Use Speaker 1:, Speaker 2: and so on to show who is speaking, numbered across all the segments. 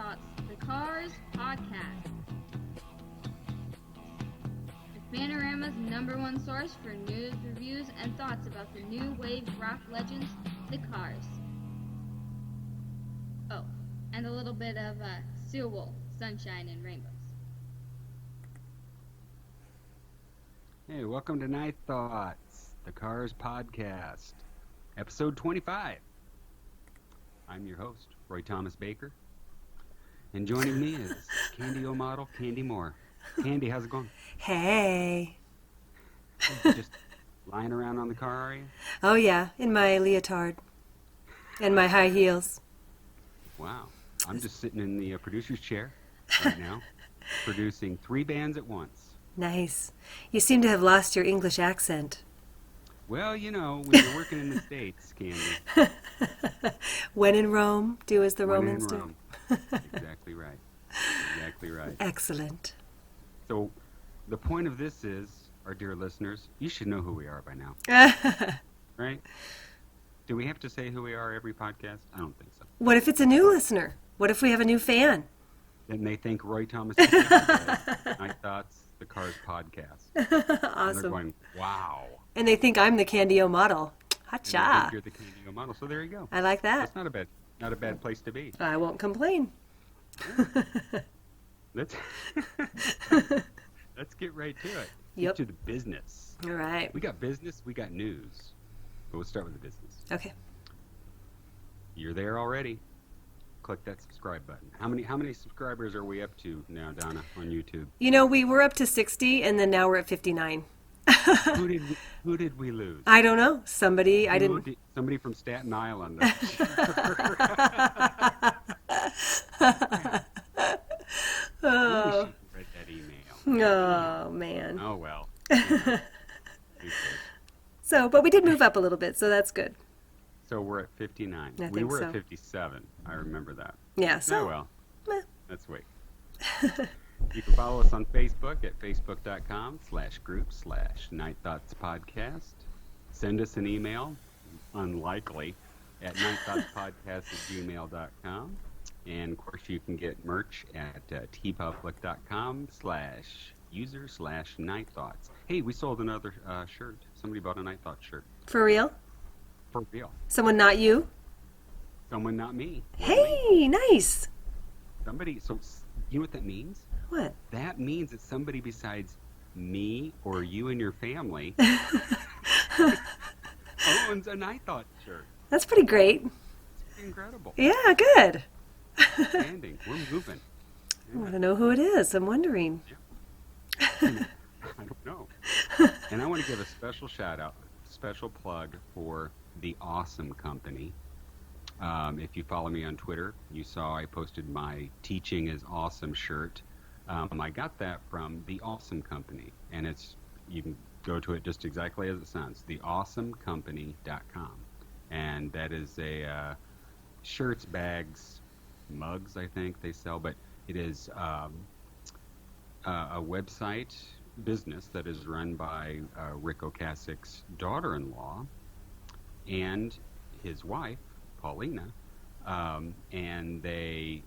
Speaker 1: Thoughts, the Cars podcast. The Panorama's #1 source for news, reviews, and thoughts about the new wave rock legends, the Cars. Oh, and a little bit of Steel Wool, Sunshine and Rainbows.
Speaker 2: Hey, welcome to Night Thoughts, the Cars podcast, episode 25. I'm your host, Roy Thomas Baker, and joining me is Candy-O model, Candy Moore. Candy, how's it going?
Speaker 3: Hey.
Speaker 2: Just lying around on the car, are you?
Speaker 3: Oh, yeah, in my leotard and my high heels.
Speaker 2: Wow. I'm just sitting in the producer's chair right now, producing 3 bands at once.
Speaker 3: Nice. You seem to have lost your English accent.
Speaker 2: Well, you know, when you're working in the States, Candy.
Speaker 3: When in Rome, do as the
Speaker 2: When
Speaker 3: Romans
Speaker 2: in
Speaker 3: do.
Speaker 2: Rome. Exactly right. Exactly right.
Speaker 3: Excellent.
Speaker 2: So, the point of this is, our dear listeners, you should know who we are by now, right? Do we have to say who we are every podcast? I don't think so.
Speaker 3: What if it's a new listener? What if we have a new fan?
Speaker 2: Then they think Roy Thomas Baker, Night Thoughts, the Cars podcast. And
Speaker 3: Awesome.
Speaker 2: they're going, wow.
Speaker 3: And they think I'm the Candy-O model.
Speaker 2: And they
Speaker 3: Ha-cha.
Speaker 2: think you're the Candy-O model. So there you go.
Speaker 3: I like that.
Speaker 2: That's not a bad place to be.
Speaker 3: I won't complain.
Speaker 2: Let's get right to it.
Speaker 3: Yep.
Speaker 2: Get to the business.
Speaker 3: All right.
Speaker 2: We got business, we got news. But we'll start with the business.
Speaker 3: Okay.
Speaker 2: You're there already. Click that subscribe button. How many subscribers are we up to now, Donna, on YouTube?
Speaker 3: You know, we were up to 60, and then now we're at 59.
Speaker 2: Who did we lose?
Speaker 3: I don't know. Somebody, I didn't...
Speaker 2: Somebody from Staten Island.
Speaker 3: Oh.
Speaker 2: Read that email.
Speaker 3: Oh, man.
Speaker 2: Oh, well.
Speaker 3: So, but we did move up a little bit, so that's good.
Speaker 2: So we're at 59.
Speaker 3: I
Speaker 2: We
Speaker 3: think
Speaker 2: were
Speaker 3: so.
Speaker 2: at 57. I remember that.
Speaker 3: Yeah, so...
Speaker 2: Oh, well.
Speaker 3: meh.
Speaker 2: Let's wait. You can follow us on Facebook at facebook.com/group/Night Thoughts Podcast. Send us an email, unlikely, at nightthoughtspodcast@gmail.com. And, of course, you can get merch at tpublic.com/user/Night Thoughts. Hey, we sold another shirt. Somebody bought a Night Thoughts shirt.
Speaker 3: For real?
Speaker 2: For real.
Speaker 3: Someone not you?
Speaker 2: Someone, not me.
Speaker 3: Hey, nice.
Speaker 2: Somebody, so you know what that means?
Speaker 3: What?
Speaker 2: That means that somebody besides me or you and your family owns a Night Thought shirt.
Speaker 3: That's pretty great.
Speaker 2: It's incredible.
Speaker 3: Yeah, good.
Speaker 2: Standing. We're moving.
Speaker 3: I want to know who it is. I'm wondering.
Speaker 2: I don't know. And I want to give a special shout out, special plug for The Awesome Company. If you follow me on Twitter, you saw I posted my Teaching is Awesome shirt. I got that from The Awesome Company, and you can go to it just exactly as it sounds, theawesomecompany.com. And that is a shirts, bags, mugs, I think they sell, but it is a website business that is run by Rick Ocasek's daughter-in-law and his wife, Paulina, and they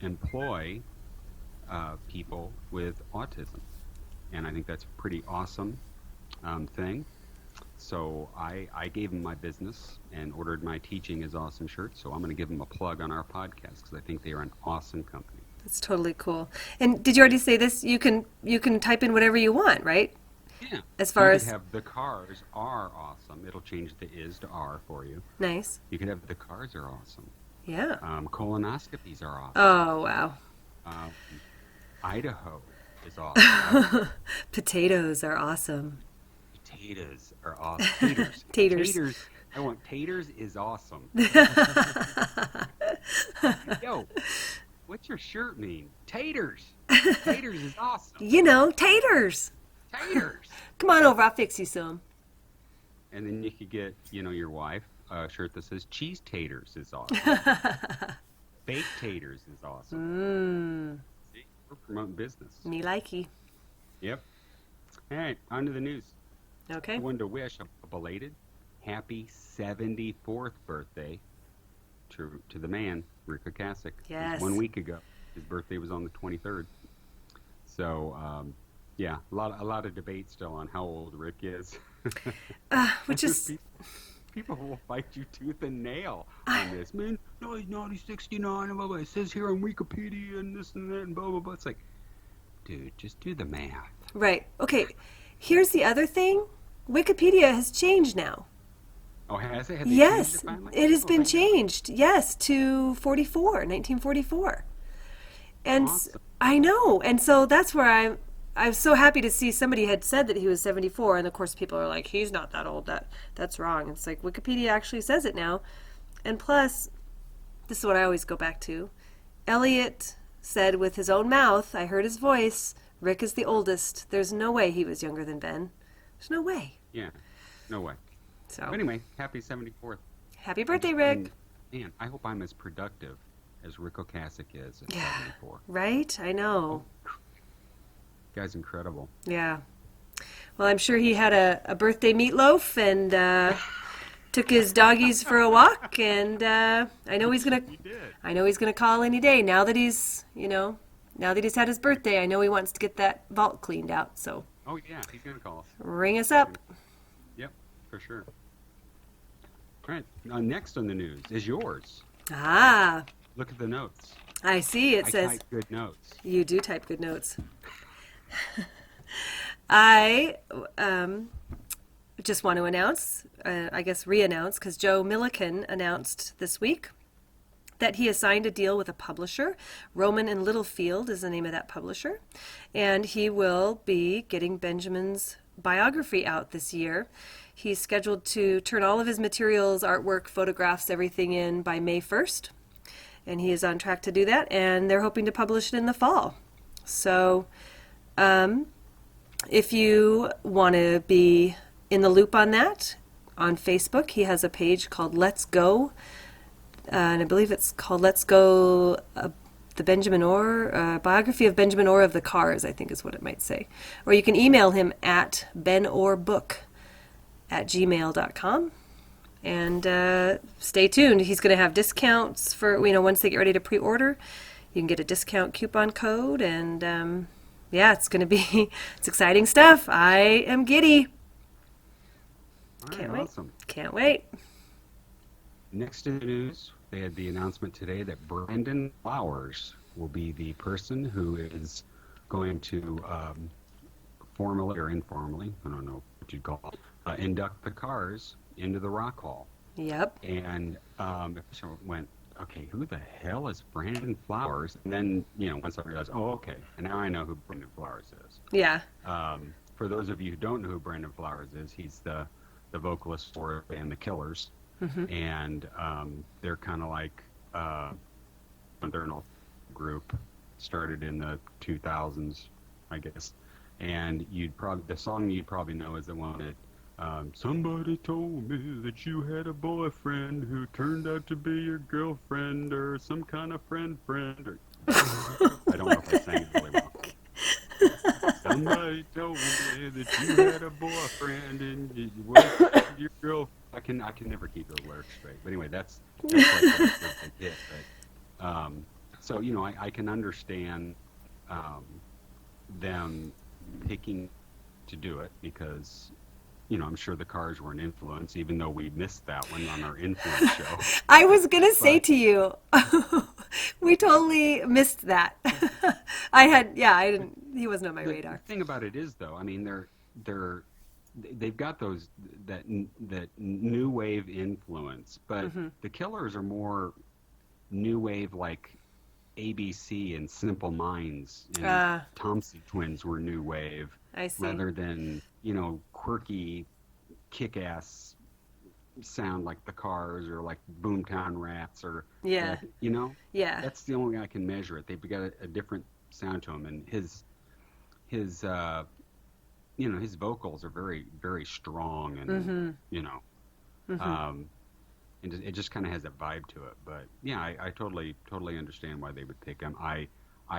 Speaker 2: employ people with autism. And I think that's a pretty awesome thing. So I gave them my business and ordered my Teaching is Awesome shirt. So I'm going to give them a plug on our podcast because I think they are an awesome company.
Speaker 3: That's totally cool. And did you already say this? You can type in whatever you want, right?
Speaker 2: Yeah.
Speaker 3: As far
Speaker 2: you
Speaker 3: as
Speaker 2: could have the cars are awesome. It'll change the is to are for you.
Speaker 3: nice.
Speaker 2: You could have the cars are awesome.
Speaker 3: Yeah.
Speaker 2: Colonoscopies are awesome.
Speaker 3: Oh, wow.
Speaker 2: Idaho is awesome.
Speaker 3: Potatoes are awesome.
Speaker 2: Potatoes are awesome. Taters.
Speaker 3: Taters.
Speaker 2: Taters. I want taters is awesome. Yo, what's your shirt mean? Taters. Taters is awesome.
Speaker 3: You know, taters.
Speaker 2: Taters.
Speaker 3: Come on over. I'll fix you some.
Speaker 2: And then you could get, your wife a shirt that says cheese taters is awesome. Baked taters is awesome. See, we're promoting business.
Speaker 3: Me likey.
Speaker 2: Yep. All right, on to the news.
Speaker 3: Okay.
Speaker 2: I wanted to wish a belated happy 74th birthday to the man, Rick Ocasek.
Speaker 3: Yes.
Speaker 2: 1 week ago. His birthday was on the 23rd. So, yeah, a lot of debate still on how old Rick is.
Speaker 3: Which is...
Speaker 2: People will fight you tooth and nail on this. Man, no, he's not. He's 69. And blah, blah. It says here on Wikipedia and this and that and blah, blah, blah. It's like, dude, just do the math.
Speaker 3: Right. Okay. Here's the other thing. Wikipedia has changed now.
Speaker 2: Oh, has it? Have they
Speaker 3: Yes,
Speaker 2: changed it finally?
Speaker 3: it has
Speaker 2: Oh,
Speaker 3: been
Speaker 2: thank God.
Speaker 3: changed. Yes, to 1944. And
Speaker 2: Awesome.
Speaker 3: I know. And so that's where I'm so happy to see somebody had said that he was 74, and of course people are like, he's not that old. That's wrong. It's like Wikipedia actually says it now. And plus, this is what I always go back to. Elliot said with his own mouth, I heard his voice, Rick is the oldest. There's no way he was younger than Ben. There's no way.
Speaker 2: Yeah, no way.
Speaker 3: So
Speaker 2: But anyway, happy 74th.
Speaker 3: happy birthday, Rick.
Speaker 2: And, man, I hope I'm as productive as Rick Ocasek is at
Speaker 3: Yeah.
Speaker 2: 74.
Speaker 3: Right? I know.
Speaker 2: Guy's incredible.
Speaker 3: Yeah. Well, I'm sure he had a birthday meatloaf and took his doggies for a walk. And I know he's gonna.
Speaker 2: He did.
Speaker 3: I know he's gonna call any day now that he's, now that he's had his birthday. I know he wants to get that vault cleaned out. So
Speaker 2: Oh, yeah, he's going to call us.
Speaker 3: ring us up.
Speaker 2: Yep, for sure. All right, next on the news is yours.
Speaker 3: Ah,
Speaker 2: Look at the notes.
Speaker 3: I see. It
Speaker 2: I
Speaker 3: says
Speaker 2: type good notes.
Speaker 3: you do type good notes. I just want to announce, I guess re-announce, because Joe Milliken announced this week that he has signed a deal with a publisher. Roman and Littlefield is the name of that publisher. And he will be getting Benjamin's biography out this year. He's scheduled to turn all of his materials, artwork, photographs, everything in by May 1st. And he is on track to do that. And they're hoping to publish it in the fall. So if you want to be in the loop on that, on Facebook, he has a page called Let's Go. And I believe it's called Let's Go, the Benjamin Orr, biography of Benjamin Orr of the Cars, I think is what it might say. Or you can email him at benorrbook@gmail.com. And stay tuned. He's going to have discounts for, once they get ready to pre-order, you can get a discount coupon code. And yeah, it's going to be, it's exciting stuff. I am giddy.
Speaker 2: All right,
Speaker 3: Can't wait.
Speaker 2: awesome.
Speaker 3: Can't wait.
Speaker 2: Next in the news, they had the announcement today that Brandon Flowers will be the person who is going to formally or informally, I don't know what you'd call it, induct the Cars into the Rock Hall.
Speaker 3: Yep.
Speaker 2: And so it went, okay, who the hell is Brandon Flowers? And then, once I realized, oh, okay, and now I know who Brandon Flowers is.
Speaker 3: Yeah.
Speaker 2: For those of you who don't know who Brandon Flowers is, he's the vocalist for the band The Killers.
Speaker 3: Mm-hmm.
Speaker 2: And they're kind of like a modern group, started in the 2000s, I guess. And the song you'd probably know is the one that somebody told me that you had a boyfriend who turned out to be your girlfriend or some kind of friend. Or, I don't know if I sang it really well. Somebody told me that you had a boyfriend and you was your girlfriend. I can never keep those lyrics straight. But anyway, that's like the hit. But, so I can understand them picking to do it because I'm sure the Cars were an influence, even though we missed that one on our influence show.
Speaker 3: I was going to say to you, we totally missed that. I didn't, he wasn't on my radar.
Speaker 2: The thing about it is, though, I mean, they've got that new wave influence, but the Killers are more new wave, like ABC and Simple Minds and Thompson Twins were new wave.
Speaker 3: I see.
Speaker 2: Rather than quirky, kick-ass sound like the Cars or like Boomtown Rats or
Speaker 3: Yeah. Yeah.
Speaker 2: That's the only way I can measure it. They've got a different sound to them, and his his vocals are very, very strong, and and it just kind of has that vibe to it. But yeah, I totally understand why they would pick him. I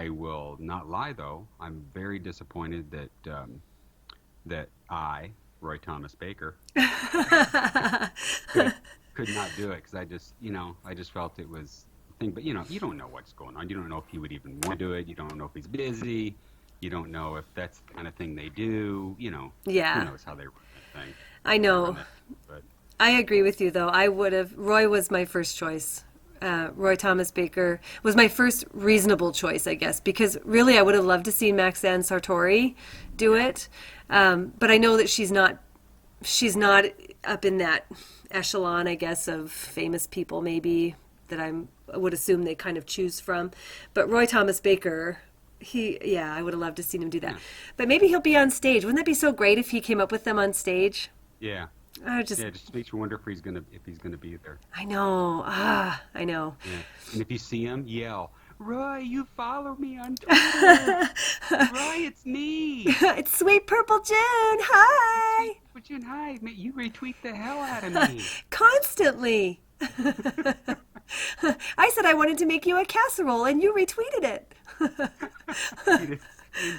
Speaker 2: will not lie, though. I'm very disappointed that Roy Thomas Baker, could not do it because I just felt it was a thing. But you don't know what's going on. You don't know if he would even want to do it. You don't know if he's busy. You don't know if that's the kind of thing they do.
Speaker 3: Yeah.
Speaker 2: Who knows how they run that thing.
Speaker 3: I know.
Speaker 2: But
Speaker 3: I agree with you, though. Roy was my first choice. Roy Thomas Baker was my first reasonable choice, I guess, because really I would have loved to see Maxine Sartori do it. But I know that she's not up in that echelon, I guess, of famous people maybe that I would assume they kind of choose from. But Roy Thomas Baker, I would have loved to see him do that.
Speaker 2: Yeah.
Speaker 3: But maybe he'll be on stage. Wouldn't that be so great if he came up with them on stage?
Speaker 2: Yeah. It just makes you wonder if he's gonna be there.
Speaker 3: I know. I know.
Speaker 2: Yeah. And if you see him, yell, "Roy, you follow me on Twitter. Roy, it's me.
Speaker 3: It's Sweet Purple June. Hi.
Speaker 2: But June, hi, mate, you retweet the hell out of me
Speaker 3: Constantly. I said I wanted to make you a casserole, and you retweeted it.
Speaker 2: He didn't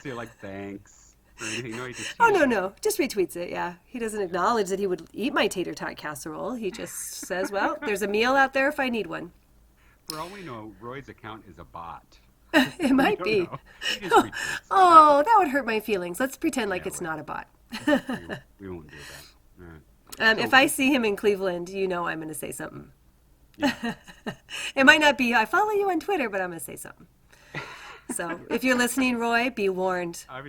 Speaker 2: say like thanks. Or anything. No, he just
Speaker 3: No. Just retweets it, yeah. He doesn't acknowledge that he would eat my tater tot casserole. He just says, well, there's a meal out there if I need one.
Speaker 2: For all we know, Roy's account is a bot.
Speaker 3: It might be.
Speaker 2: He just retweets.
Speaker 3: Oh, that would hurt my feelings. Let's pretend like it's not a bot.
Speaker 2: We won't do that. All right.
Speaker 3: If I see him in Cleveland, I'm going to say something.
Speaker 2: Yeah.
Speaker 3: It might not be, I follow you on Twitter, but I'm going to say something. So if you're listening, Roy, be warned.
Speaker 2: I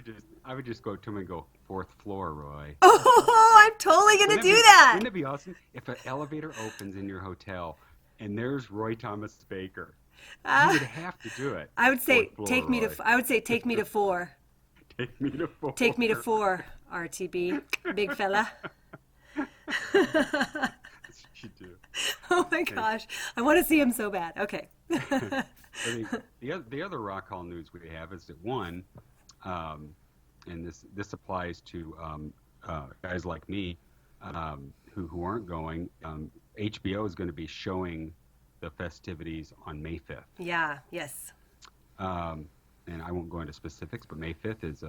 Speaker 2: would just go to him and go, "4th floor, Roy."
Speaker 3: Oh, I'm totally going to do that.
Speaker 2: Wouldn't it be awesome if an elevator opens in your hotel and there's Roy Thomas Baker? You would have to do it.
Speaker 3: I would say, take me to 4.
Speaker 2: Take me to 4.
Speaker 3: Take me to 4, RTB, big fella.
Speaker 2: That's what you do.
Speaker 3: Oh my gosh. I want to see him so bad. Okay.
Speaker 2: The other Rock Hall news we have is that one, and this applies to guys like me who aren't going. HBO is going to be showing the festivities on May 5th.
Speaker 3: Yeah. Yes.
Speaker 2: And I won't go into specifics, but May 5th is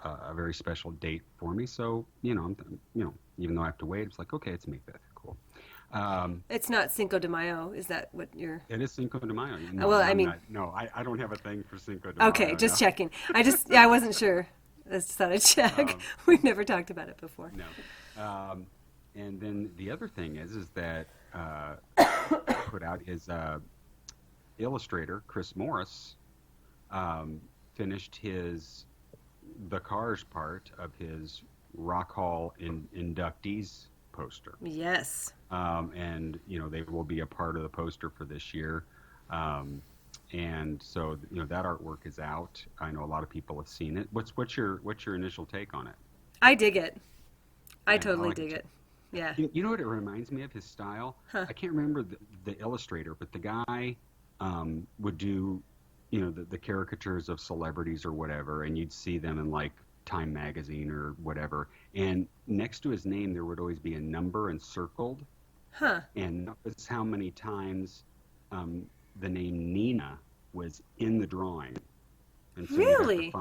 Speaker 2: a very special date for me. So even though I have to wait, it's like, okay, it's May 5th. Cool.
Speaker 3: It's not Cinco de Mayo. Is that what you're?
Speaker 2: It is Cinco de Mayo.
Speaker 3: No, well, I mean,
Speaker 2: I don't have a thing for Cinco de Mayo.
Speaker 3: Okay, just checking. I wasn't sure. I just thought I'd check. We've never talked about it before.
Speaker 2: No. And then the other thing is that put out is illustrator Chris Morris finished the Cars part of his Rock Hall inductees poster.
Speaker 3: Yes.
Speaker 2: And they will be a part of the poster for this year. And so that artwork is out. I know a lot of people have seen it. What's your initial take on it?
Speaker 3: I dig it. I totally dig it. Yeah.
Speaker 2: You know what it reminds me of, his style?
Speaker 3: Huh.
Speaker 2: I can't remember the illustrator, but the guy would do the caricatures of celebrities or whatever, and you'd see them in like Time magazine or whatever, and next to his name there would always be a number encircled.
Speaker 3: Huh.
Speaker 2: And notice how many times the name Nina was in the drawing. And so
Speaker 3: really?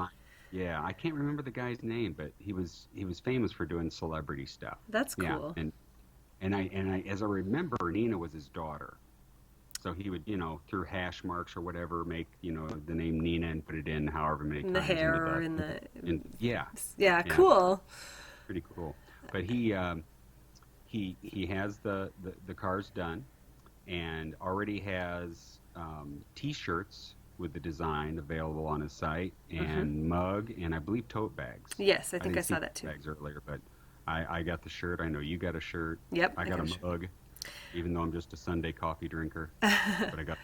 Speaker 2: Yeah, I can't remember the guy's name, but he was famous for doing celebrity stuff.
Speaker 3: That's cool.
Speaker 2: Yeah, and I as I remember, Nina was his daughter. So he would, through hash marks or whatever, make, the name Nina and put it in however many times.
Speaker 3: The hair or in the...
Speaker 2: Yeah.
Speaker 3: Yeah, cool.
Speaker 2: Pretty cool. But he has the cars done and already has T-shirts with the design available on his site, and mug, and I believe tote bags.
Speaker 3: Yes, I think I saw that too.
Speaker 2: Bags earlier, but I got the shirt. I know you got a shirt.
Speaker 3: Yep.
Speaker 2: I got a mug. Even though I'm just a Sunday coffee drinker, but I got.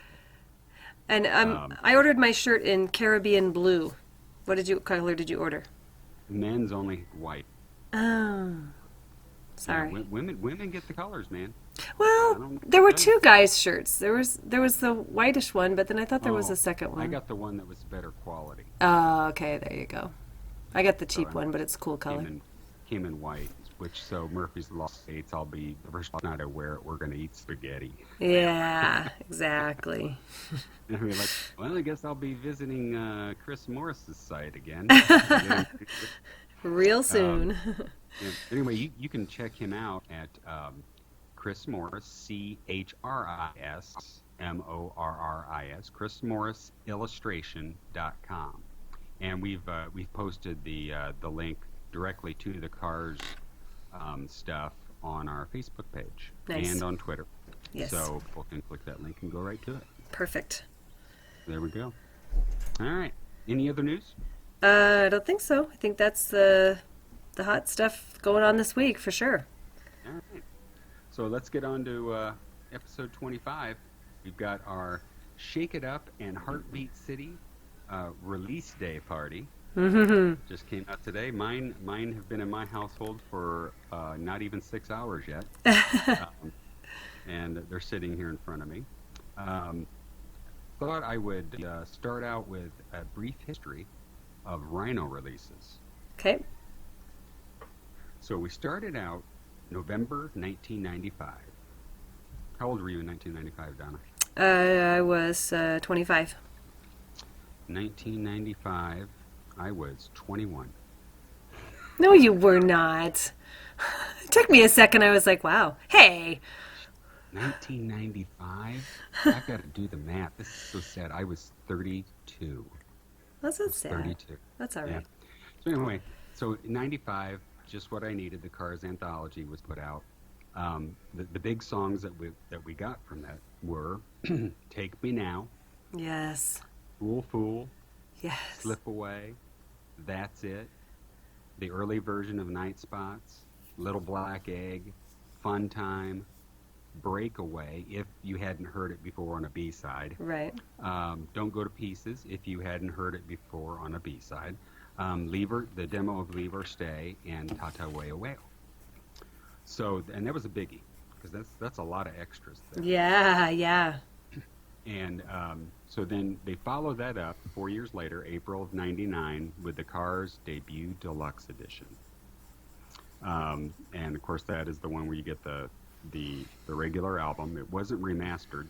Speaker 3: And I ordered my shirt in Caribbean blue. What color did you order?
Speaker 2: Men's only white.
Speaker 3: Oh, sorry.
Speaker 2: Yeah, women get the colors, man.
Speaker 3: Well, there were two guys' shirts. There was the whitish one, but then I thought there was a second one.
Speaker 2: I got the one that was better quality.
Speaker 3: Oh, okay, there you go. I got the cheap one, but it's a cool color.
Speaker 2: Came in white. So Murphy's Law states I'll be the first night I wear it. We're gonna eat spaghetti.
Speaker 3: Yeah, exactly.
Speaker 2: And I mean, like, well, I guess I'll be visiting Chris Morris's site again.
Speaker 3: Real soon.
Speaker 2: Anyway, you can check him out at Chris Morris, CHRISMORRIS, ChrisMorrisIllustration.com. And we've posted the link directly to the Cars stuff on our Facebook page and on Twitter.
Speaker 3: Yes.
Speaker 2: So people can click that link and go right to it.
Speaker 3: Perfect.
Speaker 2: There we go. All right. Any other news?
Speaker 3: I don't think so. I think that's the hot stuff going on this week for sure.
Speaker 2: All right. So let's get on to episode 25. We've got our Shake It Up and Heartbeat City release day party. Just came out today. Mine have been in my household for not even 6 hours yet. And they're sitting here in front of me. Thought I would start out with a brief history of Rhino releases.
Speaker 3: Okay.
Speaker 2: So we started out November 1995. How old were you in 1995, Donna?
Speaker 3: I was 25.
Speaker 2: 1995, I was 21.
Speaker 3: No, you were not. It took me a second. I was like, wow. Hey.
Speaker 2: 1995? I've got to do the math. This is so sad. I was 32.
Speaker 3: That's not sad.
Speaker 2: 32.
Speaker 3: That's all right.
Speaker 2: Yeah. So anyway, so 95, just what I needed. The Cars anthology was put out. The big songs that we got from that were "Take Me Now,"
Speaker 3: Yes.
Speaker 2: "Fool,"
Speaker 3: Yes.
Speaker 2: "Slip Away," "That's It," the early version of "Night Spots," "Little Black Egg," "Fun Time," "Breakaway," if you hadn't heard it before on a B-side.
Speaker 3: Right.
Speaker 2: "Don't Go to Pieces," if you hadn't heard it before on a B-side. The demo of "Leave or Stay," and "Tata Way Away." So, and that was a biggie, because that's a lot of extras there.
Speaker 3: Yeah.
Speaker 2: And so then they followed that up 4 years later, April of '99, with the Cars debut Deluxe edition. And of course, that is the one where you get the regular album. It wasn't remastered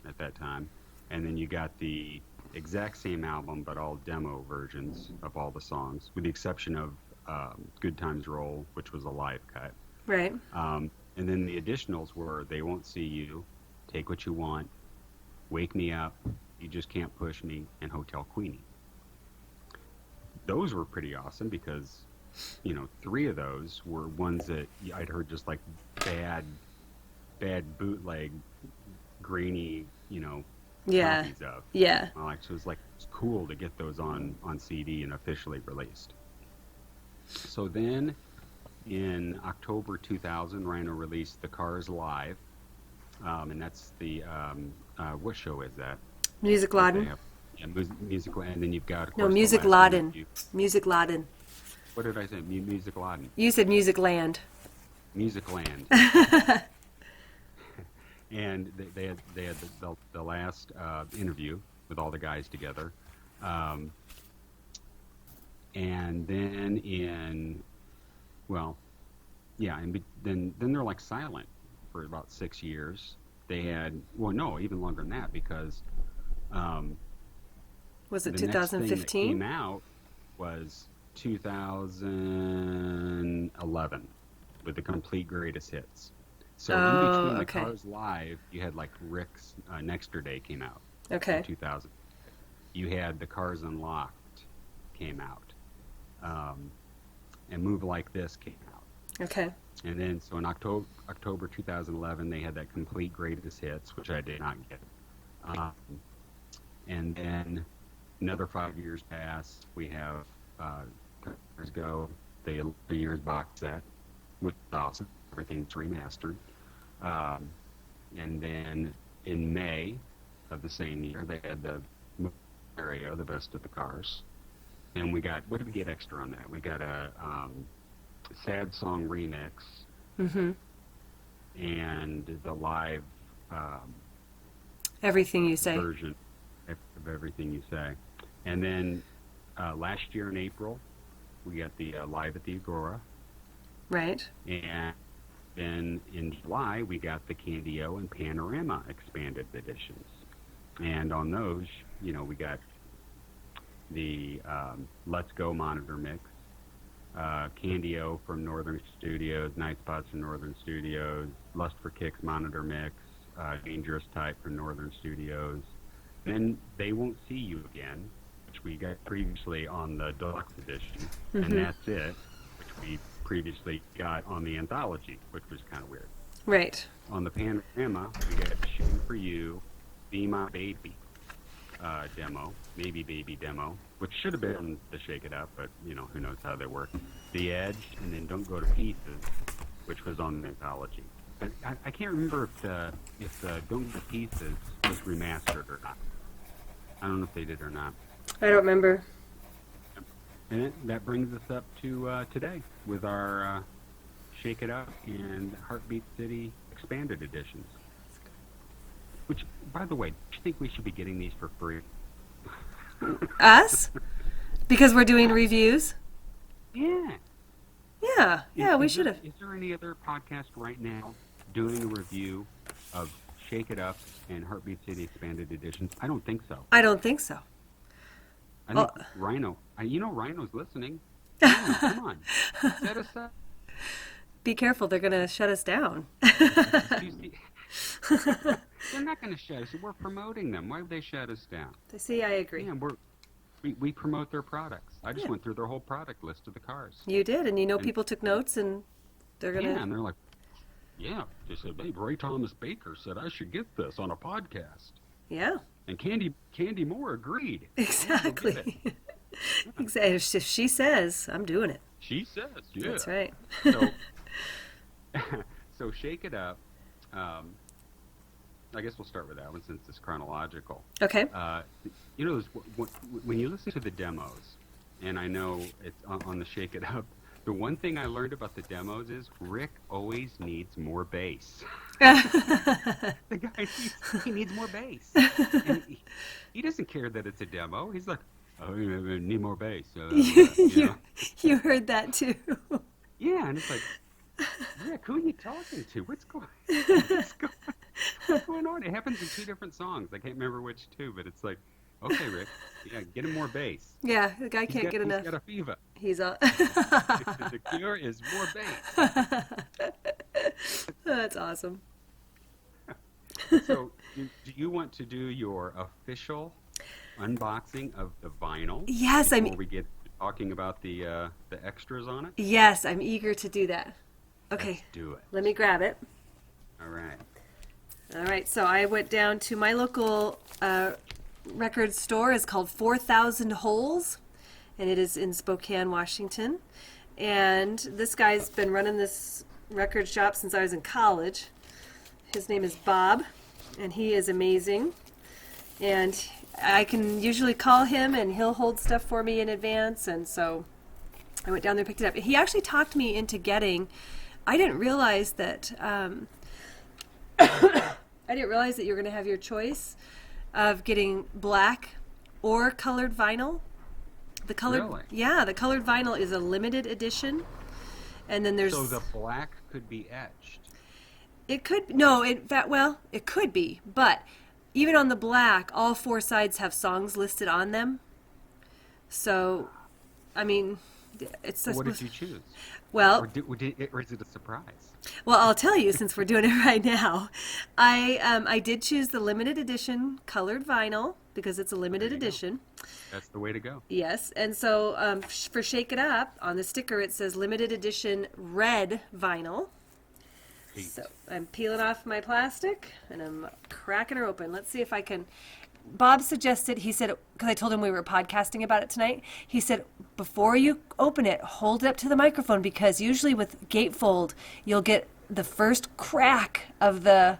Speaker 2: at that time. And then you got the exact same album, but all demo versions of all the songs, with the exception of Good Times Roll, which was a live cut.
Speaker 3: Right.
Speaker 2: And then the additionals were They Won't See You, Take What You Want, Wake Me Up, You Just Can't Push Me, and Hotel Queenie. Those were pretty awesome because, three of those were ones that I'd heard just like bad bootleg, grainy,
Speaker 3: Yeah.
Speaker 2: copies of.
Speaker 3: Yeah.
Speaker 2: So it was cool to get those on CD and officially released. So then in October 2000, Rhino released the Cars Live. And that's the, what show is that?
Speaker 3: Music Laden.
Speaker 2: Yeah, Music Laden. And then you've got, of
Speaker 3: No,
Speaker 2: course,
Speaker 3: Music
Speaker 2: the last
Speaker 3: Laden.
Speaker 2: interview.
Speaker 3: Music Laden.
Speaker 2: What did I say? Music Laden.
Speaker 3: You said Music Land.
Speaker 2: Music Land. And they had the last interview with all the guys together. And then then they're silent for about 6 years. They had, even longer than that, because
Speaker 3: Was it
Speaker 2: the next thing that
Speaker 3: 2015?
Speaker 2: came out was 2011 with the complete greatest hits. So in between the Cars Live, you had Rick's Nexter Day came out in 2000. You had the Cars Unlocked came out, and Move Like This came out.
Speaker 3: Okay.
Speaker 2: And then so in October 2011, they had that complete greatest hits, which I did not get. And then another 5 years pass. We have Cars Go, the 11 years box set, which is awesome. Everything's remastered. And then in May of the same year, they had the area, the best of the Cars. And we got, what did we get extra on that? We got a sad song remix.
Speaker 3: Mm-hmm.
Speaker 2: And the live
Speaker 3: Everything You Say.
Speaker 2: version of Everything You Say. And then last year in April, we got the Live at the Agora.
Speaker 3: Right.
Speaker 2: And then in July, we got the Candy-O and Panorama expanded editions. And on those, we got the Let's Go Monitor Mix, Candy-O from Northern Studios, Night Spots from Northern Studios, Lust for Kicks Monitor Mix, Dangerous Type from Northern Studios. Then They Won't See You Again, which we got previously on the Deluxe edition, and That's It, which we previously got on the anthology, which was kind of weird.
Speaker 3: Right.
Speaker 2: On the Panorama, we got Shame for You, Be My Baby demo, Maybe Baby demo, which should have been the Shake It Up, but who knows how they work. The Edge, and then Don't Go to Pieces, which was on the anthology. But I can't remember if the Don't Go to Pieces was remastered or not. I don't know if they did or not.
Speaker 3: I don't remember.
Speaker 2: And that brings us up to today with our Shake It Up and Heartbeat City expanded editions. Which, by the way, do you think we should be getting these for free?
Speaker 3: Us? Because we're doing reviews?
Speaker 2: Yeah.
Speaker 3: Yeah, we should have.
Speaker 2: Is there any other podcast right now doing a review of Shake It Up and Heartbeat City expanded editions? I don't think so.
Speaker 3: I don't think so.
Speaker 2: I think Rhino. Rhino's listening. Come on. Set us up.
Speaker 3: Be careful, they're going to shut us down.
Speaker 2: They're not going to shut us. We're promoting them. Why would they shut us down?
Speaker 3: See, I agree.
Speaker 2: Yeah, we promote their products. I just went through their whole product list of the cars.
Speaker 3: You did, and people took notes, and they're going to...
Speaker 2: Yeah, and they're like, yeah, they said, hey, Ray Thomas Baker said I should get this on a podcast.
Speaker 3: Yeah.
Speaker 2: And Candy Moore agreed.
Speaker 3: Exactly. Exactly. If she says, I'm doing it.
Speaker 2: She says, yeah.
Speaker 3: That's right.
Speaker 2: So Shake It Up. I guess we'll start with that one since it's chronological.
Speaker 3: Okay.
Speaker 2: When you listen to the demos, and I know it's on the Shake It Up, the one thing I learned about the demos is Rick always needs more bass. The guy he needs more bass. And he doesn't care that it's a demo. He's like, oh, you need more bass.
Speaker 3: You heard that too.
Speaker 2: Yeah, and it's like, Rick, who are you talking to? What's going on? It happens in two different songs. I can't remember which two, but it's like, okay, Rick, get him more bass.
Speaker 3: Yeah, the guy can't get enough.
Speaker 2: He's got a fever.
Speaker 3: He's a...
Speaker 2: The cure is more bass.
Speaker 3: That's awesome.
Speaker 2: So, do you want to do your official unboxing of the vinyl?
Speaker 3: Yes,
Speaker 2: before we get talking about the extras on it?
Speaker 3: Yes, I'm eager to do that. Okay.
Speaker 2: Let's do it.
Speaker 3: Let me grab it.
Speaker 2: All right.
Speaker 3: All right, so I went down to my local record store. It's called 4,000 Holes, and it is in Spokane, Washington. And this guy's been running this record shop since I was in college. His name is Bob, and he is amazing. And I can usually call him, and he'll hold stuff for me in advance. And so I went down there and picked it up. He actually talked me into getting... I didn't realize that... I didn't realize that you were going to have your choice of getting black or colored vinyl. The colored,
Speaker 2: Really?
Speaker 3: Yeah, the colored vinyl is a limited edition, and then there's.
Speaker 2: So the black could be etched.
Speaker 3: It could no, in fact, well, it could be, but even on the black, all four sides have songs listed on them. So, I mean, it's.
Speaker 2: What did you choose?
Speaker 3: Well,
Speaker 2: or is it a surprise?
Speaker 3: Well, I'll tell you since we're doing it right now. I did choose the limited edition colored vinyl because it's a limited edition.
Speaker 2: That's the way to go.
Speaker 3: Yes, and so for Shake It Up, on the sticker it says limited edition red vinyl.
Speaker 2: Sweet.
Speaker 3: So I'm peeling off my plastic and I'm cracking her open. Let's see if I can. Bob suggested, he said, because I told him we were podcasting about it tonight, he said, before you open it, hold it up to the microphone because usually with gatefold, you'll get the first crack of the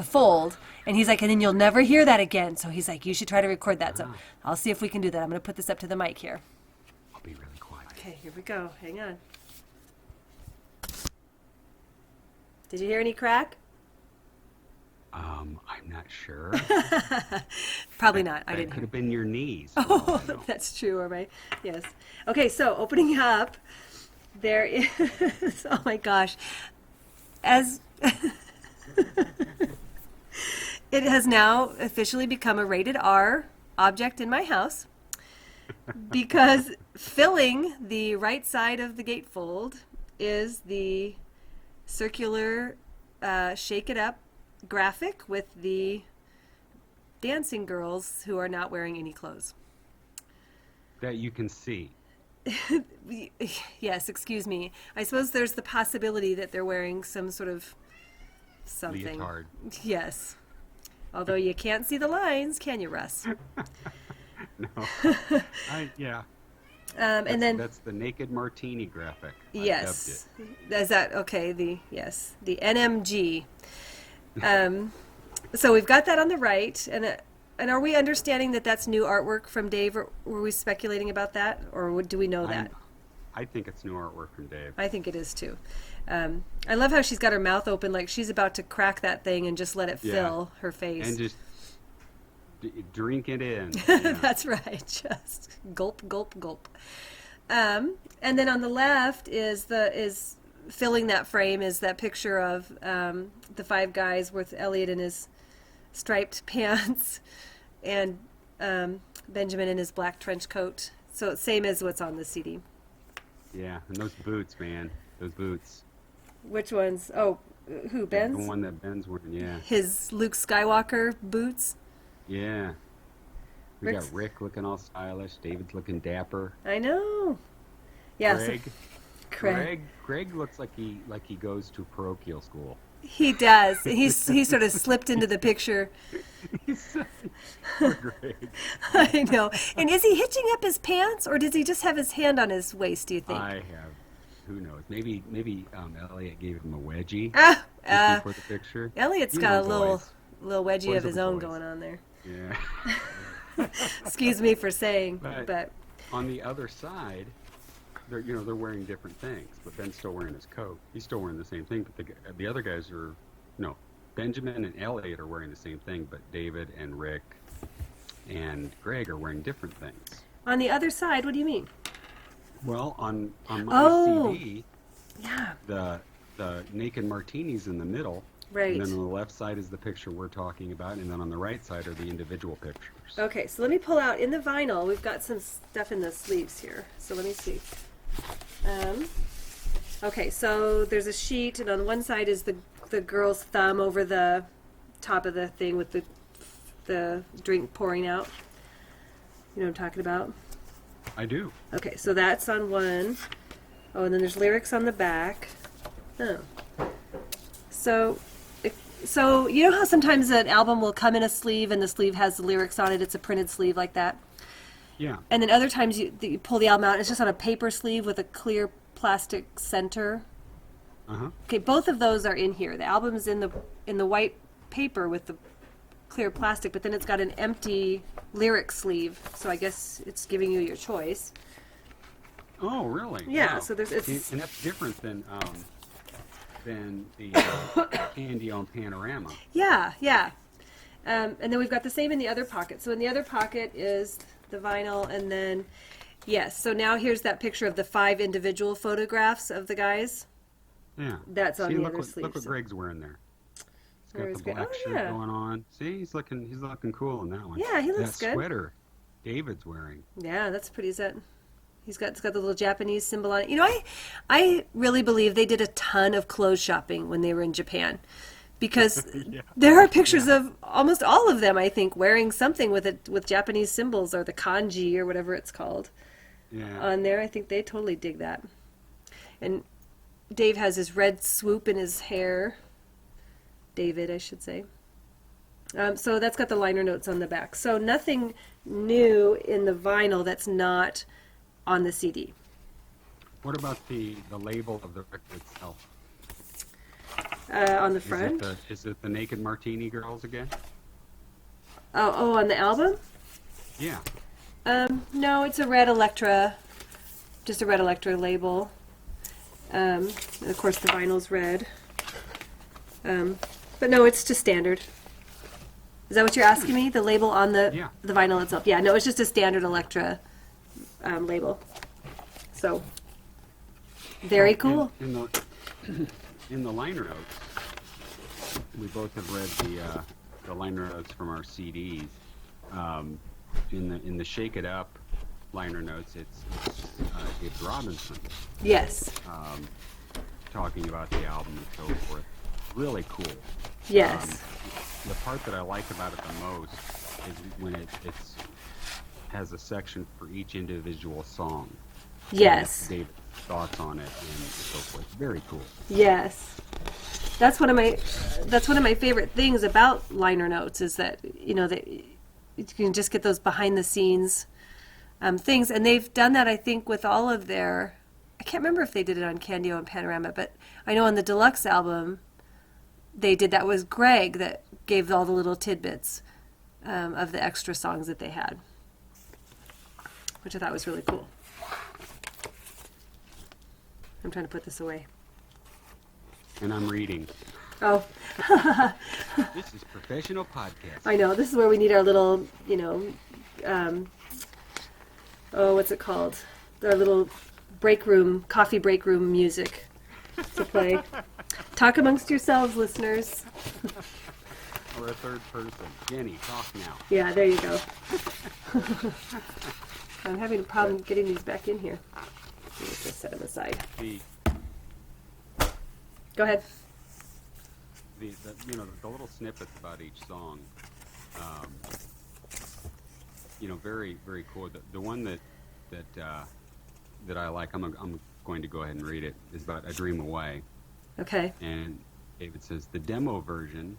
Speaker 3: fold. And he's like, and then you'll never hear that again. So he's like, you should try to record that. So I'll see if we can do that. I'm going to put this up to the mic here.
Speaker 2: I'll be really quiet.
Speaker 3: Okay, here we go. Hang on. Did you hear any crack?
Speaker 2: I'm not sure.
Speaker 3: Probably not. I
Speaker 2: That
Speaker 3: didn't
Speaker 2: could
Speaker 3: hear.
Speaker 2: have been your knees.
Speaker 3: Oh, that's true, all right. Yes. Okay, so opening up, there is, oh my gosh, as it has now officially become a rated R object in my house. because filling the right side of the gatefold is the circular Shake It Up graphic with the dancing girls who are not wearing any clothes.
Speaker 2: That you can see.
Speaker 3: Yes, excuse me. I suppose there's the possibility that they're wearing some sort of something.
Speaker 2: Leotard.
Speaker 3: Yes. Although you can't see the lines, can you, Russ?
Speaker 2: No. Yeah.
Speaker 3: And then
Speaker 2: that's the Naked Martini graphic.
Speaker 3: yes, is that okay? The NMG. So we've got that on the right, and are we understanding that that's new artwork from Dave, or were we speculating about that, or do we know that?
Speaker 2: I think it's new artwork from Dave.
Speaker 3: I think it is too. I love how she's got her mouth open like she's about to crack that thing and just let it fill her face.
Speaker 2: And just drink it in. Yeah.
Speaker 3: That's right. Just gulp, gulp, gulp. And then on the left is filling that frame is that picture of the five guys with Elliot in his striped pants and Benjamin in his black trench coat. So same as what's on the CD.
Speaker 2: Yeah, and those boots, man. Those boots.
Speaker 3: Which ones? Oh, who, Ben's?
Speaker 2: The one that Ben's wearing, yeah.
Speaker 3: His Luke Skywalker boots?
Speaker 2: Yeah. We got Rick looking all stylish. David's looking dapper.
Speaker 3: I know. Yeah.
Speaker 2: Greg looks like he goes to parochial school.
Speaker 3: He does. He sort of slipped into the picture.
Speaker 2: Poor Greg.
Speaker 3: I know. And is he hitching up his pants, or does he just have his hand on his waist, do you think?
Speaker 2: I have. Who knows? Maybe Elliot gave him a wedgie for the picture.
Speaker 3: Elliot's got a little wedgie
Speaker 2: Boys
Speaker 3: of his
Speaker 2: the
Speaker 3: own
Speaker 2: boys.
Speaker 3: going on there.
Speaker 2: Yeah.
Speaker 3: Excuse me for saying, but
Speaker 2: on the other side, they're wearing different things. But Ben's still wearing his coat. He's still wearing the same thing. But the other guys are Benjamin and Elliot are wearing the same thing. But David and Rick and Greg are wearing different things.
Speaker 3: On the other side, what do you mean?
Speaker 2: Well, on my CD,
Speaker 3: yeah,
Speaker 2: the Naked Martini's in the middle.
Speaker 3: Right.
Speaker 2: And then on the left side is the picture we're talking about, and then on the right side are the individual pictures.
Speaker 3: Okay, so let me pull out in the vinyl. We've got some stuff in the sleeves here. So let me see. Okay, so there's a sheet, and on one side is the girl's thumb over the top of the thing with the drink pouring out. You know what I'm talking about?
Speaker 2: I do.
Speaker 3: Okay, so that's on one. Oh, and then there's lyrics on the back. Oh. So you know how sometimes an album will come in a sleeve and the sleeve has the lyrics on it? It's a printed sleeve like that.
Speaker 2: Yeah.
Speaker 3: And then other times you pull the album out and it's just on a paper sleeve with a clear plastic center.
Speaker 2: Uh-huh.
Speaker 3: Okay, both of those are in here. The album's in the white paper with the clear plastic, but then it's got an empty lyric sleeve. So I guess it's giving you your choice.
Speaker 2: Oh, really?
Speaker 3: Yeah.
Speaker 2: Wow.
Speaker 3: So and
Speaker 2: that's different than the candy on Panorama.
Speaker 3: Yeah, yeah. And then we've got the same in the other pocket. So in the other pocket is the vinyl, and then, yes, so now here's that picture of the 5 individual photographs of the guys.
Speaker 2: Yeah.
Speaker 3: That's on the other sleeve.
Speaker 2: Look what Greg's wearing there. He's got
Speaker 3: Where's
Speaker 2: the black shirt going on. See, he's looking cool in that one.
Speaker 3: Yeah, he looks good.
Speaker 2: That sweater David's wearing.
Speaker 3: Yeah, that's pretty set. It's got the little Japanese symbol on it. You know, I really believe they did a ton of clothes shopping when they were in Japan, because there are pictures of almost all of them, I think, wearing something with Japanese symbols or the kanji or whatever it's called on there. I think they totally dig that. And Dave has his red swoop in his hair. David, I should say. So that's got the liner notes on the back. So nothing new in the vinyl that's not on the CD.
Speaker 2: What about the label of the record itself?
Speaker 3: On the front?
Speaker 2: Is it the Naked Martini Girls again?
Speaker 3: Oh, on the album?
Speaker 2: Yeah.
Speaker 3: No, it's a red Electra, just a red Electra label. And of course the vinyl's red. But no, it's just standard. Is that what you're asking me? The label on the vinyl itself? Yeah, no, it's just a standard Electra label. So, very cool.
Speaker 2: In the liner notes, we both have read the liner notes from our CDs. In the Shake It Up liner notes, it's David Robinson
Speaker 3: Yes.
Speaker 2: talking about the album and so forth. Really cool.
Speaker 3: Yes.
Speaker 2: The part that I like about it the most is when it's has a section for each individual song.
Speaker 3: Yes.
Speaker 2: David's thoughts on it and so forth. Very cool.
Speaker 3: Yes. That's one of my favorite things about liner notes is that, that you can just get those behind the scenes things. And they've done that, I think, with all of their, I can't remember if they did it on Candio and Panorama, but I know on the Deluxe album, they did that with Greg that gave all the little tidbits of the extra songs that they had, which I thought was really cool. I'm trying to put this away.
Speaker 2: And I'm reading.
Speaker 3: Oh.
Speaker 2: This is professional podcast.
Speaker 3: I know. This is where we need our little, what's it called? Our little coffee break room music to play. Talk amongst yourselves, listeners.
Speaker 2: Or a third person. Jenny, talk now.
Speaker 3: Yeah, there you go. I'm having a problem getting these back in here. Let's just set them aside. Go ahead.
Speaker 2: The little snippets about each song, very, very cool. The one that I like, I'm going to go ahead and read it, is about A Dream Away.
Speaker 3: Okay.
Speaker 2: And David says, the demo version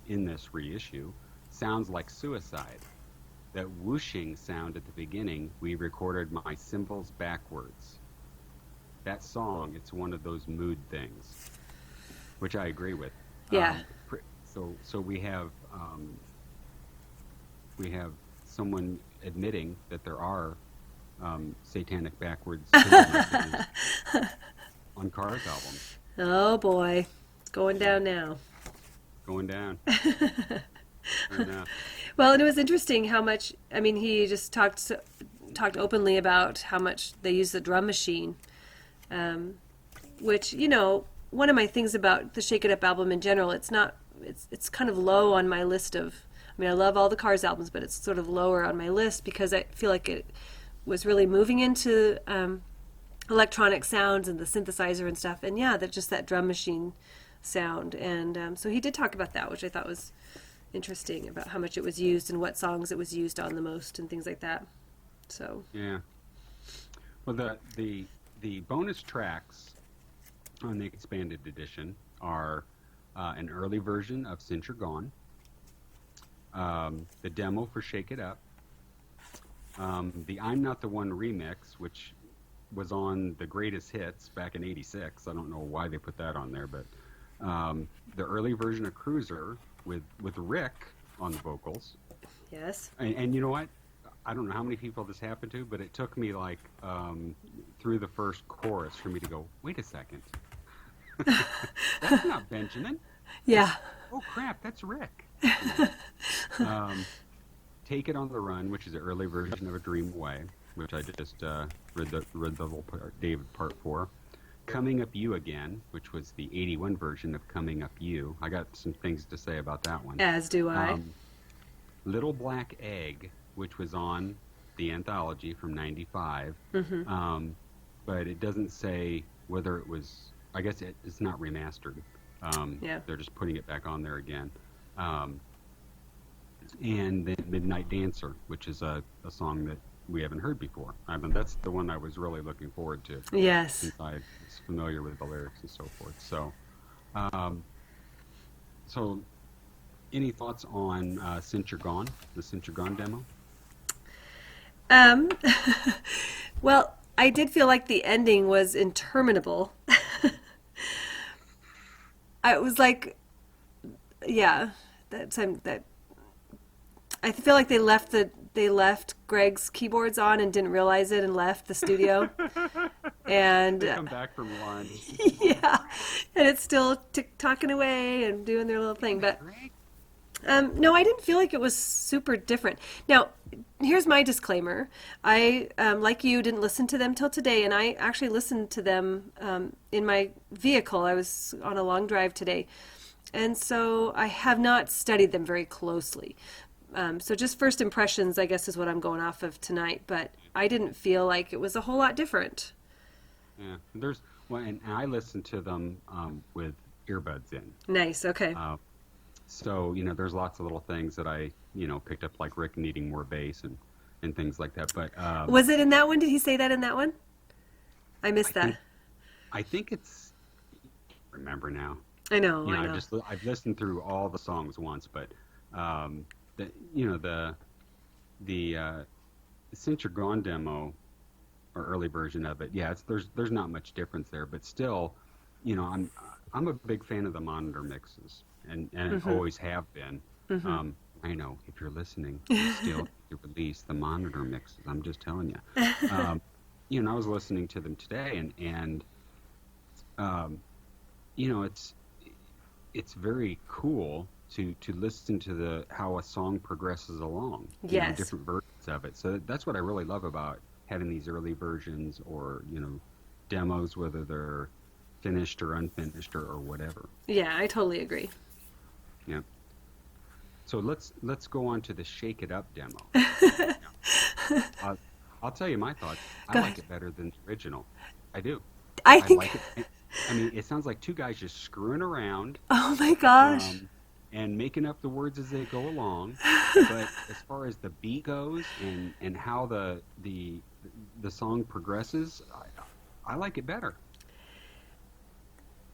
Speaker 2: in this reissue sounds like Suicide. That whooshing sound at the beginning, we recorded my cymbals backwards. That song, it's one of those mood things, which I agree with.
Speaker 3: Yeah.
Speaker 2: So we have someone admitting that there are satanic backwards messages on Cars albums.
Speaker 3: Oh boy, it's going down now.
Speaker 2: Going down.
Speaker 3: Well, and it was interesting how much. I mean, he just talked openly about how much they use the drum machine, which one of my things about the Shake It Up album in general, it's kind of low on my list of. I mean, I love all the Cars albums, but it's sort of lower on my list because I feel like it was really moving into electronic sounds and the synthesizer and stuff, and that drum machine sound. And so he did talk about that, which I thought was interesting, about how much it was used and what songs it was used on the most and things like that. So
Speaker 2: yeah. Well, the bonus tracks on the expanded edition are an early version of Since You're Gone, the demo for Shake It Up, the I'm Not the One remix, which was on the Greatest Hits back in '86. I don't know why they put that on there, but the early version of Cruiser with Rick on the vocals.
Speaker 3: yes.
Speaker 2: And you know what? I don't know how many people this happened to, but it took me like through the first chorus for me to go, wait a second. That's not Benjamin.
Speaker 3: Yeah.
Speaker 2: Oh crap, that's Rick. Take It on the Run, which is an early version of A Dream Away, which I just read the little part, David part 4. Coming Up You Again, which was the '81 version of Coming Up You. I got some things to say about that one.
Speaker 3: As do I.
Speaker 2: Little Black Egg, which was on the anthology from '95, but it doesn't say whether it was. I guess it's not remastered. They're just putting it back on there again. And then Midnight Dancer, which is a song that we haven't heard before. I mean, that's the one I was really looking forward to.
Speaker 3: Yes.
Speaker 2: Since I was familiar with the lyrics and so forth. So, any thoughts on Since You're Gone, the Since You're Gone demo?
Speaker 3: Well, I did feel like the ending was interminable. I was like, that I feel like they left Greg's keyboards on and didn't realize it and left the studio. And
Speaker 2: They come back from lunch.
Speaker 3: yeah, and it's still talking away and doing their little thing. But no, I didn't feel like it was super different. Now, here's my disclaimer. I, like you, didn't listen to them till today, and I actually listened to them in my vehicle. I was on a long drive today, and so I have not studied them very closely. So just first impressions, I guess, is what I'm going off of tonight. But I didn't feel like it was a whole lot different.
Speaker 2: Yeah, and I listen to them with earbuds in.
Speaker 3: Nice. Okay.
Speaker 2: So, there's lots of little things that I, picked up, like Rick needing more bass and things like that. But
Speaker 3: was it in that one? Did he say that in that one? I missed that.
Speaker 2: I think it's, remember now.
Speaker 3: I know.
Speaker 2: I've listened through all the songs once, but the Since You're Gone demo or early version of it, yeah, there's not much difference there, but still, I'm a big fan of the monitor mixes, and always have been. I know if you're listening, still to release the monitor mixes. I'm just telling you. And I was listening to them today, and it's very cool to listen to how a song progresses along.
Speaker 3: Yes.
Speaker 2: Different versions of it. So that's what I really love about having these early versions or demos, whether they're finished or unfinished or whatever.
Speaker 3: Yeah, I totally agree.
Speaker 2: Yeah. So let's go on to the Shake It Up demo. I'll tell you my thoughts. I like it better than the original. I do.
Speaker 3: I think.
Speaker 2: Like it. I mean, it sounds like two guys just screwing around.
Speaker 3: Oh my gosh.
Speaker 2: And making up the words as they go along. But as far as the beat goes and how the song progresses, I like it better.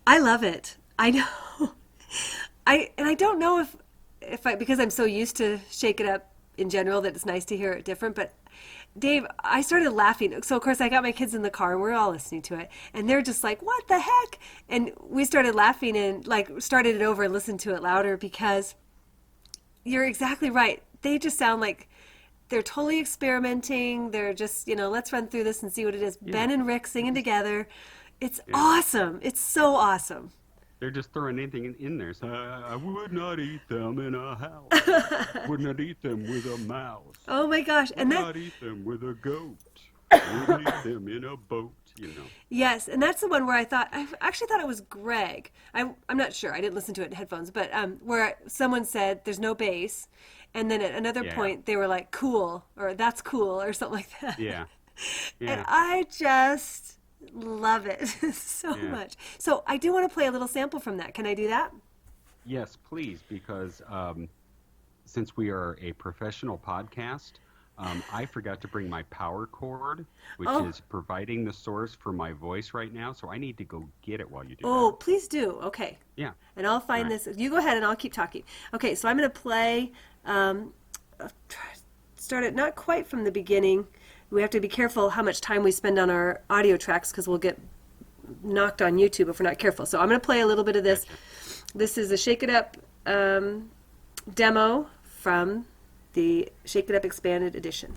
Speaker 3: I love it. I know. I don't know if because I'm so used to Shake It Up in general that it's nice to hear it different, but Dave, I started laughing. So of course I got my kids in the car and we're all listening to it and they're just like, what the heck? And we started laughing and started it over and listened to it louder because you're exactly right. They just sound like they're totally experimenting. They're just, let's run through this and see what it is. Yeah. Ben and Rick singing together. It's awesome. It's so awesome.
Speaker 2: They're just throwing anything in there. So I would not eat them in a house. Would not eat them with a mouse.
Speaker 3: Oh my gosh!
Speaker 2: Would not eat them with a goat. Would eat them in a boat.
Speaker 3: Yes, and that's the one where I actually thought it was Greg. I'm not sure. I didn't listen to it in headphones, but where someone said there's no bass, and then at another point they were like cool or that's cool or something like that.
Speaker 2: Yeah.
Speaker 3: And I just love it so much. So I do want to play a little sample from that. Can I do that?
Speaker 2: Yes, please, because since we are a professional podcast, I forgot to bring my power cord, which is providing the source for my voice right now, so I need to go get it while you do that.
Speaker 3: Oh, please do. Okay.
Speaker 2: Yeah.
Speaker 3: And I'll find this. You go ahead and I'll keep talking. Okay, so I'm going to play, start it not quite from the beginning. We have to be careful how much time we spend on our audio tracks because we'll get knocked on YouTube if we're not careful. So I'm going to play a little bit of this. Gotcha. This is a Shake It Up demo from the Shake It Up Expanded Edition.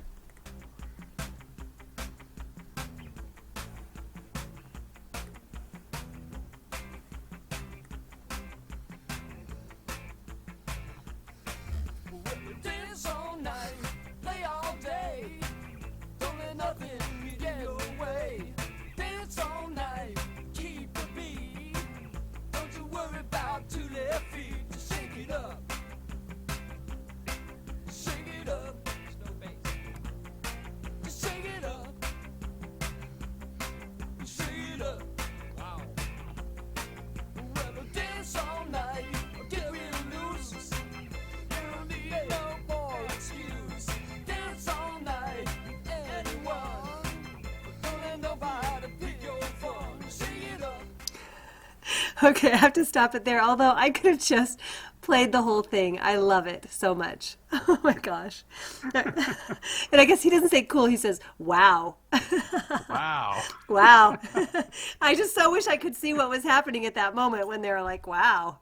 Speaker 3: Okay, I have to stop it there, although I could have just played the whole thing. I love it so much. Oh my gosh. And I guess he doesn't say cool, he says, wow.
Speaker 2: Wow.
Speaker 3: Wow. I just so wish I could see what was happening at that moment when they were like, wow.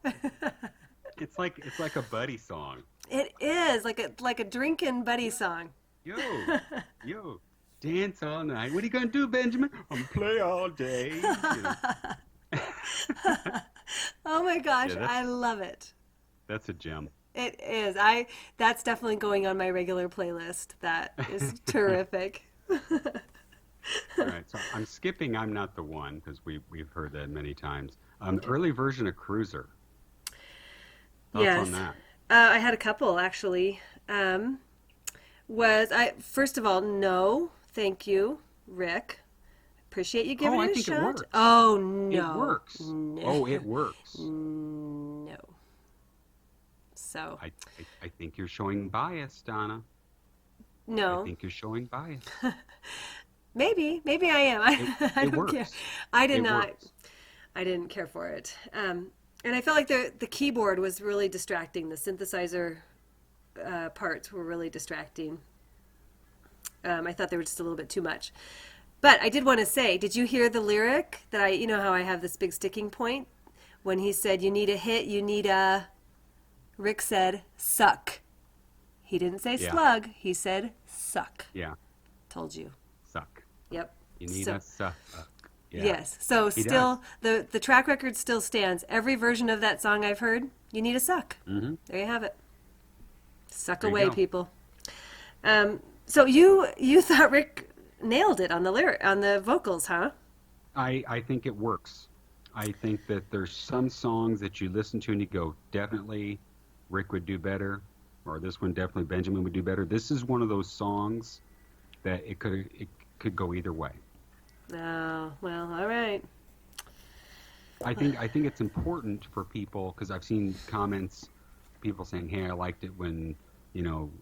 Speaker 2: It's like a buddy song.
Speaker 3: It is, like a drinking buddy song.
Speaker 2: Yo, dance all night. What are you going to do, Benjamin? I'm going to play all day.
Speaker 3: Oh my gosh, I love it.
Speaker 2: That's a gem.
Speaker 3: It is. That's definitely going on my regular playlist. That is terrific.
Speaker 2: All right, so I'm skipping I'm Not the One because we've heard that many times. Early version of Cruiser. Thoughts on that?
Speaker 3: I had a couple actually. First of all, no, Thank you, Rick. Appreciate you giving
Speaker 2: I
Speaker 3: it a
Speaker 2: think it
Speaker 3: shot.
Speaker 2: works.
Speaker 3: Oh, no.
Speaker 2: It works.
Speaker 3: No.
Speaker 2: Oh, it works.
Speaker 3: No. So,
Speaker 2: I think you're showing bias, Donna.
Speaker 3: no.
Speaker 2: I think you're showing bias.
Speaker 3: Maybe I am. I
Speaker 2: It
Speaker 3: don't care.
Speaker 2: works.
Speaker 3: I did
Speaker 2: It
Speaker 3: not.
Speaker 2: works.
Speaker 3: I didn't care for it. And I felt like the keyboard was really distracting. The synthesizer parts were really distracting. I thought they were just a little bit too much. But I did want to say, did you hear the lyric that you know how I have this big sticking point? When he said, you need a hit, you need a, Rick said, suck. He didn't say
Speaker 2: Yeah.
Speaker 3: slug, he said suck.
Speaker 2: Yeah.
Speaker 3: Told you.
Speaker 2: Suck.
Speaker 3: Yep.
Speaker 2: You need
Speaker 3: So-
Speaker 2: a suck. Yeah.
Speaker 3: Yes. So
Speaker 2: He
Speaker 3: still, the track record still stands. Every version of that song I've heard, you need a suck.
Speaker 2: Mm-hmm.
Speaker 3: There you have it. Suck
Speaker 2: There you
Speaker 3: away,
Speaker 2: go.
Speaker 3: people. So you thought Rick nailed it on the vocals, huh?
Speaker 2: I think it works. I think that there's some songs that you listen to and you go, definitely Rick would do better, or this one definitely Benjamin would do better. This is one of those songs that it could go either way.
Speaker 3: Oh, well, all right.
Speaker 2: I think it's important for people, because I've seen comments, people saying, "Hey, I liked it when,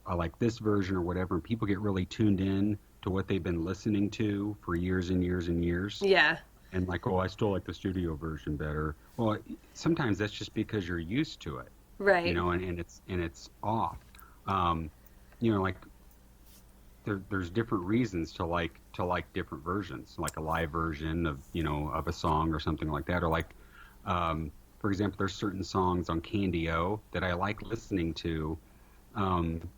Speaker 2: I like this version or whatever," and people get really tuned in to what they've been listening to for years and years and years.
Speaker 3: Yeah.
Speaker 2: And like, oh, I still like the studio version better. Well, sometimes that's just because you're used to it,
Speaker 3: Right.
Speaker 2: and it's off. Like there's different reasons to like different versions, like a live version of a song or something like that, or like, for example, there's certain songs on Candy O that I like listening to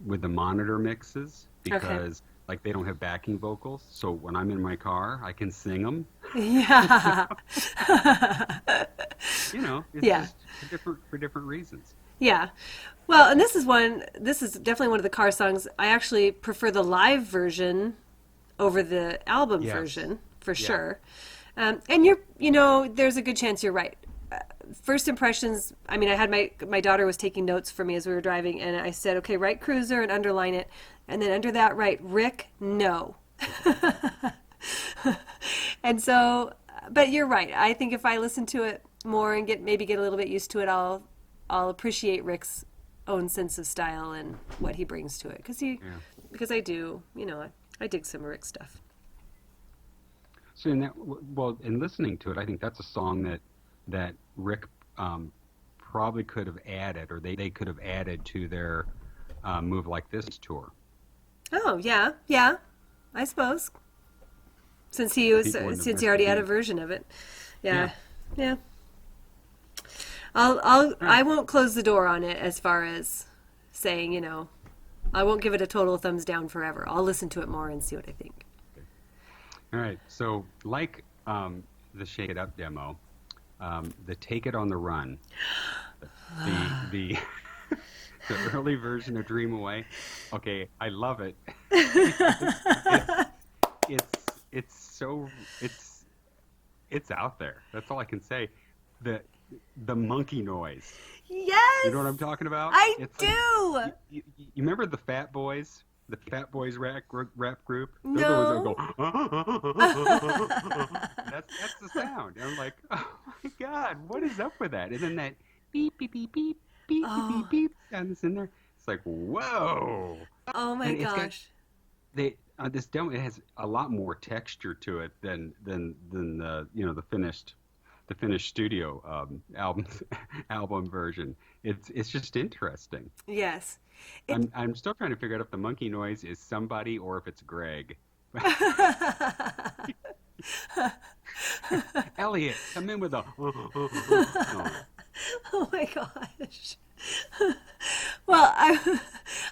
Speaker 2: with the monitor mixes because. Like they don't have backing vocals, so when I'm in my car, I can sing them.
Speaker 3: Yeah.
Speaker 2: It's
Speaker 3: Yeah.
Speaker 2: just for different reasons.
Speaker 3: Yeah. Well, and this is definitely one of the car songs. I actually prefer the live version over the album
Speaker 2: Yes.
Speaker 3: version for
Speaker 2: Yeah.
Speaker 3: sure. And there's a good chance you're right. First impressions, I mean, I had my daughter was taking notes for me as we were driving, and I said, okay, write Cruiser and underline it. And then under that, write Rick, no. And so, but you're right. I think if I listen to it more and maybe get a little bit used to it, I'll appreciate Rick's own sense of style and what he brings to it. Because I do, I dig some Rick stuff.
Speaker 2: So in listening to it, I think that's a song that Rick probably could have added, or they could have added to their Move Like This tour.
Speaker 3: Oh, yeah, I suppose. Since he already had a version of it. Yeah. I won't close the door on it as far as saying, I won't give it a total thumbs down forever. I'll listen to it more and see what I think.
Speaker 2: All right. So like the Shake It Up demo, the Take It on the Run, the the early version of Dream Away. Okay, I love it. It's out there. That's all I can say. The monkey noise.
Speaker 3: Yes!
Speaker 2: You know what I'm talking about?
Speaker 3: I
Speaker 2: It's
Speaker 3: do!
Speaker 2: Like, you remember the Fat Boys? The Fat Boys rap group? They're
Speaker 3: No.
Speaker 2: the ones that go, that's the sound. And I'm like, oh my God, what is up with that? And then that beep, beep, beep, beep, beep,
Speaker 3: Oh.
Speaker 2: beep, beep, and it's in there. It's like, whoa.
Speaker 3: Oh my
Speaker 2: And it's got-
Speaker 3: gosh.
Speaker 2: This demo, it has a lot more texture to it than the finished studio album version. It's just interesting.
Speaker 3: Yes.
Speaker 2: I'm still trying to figure out if the monkey noise is somebody or if it's Greg. Elliot, come in with a.
Speaker 3: Oh my gosh. Well,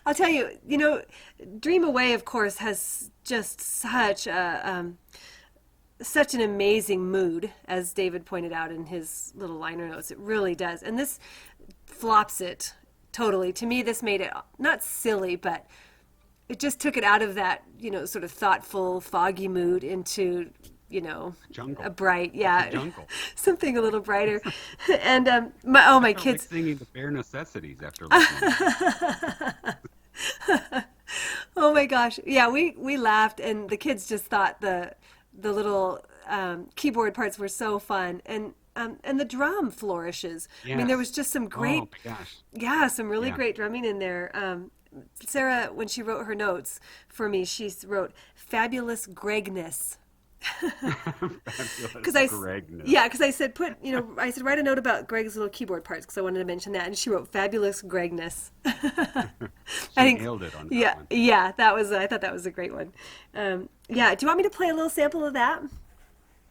Speaker 3: I'll tell you, Dream Away, of course, has just such an amazing mood, as David pointed out in his little liner notes. It really does. And this flops it totally. To me, this made it not silly, but it just took it out of that, sort of thoughtful, foggy mood into,
Speaker 2: Jungle.
Speaker 3: a bright,
Speaker 2: Jungle.
Speaker 3: something a little brighter. And my
Speaker 2: Like
Speaker 3: kids.
Speaker 2: singing the bare necessities after listening.
Speaker 3: Oh my gosh. Yeah, we laughed and the kids just thought the little keyboard parts were so fun and the drum flourishes. I mean, there was
Speaker 2: Yes.
Speaker 3: just some
Speaker 2: Oh
Speaker 3: great,
Speaker 2: my gosh.
Speaker 3: yeah, some really
Speaker 2: Yeah.
Speaker 3: great drumming in there. Sarah, when she wrote her notes for me, she wrote fabulous Gregness.
Speaker 2: Fabulous
Speaker 3: Because
Speaker 2: Gregness.
Speaker 3: yeah, because I said I said write a note about Greg's little keyboard parts because I wanted to mention that, and she wrote fabulous Gregness. I
Speaker 2: She
Speaker 3: think,
Speaker 2: nailed it on that
Speaker 3: yeah,
Speaker 2: one.
Speaker 3: yeah, that was I thought that was a great one. Yeah, do you want me to play a little sample of that?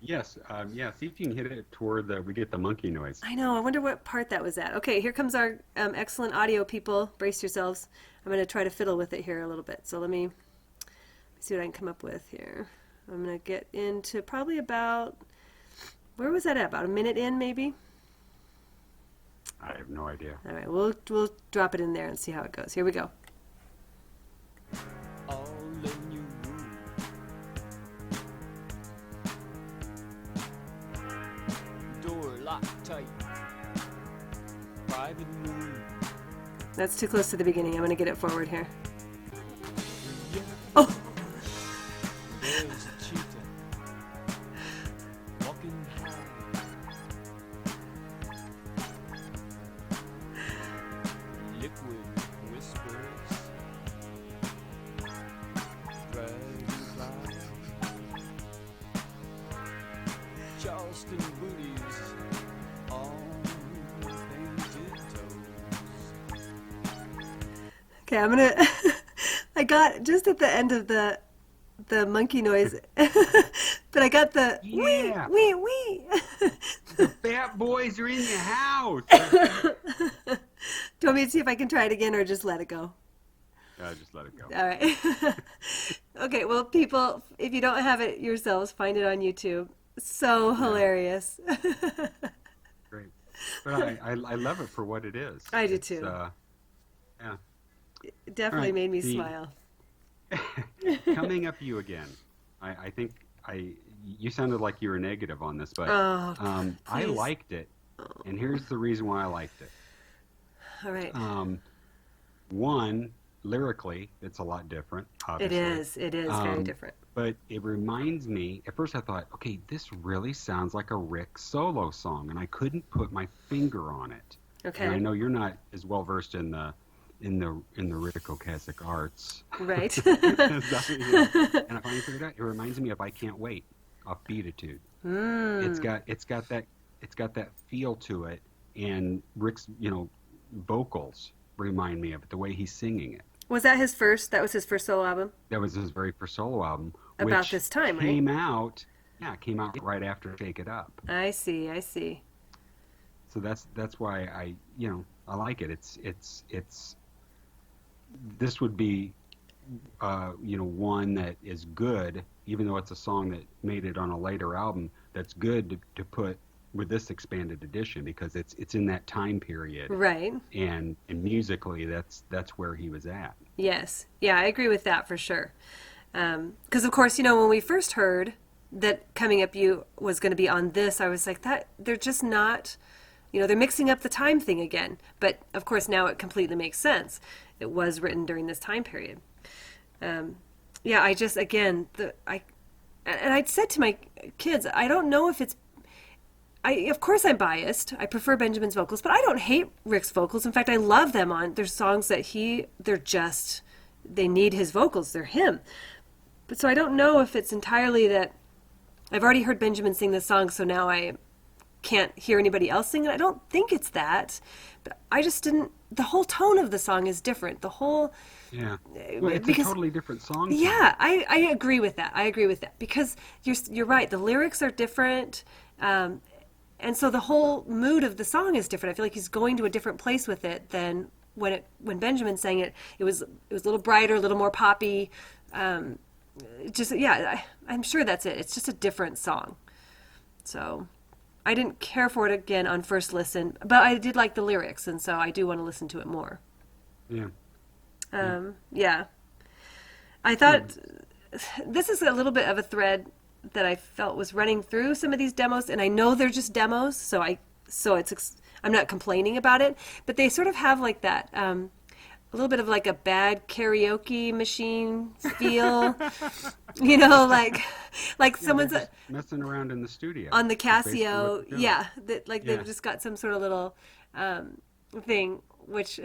Speaker 2: Yes. Yeah. See if you can hit it toward we get the monkey noise.
Speaker 3: I know. I wonder what part that was at. Okay, here comes our excellent audio people. Brace yourselves. I'm going to try to fiddle with it here a little bit. So let me see what I can come up with here. I'm going to get into probably about, where was that at? About a minute in, maybe?
Speaker 2: I have no idea.
Speaker 3: All right, we'll drop it in there and see how it goes. Here we go.
Speaker 4: All in your room. Door locked tight. Private room.
Speaker 3: That's too close to the beginning. I'm going to get it forward here.
Speaker 4: Yeah,
Speaker 3: Oh,
Speaker 4: there's a cheetah. Walking high. Liquid whispers. Dragonfly. Charleston booties on painted toes.
Speaker 3: okay. I'm going to, I got just at the end of the monkey noise, but I got the
Speaker 2: Yeah.
Speaker 3: wee, wee, wee.
Speaker 2: The fat boys are in your house.
Speaker 3: Do you want me to see if I can try it again or just let it go?
Speaker 2: Just let it go.
Speaker 3: All right. Okay, well, people, if you don't have it yourselves, find it on YouTube. So hilarious.
Speaker 2: Great. But I love it for what it is.
Speaker 3: I do
Speaker 2: It's,
Speaker 3: too.
Speaker 2: Yeah.
Speaker 3: It definitely
Speaker 2: All right,
Speaker 3: made me
Speaker 2: the-
Speaker 3: smile.
Speaker 2: Coming up you again. I think you sounded like you were negative on this, but
Speaker 3: Oh,
Speaker 2: I
Speaker 3: please.
Speaker 2: liked it, and here's the reason why I liked it.
Speaker 3: All right.
Speaker 2: One, lyrically, it's a lot different.
Speaker 3: It
Speaker 2: Obviously.
Speaker 3: is. It is very
Speaker 2: Um,
Speaker 3: different.
Speaker 2: But it reminds me. At first, I thought, okay, this really sounds like a Rick solo song, and I couldn't put my finger on it. And I
Speaker 3: Okay.
Speaker 2: know you're not as well versed in the Rick Ocasek arts.
Speaker 3: Right.
Speaker 2: So, and I finally figured out. It reminds me of "I Can't Wait" off Beatitude. It's got that feel to it, and Rick's vocals remind me of it. The way he's singing it.
Speaker 3: Was that his first? That was his first solo album?
Speaker 2: That was his very first solo album,
Speaker 3: About
Speaker 2: which
Speaker 3: this time, right?
Speaker 2: came out. Yeah, it came out right after "Shake It Up."
Speaker 3: I see. I see.
Speaker 2: So that's why I like it. It's this would be one that is good, even though it's a song that made it on a later album. That's good to put with this expanded edition because it's in that time period,
Speaker 3: Right.
Speaker 2: and musically that's where he was at.
Speaker 3: Yes. Yeah, I agree with that for sure. Because, of course, when we first heard that Coming Up You was going to be on this, I was like, that they're just not, they're mixing up the time thing again. But, of course, now it completely makes sense. It was written during this time period. Yeah, I just, again, and I'd said to my kids, I don't know if it's, of course I'm biased. I prefer Benjamin's vocals, but I don't hate Rick's vocals. In fact, I love them there's songs that they need his vocals. They're him. But so I don't know if it's entirely that I've already heard Benjamin sing this song, so now I can't hear anybody else sing it. I don't think it's that. But I just didn't, the whole tone of the song is different. The whole,
Speaker 2: Yeah, well, it's
Speaker 3: because-
Speaker 2: a totally different song.
Speaker 3: yeah, I agree with that. I agree with that because you're right. The lyrics are different, and so the whole mood of the song is different. I feel like he's going to a different place with it than when Benjamin sang it. It was a little brighter, a little more poppy. I'm sure that's it. It's just a different song. So I didn't care for it again on first listen, but I did like the lyrics, and so I do want to listen to it more.
Speaker 2: Yeah.
Speaker 3: Yeah. I thought this is a little bit of a thread that I felt was running through some of these demos, and I know they're just demos, so I'm not complaining about it, but they sort of have like that little bit of like a bad karaoke machine feel, you know, like
Speaker 2: Yeah,
Speaker 3: someone's
Speaker 2: they're just messing around in the studio.
Speaker 3: on the
Speaker 2: That's basically what
Speaker 3: Casio,
Speaker 2: they're doing.
Speaker 3: yeah, that like
Speaker 2: Yeah.
Speaker 3: they've just got some sort of little thing. Which,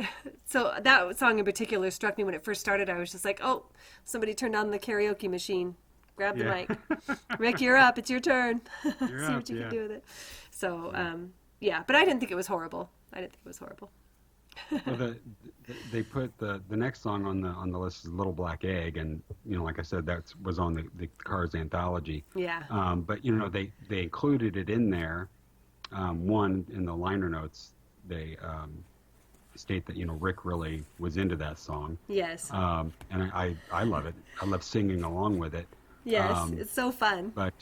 Speaker 3: so that song in particular struck me when it first started. I was just like, oh, somebody turned on the karaoke machine. Grab the
Speaker 2: Yeah.
Speaker 3: mic. Rick, you're up. It's your turn.
Speaker 2: You're
Speaker 3: See
Speaker 2: up,
Speaker 3: what you
Speaker 2: yeah.
Speaker 3: can do with it. So, yeah, but I didn't think it was horrible. I didn't think it was horrible.
Speaker 2: Well, they put the next song on the list is Little Black Egg, and you know, like I said, that was on the Cars anthology.
Speaker 3: Yeah.
Speaker 2: But you know, they included it in there. One in the liner notes, they state that you know Rick really was into that song,
Speaker 3: Yes.
Speaker 2: and I love it. I love singing along with it.
Speaker 3: Yes. It's so fun.
Speaker 2: But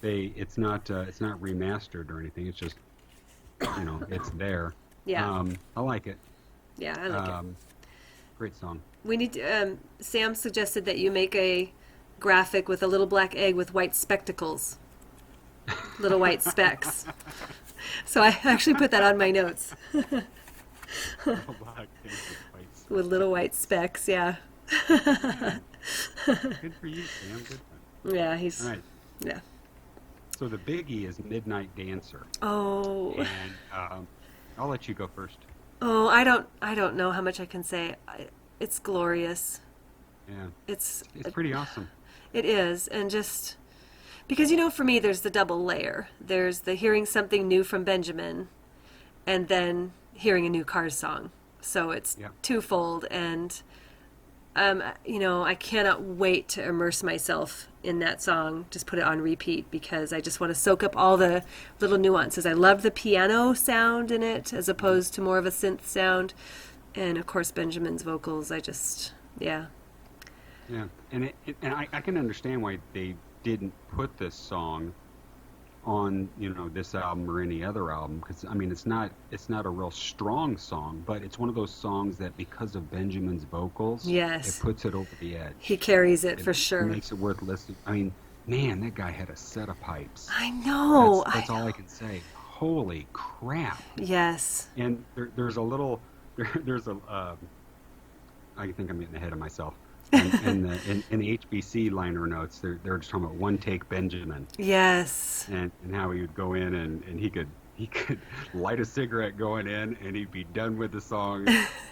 Speaker 2: it's not remastered or anything. It's just you know it's there.
Speaker 3: Yeah.
Speaker 2: I like it.
Speaker 3: Yeah, I like it.
Speaker 2: Great song.
Speaker 3: We need to, Sam suggested that you make a graphic with a little black egg with white spectacles. Little white specks. So I actually put that on my notes. With little white specks, yeah.
Speaker 2: Good for you, Sam. Good for you.
Speaker 3: Yeah, he's,
Speaker 2: All right.
Speaker 3: yeah.
Speaker 2: So the biggie is Midnight Dancer,
Speaker 3: Oh,
Speaker 2: and I'll let you go first.
Speaker 3: oh, I don't know how much I can say. It's glorious.
Speaker 2: Yeah,
Speaker 3: It's
Speaker 2: it's pretty awesome.
Speaker 3: It is, and just because you know, for me, there's the double layer. There's the hearing something new from Benjamin, and then hearing a new Cars song. So it's
Speaker 2: Yeah.
Speaker 3: twofold, and you know, I cannot wait to immerse myself in that song. Just put it on repeat because I just want to soak up all the little nuances. I love the piano sound in it as opposed to more of a synth sound, and of course Benjamin's vocals. I just, yeah.
Speaker 2: Yeah, and I can understand why they didn't put this song on this album or any other album, because I mean it's not a real strong song, but it's one of those songs that because of Benjamin's vocals,
Speaker 3: Yes.
Speaker 2: it puts it over the edge.
Speaker 3: He carries it for
Speaker 2: It
Speaker 3: sure.
Speaker 2: makes it worth listening. I mean, man, that guy had a set of pipes.
Speaker 3: I know.
Speaker 2: That's all
Speaker 3: know.
Speaker 2: I can say. Holy crap!
Speaker 3: Yes.
Speaker 2: And there's a little, there's a, I think I'm getting ahead of myself. In the HBC liner notes, they're just talking about one take Benjamin,
Speaker 3: Yes.
Speaker 2: and how he would go in and he could light a cigarette going in, and he'd be done with the song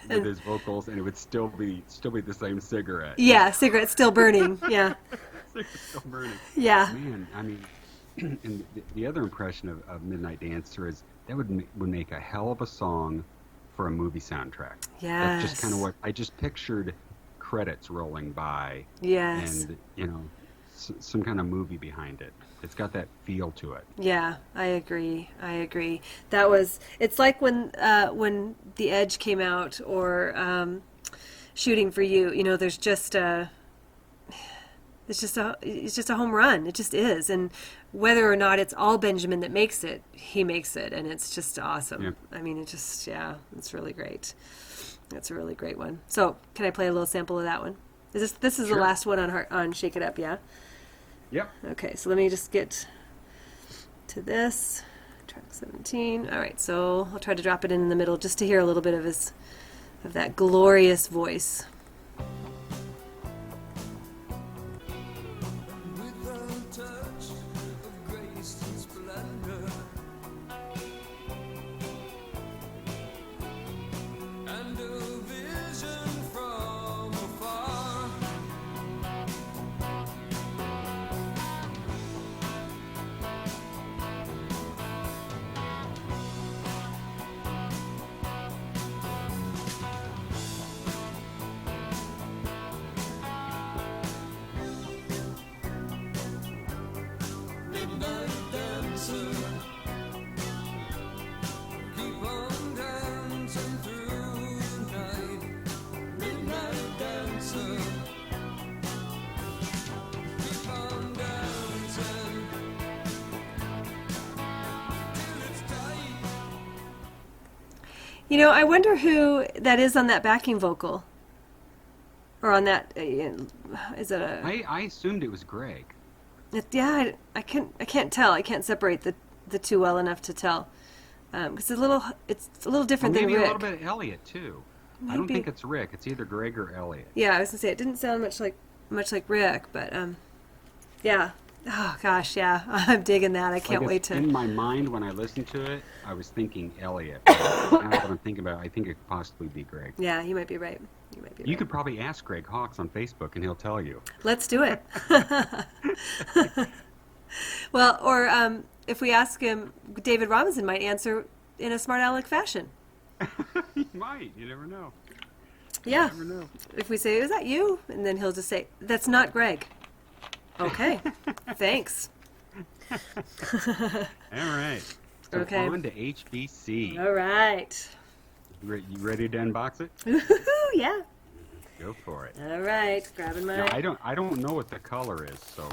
Speaker 2: with his vocals, and it would still be the same cigarette.
Speaker 3: Yeah, cigarette still burning. Yeah.
Speaker 2: Cigarette's still burning.
Speaker 3: Yeah.
Speaker 2: Man, I mean, and the other impression of Midnight Dancer is that would make a hell of a song for a movie soundtrack.
Speaker 3: Yes.
Speaker 2: That's just kind of what I just pictured. Credits rolling by,
Speaker 3: Yes.
Speaker 2: and some kind of movie behind it. It's got that feel to it.
Speaker 3: Yeah, I agree. That was, it's like when The Edge came out, or Shooting for You, you know, there's just it's just a home run. It just is. And whether or not it's all Benjamin that makes it, he makes it, and it's just awesome.
Speaker 2: Yeah.
Speaker 3: I mean, it's really great. That's a really great one. So, can I play a little sample of that one? This is
Speaker 2: Sure.
Speaker 3: the last one on Shake It Up, yeah?
Speaker 2: Yep.
Speaker 3: Okay, so let me just get to this. Track 17. All right, so I'll try to drop it in the middle just to hear a little bit of that glorious voice.
Speaker 4: With a touch of grace and splendor, and a vision from afar. Midnight dancer, keep on dancing through the night. Midnight dancer, keep on dancing till it's tight.
Speaker 3: You know, I wonder who that is on that backing vocal. Or on that, is it a...
Speaker 2: I assumed it was Greg.
Speaker 3: Yeah, I can't tell. I can't separate the two well enough to tell. Because it's a little
Speaker 2: Or
Speaker 3: different than
Speaker 2: maybe
Speaker 3: Rick.
Speaker 2: a little bit of Elliot too. I don't think it's Rick. It's either Greg or Elliot.
Speaker 3: Yeah, I was gonna say it didn't sound much like Rick, but yeah. Oh gosh, yeah. I'm digging that. I can't wait to.
Speaker 2: In my mind, when I listened to it, I was thinking Elliot. Now that I'm thinking about it, I think it could possibly be Greg.
Speaker 3: Yeah, you might be right.
Speaker 2: You could probably ask Greg Hawkes on Facebook, and he'll tell you.
Speaker 3: Let's do it. Well, or if we ask him, David Robinson might answer in a smart aleck fashion.
Speaker 2: He might. You never know.
Speaker 3: Yeah.
Speaker 2: You never know.
Speaker 3: If we say, "Is that you?" and then he'll just say, "That's not Greg." Okay. Thanks.
Speaker 2: All right. So
Speaker 3: Okay.
Speaker 2: on to HBC.
Speaker 3: All right.
Speaker 2: You ready to unbox it?
Speaker 3: Woo-hoo, yeah.
Speaker 2: Go for it.
Speaker 3: All right. Grabbing my.
Speaker 2: Now, I don't know what the color is, so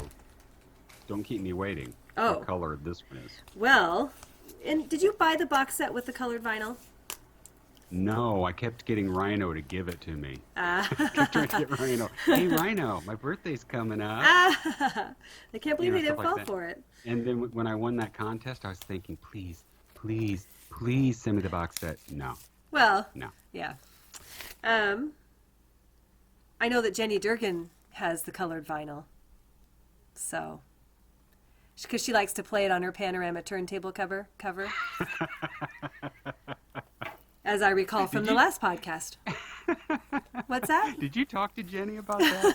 Speaker 2: don't keep me waiting.
Speaker 3: Oh.
Speaker 2: What color this one is?
Speaker 3: Well, and did you buy the box set with the colored vinyl?
Speaker 2: No, I kept getting Rhino to give it to me.
Speaker 3: Ah.
Speaker 2: I kept trying to get Rhino. Hey, Rhino, my birthday's coming up.
Speaker 3: I can't believe they
Speaker 2: stuff
Speaker 3: didn't
Speaker 2: like
Speaker 3: fall
Speaker 2: that.
Speaker 3: for it.
Speaker 2: And then when I won that contest, I was thinking, please, please, please send me the box set. No,
Speaker 3: Well,
Speaker 2: no.
Speaker 3: yeah. I know that Jenny Durgan has the colored vinyl. So, because she likes to play it on her panorama turntable cover. As I recall from the last podcast. What's that?
Speaker 2: Did you talk to Jenny about that?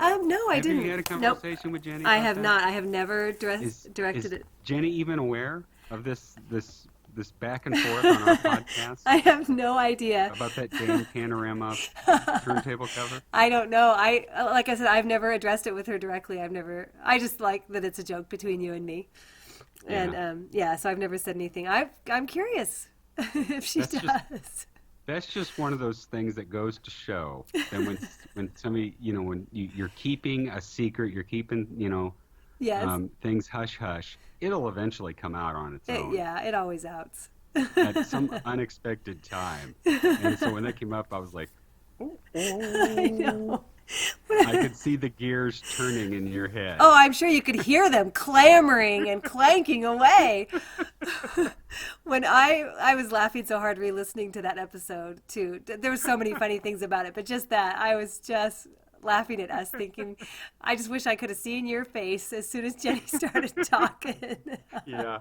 Speaker 3: No, I
Speaker 2: Have
Speaker 3: didn't.
Speaker 2: you had a
Speaker 3: Nope.
Speaker 2: conversation with Jenny?
Speaker 3: I
Speaker 2: about
Speaker 3: have
Speaker 2: that?
Speaker 3: not. I have never
Speaker 2: Is
Speaker 3: directed it.
Speaker 2: Jenny even aware of this back and forth on our podcast
Speaker 3: I have no idea.
Speaker 2: about that damn panorama turntable cover?
Speaker 3: I don't know. Like I said, I've never addressed it with her directly. I just like that it's a joke between you and me. And so I've never said anything. I'm curious if she does.
Speaker 2: That's just one of those things that goes to show that when somebody, when you're keeping a secret, you're keeping,
Speaker 3: Yes.
Speaker 2: things hush hush, it'll eventually come out on its own.
Speaker 3: It always outs.
Speaker 2: At some unexpected time. And so when that came up, I was like,
Speaker 3: I know.
Speaker 2: I could see the gears turning in your head.
Speaker 3: Oh, I'm sure you could hear them clamoring and clanking away. When I was laughing so hard re-listening to that episode too. There were so many funny things about it, but just that, I was just laughing at us, thinking, I just wish I could have seen your face as soon as Jenny started talking.
Speaker 2: Yeah.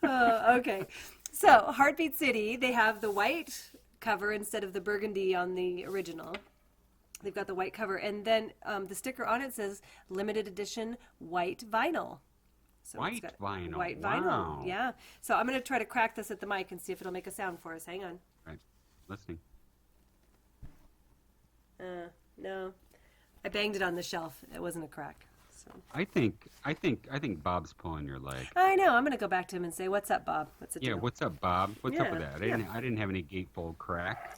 Speaker 3: Okay. So, Heartbeat City, they have the white cover instead of the burgundy on the original. They've got the white cover, and then the sticker on it says limited edition white vinyl. So
Speaker 2: White
Speaker 3: it's got
Speaker 2: vinyl.
Speaker 3: White
Speaker 2: Wow.
Speaker 3: vinyl. Yeah. So I'm going to try to crack this at the mic and see if it'll make a sound for us. Hang on.
Speaker 2: Right. Listening.
Speaker 3: No. I banged it on the shelf. It wasn't a crack. So
Speaker 2: I think Bob's pulling your leg.
Speaker 3: I know. I'm going to go back to him and say, "What's up, Bob? What's the
Speaker 2: Yeah,
Speaker 3: deal?"
Speaker 2: what's up, Bob? What's up with
Speaker 3: Yeah,
Speaker 2: that? I didn't have any gatefold crack.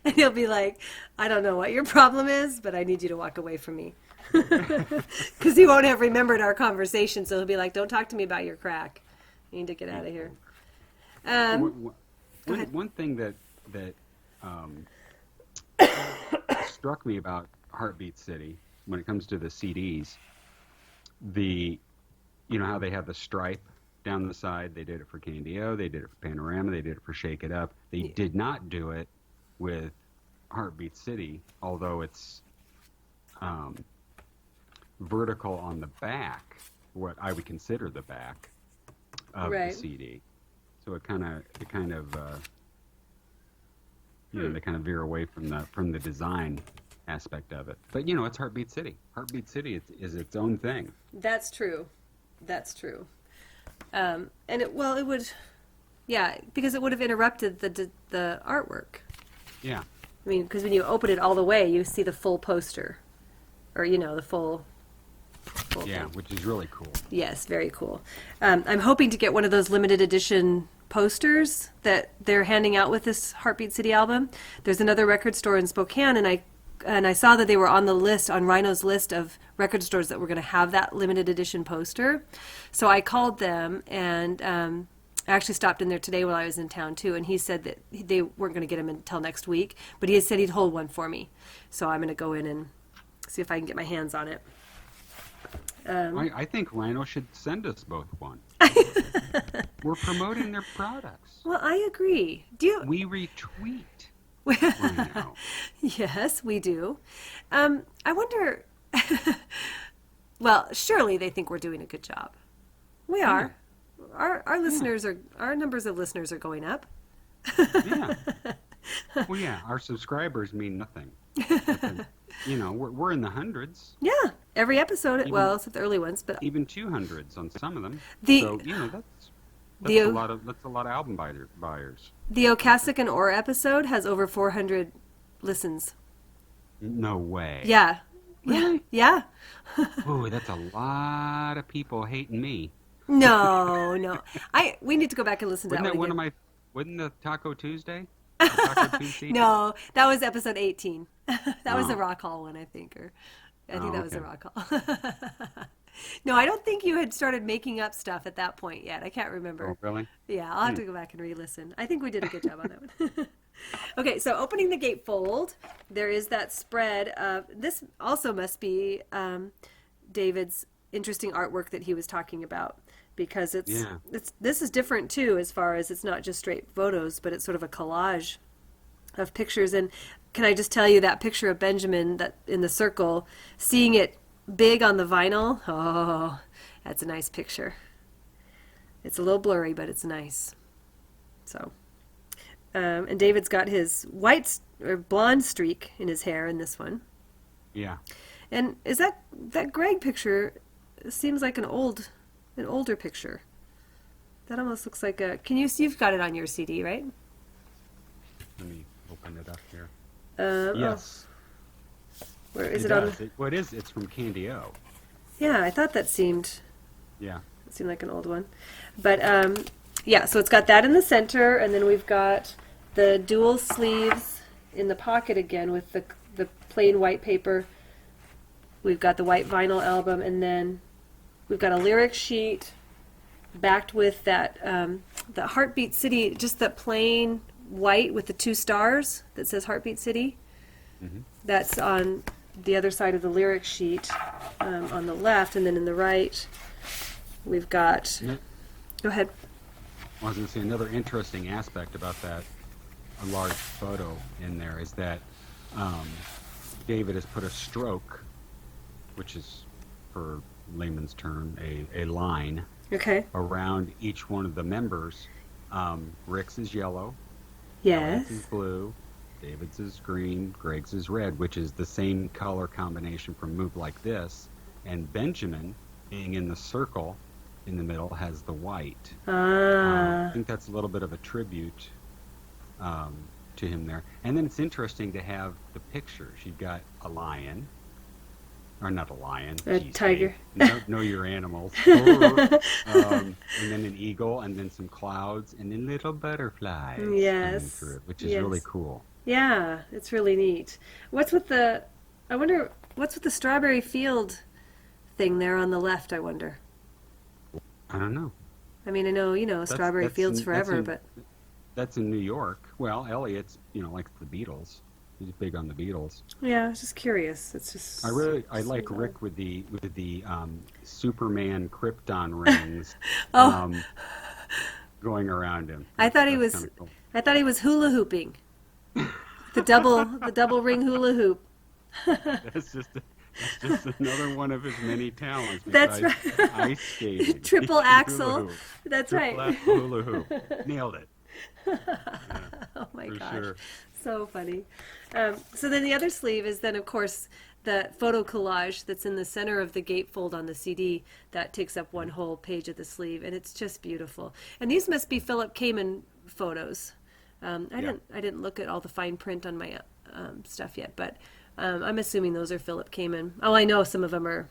Speaker 3: And he'll be like, "I don't know what your problem is, but I need you to walk away from me." Because he won't have remembered our conversation, so he'll be like, "Don't talk to me about your crack. You need to get out of here."
Speaker 2: One thing that struck me about Heartbeat City when it comes to the CDs, how they have the stripe down the side. They did it for Candy O, they did it for Panorama, they did it for Shake It Up. They did not do it with Heartbeat City, although it's vertical on the back, what I would consider the back of the CD. So it kind of they kind of veer away from the design aspect of it. But it's Heartbeat City. Heartbeat City is its own thing.
Speaker 3: That's true. And it would, because it would have interrupted the artwork.
Speaker 2: Yeah.
Speaker 3: I mean, because when you open it all the way, you see the full poster, or the full
Speaker 2: Yeah,
Speaker 3: thing.
Speaker 2: which is really cool.
Speaker 3: Yes, very cool. I'm hoping to get one of those limited edition posters that they're handing out with this Heartbeat City album. There's another record store in Spokane, and I saw that they were on the list, on Rhino's list of record stores that were going to have that limited edition poster. So I called them, and I actually stopped in there today while I was in town too, and he said that they weren't going to get them until next week, but he said he'd hold one for me. So I'm going to go in and see if I can get my hands on it.
Speaker 2: I think Rhino should send us both one. We're promoting their products.
Speaker 3: Well, I agree.
Speaker 2: We retweet Rhino.
Speaker 3: Yes, we do. I wonder. Well, surely they think we're doing a good job. We are. Our listeners our numbers of listeners are going up.
Speaker 2: Yeah. Well, yeah, our subscribers mean nothing. But, we're in the hundreds.
Speaker 3: Yeah, every episode. Except the early ones, but
Speaker 2: Even 200s on some of them.
Speaker 3: The-
Speaker 2: that's a lot of album buyers.
Speaker 3: the Ocasek and Orr episode has over 400 listens.
Speaker 2: No way.
Speaker 3: Yeah.
Speaker 2: Really?
Speaker 3: Yeah.
Speaker 2: Ooh, that's a lot of people hating me.
Speaker 3: No. We need to go back and listen to
Speaker 2: Wasn't
Speaker 3: that
Speaker 2: that
Speaker 3: one
Speaker 2: one
Speaker 3: again.
Speaker 2: wasn't the Taco Tuesday? The Taco Tuesday?
Speaker 3: No, that was episode 18. That was the
Speaker 2: Oh.
Speaker 3: Rock Hall one, I think. Or I think
Speaker 2: Oh,
Speaker 3: that was the
Speaker 2: okay.
Speaker 3: Rock Hall. No, I don't think you had started making up stuff at that point yet. I can't remember.
Speaker 2: Oh, really?
Speaker 3: Yeah, I'll have to go back and re-listen. I think we did a good job on that one. Okay, so opening the gatefold, there is that spread of, this also must be David's interesting artwork that he was talking about, because this is different too, as far as it's not just straight photos, but it's sort of a collage of pictures. And can I just tell you that picture of Benjamin that in the circle, seeing it big on the vinyl, oh, that's a nice picture. It's a little blurry, but it's nice. So, and David's got his white or blonde streak in his hair in this one.
Speaker 2: Yeah.
Speaker 3: And is that Greg picture seems like an older picture. That almost looks like a, can you see, you've got it on your CD, right?
Speaker 2: Let me open it up here.
Speaker 3: Oh,
Speaker 2: Yes.
Speaker 3: where is it
Speaker 2: does.
Speaker 3: on?
Speaker 2: It is. It's from Candy O.
Speaker 3: Yeah, I thought that seemed
Speaker 2: Yeah.
Speaker 3: like an old one. But yeah, so it's got that in the center, and then we've got the dual sleeves in the pocket again with the plain white paper. We've got the white vinyl album, and then we've got a lyric sheet backed with that the Heartbeat City, just that plain white with the 2 stars that says Heartbeat City.
Speaker 2: Mm-hmm.
Speaker 3: That's on the other side of the lyric sheet on the left, and then in the right we've got,
Speaker 2: Yeah.
Speaker 3: go ahead.
Speaker 2: I was going to say another interesting aspect about that large photo in there is that David has put a stroke, which is, for layman's term, a line
Speaker 3: Okay.
Speaker 2: around each one of the members. Rick's is yellow,
Speaker 3: Yes.
Speaker 2: Elliot's is blue, David's is green, Greg's is red, which is the same color combination from Move Like This. And Benjamin, being in the circle in the middle, has the white. I think that's a little bit of a tribute to him there. And then it's interesting to have the pictures. You've got a lion, or not a lion,
Speaker 3: A
Speaker 2: geez,
Speaker 3: tiger.
Speaker 2: know your animals. And then an eagle, and then some clouds, and then little butterflies coming
Speaker 3: Yes.
Speaker 2: through it, which is
Speaker 3: Yes.
Speaker 2: really cool.
Speaker 3: Yeah, it's really neat. What's with the Strawberry Field thing there on the left, I wonder?
Speaker 2: I don't know.
Speaker 3: I mean, I know, Strawberry
Speaker 2: that's
Speaker 3: Fields
Speaker 2: in-
Speaker 3: forever,
Speaker 2: that's
Speaker 3: but
Speaker 2: That's in New York. Well, Elliot's, likes the Beatles. He's big on the Beatles.
Speaker 3: yeah, I was just curious. It's just
Speaker 2: I like Rick with the Superman Krypton rings
Speaker 3: Oh.
Speaker 2: going around him.
Speaker 3: I thought he
Speaker 2: That's
Speaker 3: was
Speaker 2: kinda cool.
Speaker 3: I thought he was hula hooping. The double ring hula hoop.
Speaker 2: That's just another one of his many talents.
Speaker 3: That's
Speaker 2: besides
Speaker 3: right.
Speaker 2: Ice skating.
Speaker 3: Triple
Speaker 2: Hula
Speaker 3: axel.
Speaker 2: hoop.
Speaker 3: That's
Speaker 2: Triple
Speaker 3: right.
Speaker 2: axel hula hoop. Nailed it.
Speaker 3: Oh my
Speaker 2: For
Speaker 3: gosh.
Speaker 2: sure.
Speaker 3: So funny. So then the other sleeve is then, of course, the photo collage that's in the center of the gatefold on the CD that takes up one whole page of the sleeve, and it's just beautiful. And these must be Philip Kamen photos. I didn't look at all the fine print on my stuff yet, but I'm assuming those are Philip Kamen. Oh, I know some of them are.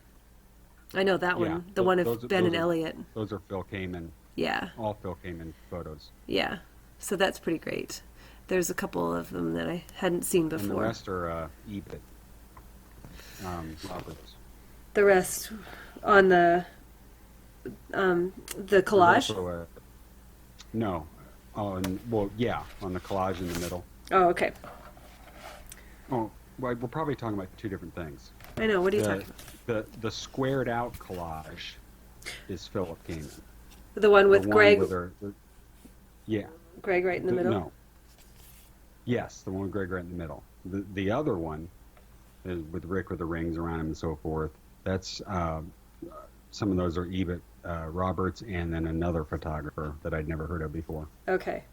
Speaker 3: I know that one, the one of Ben and Elliot.
Speaker 2: Those are Phil Kamen.
Speaker 3: Yeah,
Speaker 2: All Phil Kamen photos.
Speaker 3: yeah. So that's pretty great. There's a couple of them that I hadn't seen
Speaker 2: And the
Speaker 3: before.
Speaker 2: rest are Ebit. Roberts.
Speaker 3: The rest on the collage.
Speaker 2: Also, no. Oh, on the collage in the middle.
Speaker 3: Oh, okay.
Speaker 2: Oh, well, we're probably talking about two different things.
Speaker 3: I know. What are you
Speaker 2: The-
Speaker 3: talking about?
Speaker 2: the squared out collage is Philip Gaiman.
Speaker 3: The one with
Speaker 2: The
Speaker 3: Greg,
Speaker 2: with yeah.
Speaker 3: Greg right in the middle?
Speaker 2: No. Yes, the one with Greg right in the middle. The other one is with Rick with the rings around him and so forth. That's some of those are Ebert Roberts and then another photographer that I'd never heard of before.
Speaker 3: Okay.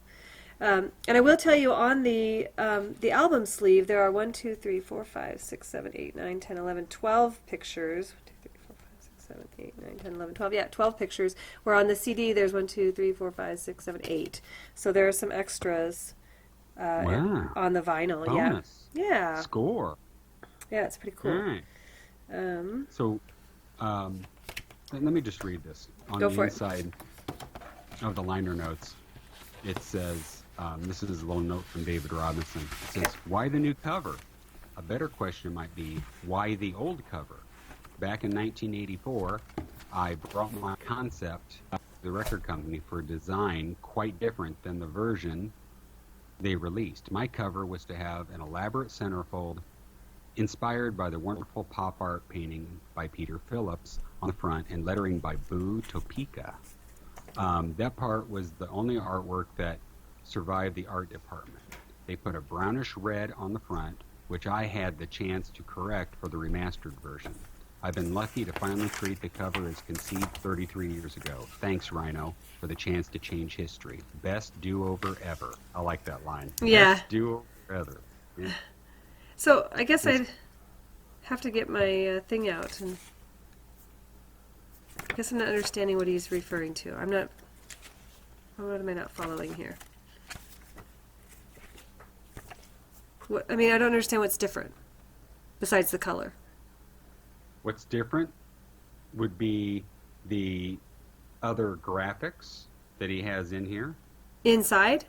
Speaker 3: And I will tell you on the album sleeve, there are 1, 2, 3, 4, 5, 6, 7, 8, 9, 10, 11, 12 pictures. 1, 2, 3, 4, 5, 6, 7, 8, 9, 10, 11, 12. Yeah, 12 pictures. Where on the CD, there's 1, 2, 3, 4, 5, 6, 7, 8. So there are some extras
Speaker 2: Wow.
Speaker 3: on the vinyl.
Speaker 2: Bonus.
Speaker 3: Yeah. Yeah.
Speaker 2: Score.
Speaker 3: Yeah, it's pretty cool.
Speaker 2: All right. So, let me just read this. On
Speaker 3: Go
Speaker 2: the
Speaker 3: for it.
Speaker 2: inside of the liner notes, it says, this is a little note from David Robinson. It says, why the new cover? A better question might be, why the old cover? Back in 1984, I brought my concept to the record company for a design quite different than the version they released. My cover was to have an elaborate centerfold inspired by the wonderful pop art painting by Peter Phillips on the front and lettering by Boo Topeka. That part was the only artwork that survived the art department. They put a brownish red on the front, which I had the chance to correct for the remastered version. I've been lucky to finally create the cover as conceived 33 years ago. Thanks, Rhino, for the chance to change history. Best do-over ever. I like that line.
Speaker 3: Yeah.
Speaker 2: Best do-over ever. Yeah.
Speaker 3: So I guess I'd have to get my thing out, and I guess I'm not understanding what he's referring to. I'm not. What am I not following here? What, I mean, I don't understand what's different besides the color.
Speaker 2: What's different would be the other graphics that he has in here.
Speaker 3: Inside?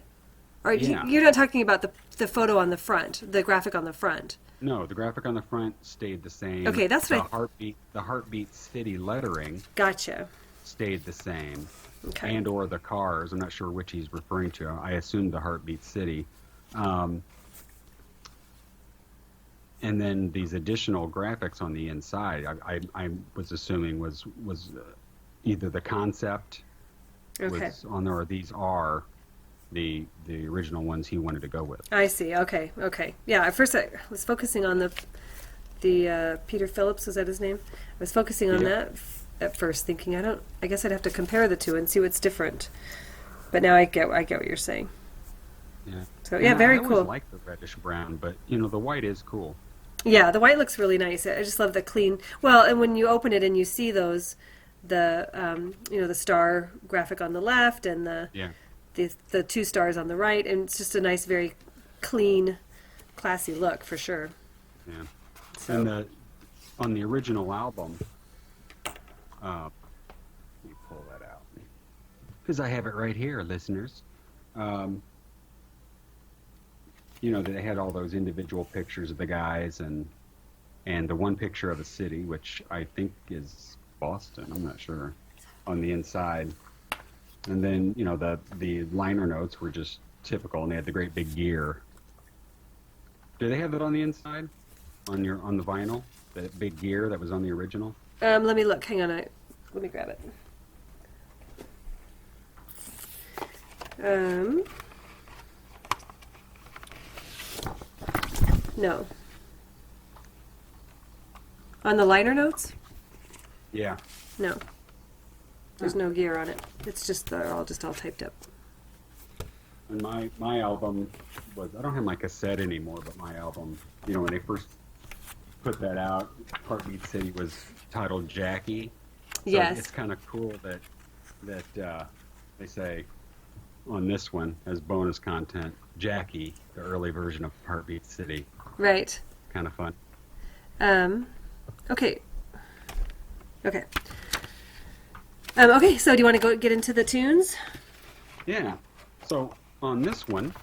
Speaker 3: Or
Speaker 2: Yeah.
Speaker 3: you're not talking about the photo on the front, the graphic on the front.
Speaker 2: No, the graphic on the front stayed the same.
Speaker 3: Okay, that's
Speaker 2: the
Speaker 3: what
Speaker 2: the Heartbeat City lettering
Speaker 3: Gotcha.
Speaker 2: stayed the same.
Speaker 3: Okay.
Speaker 2: And or the cars. I'm not sure which he's referring to. I assume the Heartbeat City. And then these additional graphics on the inside, I was assuming was either the concept
Speaker 3: Okay.
Speaker 2: was on there, or these are the original ones he wanted to go with.
Speaker 3: I see. Okay. Okay. Yeah. At first, I was focusing on the Peter Phillips. Was that his name? I was focusing on
Speaker 2: Yeah.
Speaker 3: that at first, thinking I guess I'd have to compare the two and see what's different. But now I get what you're saying.
Speaker 2: Yeah.
Speaker 3: So yeah, very
Speaker 2: I
Speaker 3: cool.
Speaker 2: always like the reddish brown, but the white is cool.
Speaker 3: Yeah, the white looks really nice. I just love the clean. Well, and when you open it and you see the star graphic on the left and
Speaker 2: Yeah.
Speaker 3: the 2 stars on the right, and it's just a nice, very clean, classy look for sure.
Speaker 2: Yeah.
Speaker 3: So
Speaker 2: And on the original album, let me pull that out because I have it right here, listeners. They had all those individual pictures of the guys and the one picture of a city, which I think is Boston. I'm not sure on the inside. And then the liner notes were just typical, and they had the great big gear. Do they have that on the inside? On the vinyl, that big gear that was on the original.
Speaker 3: let me look. Hang on, let me grab it. No. On the liner notes?
Speaker 2: Yeah.
Speaker 3: No. There's no gear on it. It's just they're all typed up.
Speaker 2: And my album was, I don't have my cassette anymore, but my album, when they first put that out, Heartbeat City was titled Jackie. So
Speaker 3: Yes.
Speaker 2: It's kind of cool that they say on this one as bonus content, Jackie, the early version of Heartbeat City.
Speaker 3: Right.
Speaker 2: Kind of fun.
Speaker 3: Okay. Okay. Okay, so do you want to get into the tunes?
Speaker 2: Yeah. So on this one,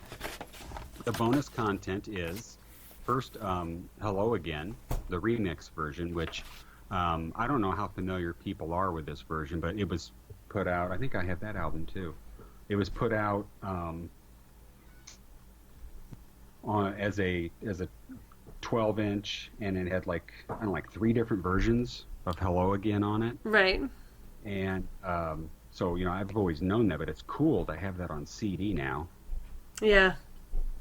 Speaker 2: the bonus content is first, Hello Again, the remix version, which I don't know how familiar people are with this version, but it was put out, I think I have that album too. It was put out as a 12-inch, and it had like 3 different versions of Hello Again on it.
Speaker 3: Right.
Speaker 2: And so, I've always known that, but it's cool to have that on CD now.
Speaker 3: Yeah.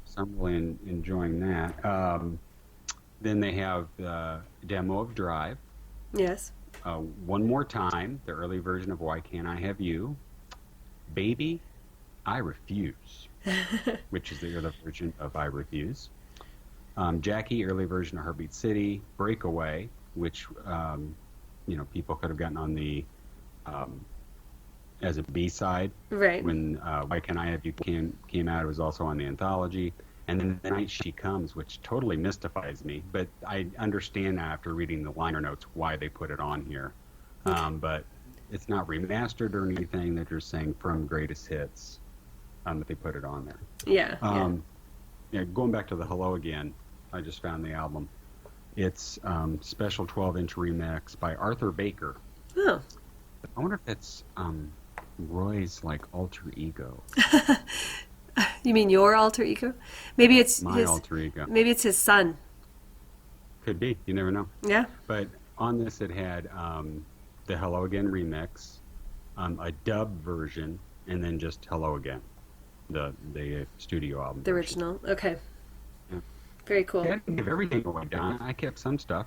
Speaker 2: So I'm really enjoying that. Then they have the demo of Drive.
Speaker 3: Yes.
Speaker 2: One More Time, the early version of Why Can't I Have You? Baby, I Refuse, which is the early version of I Refuse. Jackie, early version of Heartbeat City. Breakaway, which, people could have gotten on the, as a B-side.
Speaker 3: Right.
Speaker 2: When Why Can't I Have You came out, it was also on the anthology. And then The Night She Comes, which totally mystifies me. But I understand now after reading the liner notes why they put it on here. But it's not remastered or anything. They're just saying from greatest hits that they put it on there.
Speaker 3: Yeah.
Speaker 2: Yeah, going back to the Hello Again, I just found the album. It's special 12-inch remix by Arthur Baker.
Speaker 3: Oh.
Speaker 2: I wonder if it's Roy's alter ego.
Speaker 3: You mean your alter ego? Maybe it's
Speaker 2: My
Speaker 3: his
Speaker 2: alter ego.
Speaker 3: Maybe it's his son.
Speaker 2: Could be. You never know.
Speaker 3: Yeah.
Speaker 2: But on this, it had the Hello Again remix, a dub version, and then just Hello Again, the studio album.
Speaker 3: The
Speaker 2: version.
Speaker 3: original. Okay.
Speaker 2: Yeah.
Speaker 3: Very cool.
Speaker 2: I didn't give everything away, Donna. I kept some stuff.